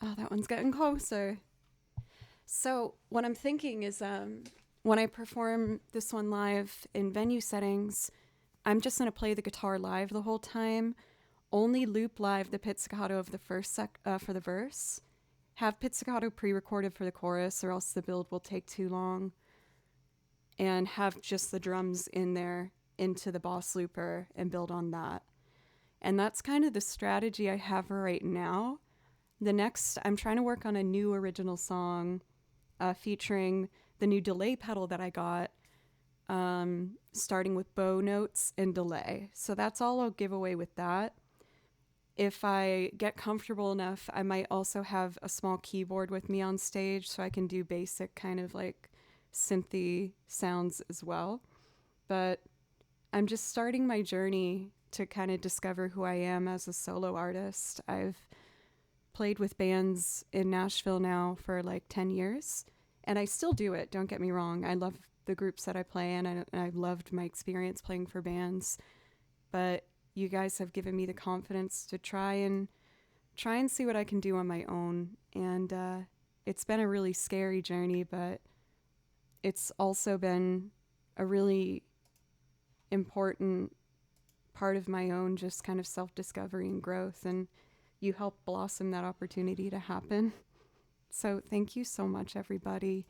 Oh, that one's getting closer. So what I'm thinking is when I perform this one live in venue settings, I'm just going to play the guitar live the whole time, only loop live the pizzicato of the first for the verse, have pizzicato pre-recorded for the chorus or else the build will take too long, and have just the drums in there into the boss looper and build on that. And that's kind of the strategy I have right now. The next, I'm trying to work on a new original song featuring the new delay pedal that I got, starting with bow notes and delay. So that's all I'll give away with that. If I get comfortable enough, I might also have a small keyboard with me on stage so I can do basic kind of like synthy sounds as well. But I'm just starting my journey to kind of discover who I am as a solo artist. I've played with bands in Nashville now for like 10 years, and I still do it. Don't get me wrong. I love the groups that I play in, and I loved my experience playing for bands. But you guys have given me the confidence to try and see what I can do on my own. And it's been a really scary journey, but it's also been a really important part of my own just kind of self-discovery and growth. And you helped blossom that opportunity to happen. So thank you so much, everybody.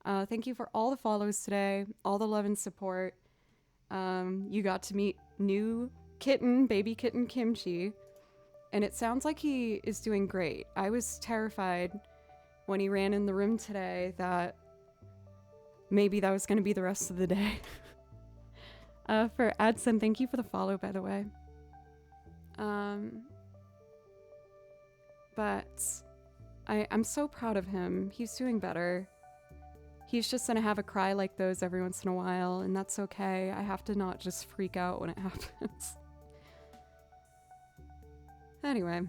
Thank you for all the follows today, all the love and support. You got to meet new kitten, baby kitten Kimchi, and it sounds like he is doing great. I was terrified when he ran in the room today that maybe that was going to be the rest of the day. For Adson, thank you for the follow, by the way. But I'm so proud of him. He's doing better. He's just gonna have a cry like those every once in a while, and that's okay. I have to not just freak out when it happens. Anyway,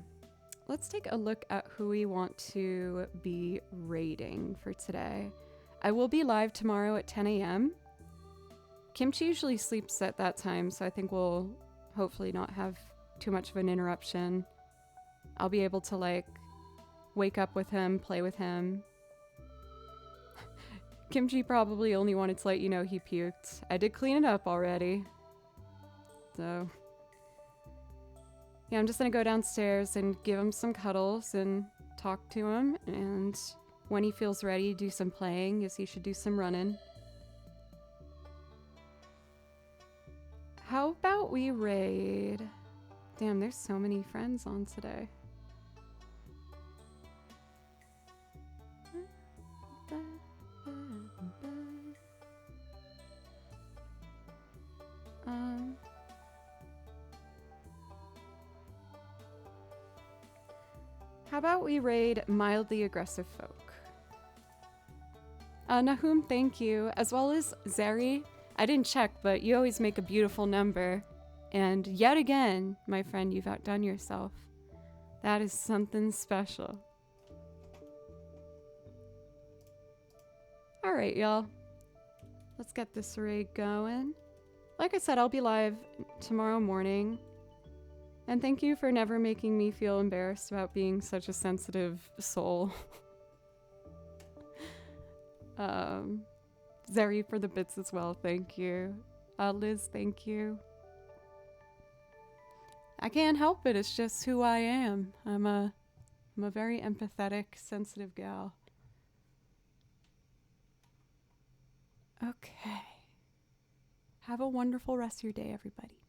let's take a look at who we want to be raiding for today. I will be live tomorrow at 10 a.m. Kimchi usually sleeps at that time, so I think we'll hopefully not have too much of an interruption. I'll be able to like wake up with him, play with him. Kimchi probably only wanted to let you know he puked. I did clean it up already. So yeah, I'm just gonna go downstairs and give him some cuddles and talk to him, and when he feels ready, do some playing, as he should do some running. How about we raid? Damn, there's so many friends on today. How about we raid mildly aggressive folk? Nahum, thank you. As well as Zeri. I didn't check, but you always make a beautiful number. And yet again, my friend, you've outdone yourself. That is something special. Alright, y'all. Let's get this raid going. Like I said, I'll be live tomorrow morning. And thank you for never making me feel embarrassed about being such a sensitive soul. Zeri for the bits as well, thank you. Liz, thank you. I can't help it, it's just who I am. I'm a very empathetic, sensitive gal. Okay. Have a wonderful rest of your day, everybody.